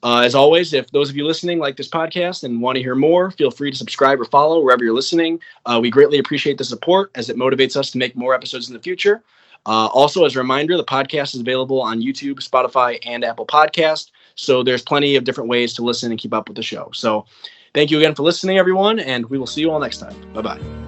as always, if those of you listening like this podcast and want to hear more, feel free to subscribe or follow wherever you're listening. We greatly appreciate the support as it motivates us to make more episodes in the future. Also, as a reminder, the podcast is available on YouTube, Spotify, and Apple Podcast. So there's plenty of different ways to listen and keep up with the show. So thank you again for listening, everyone, and we will see you all next time. Bye-bye.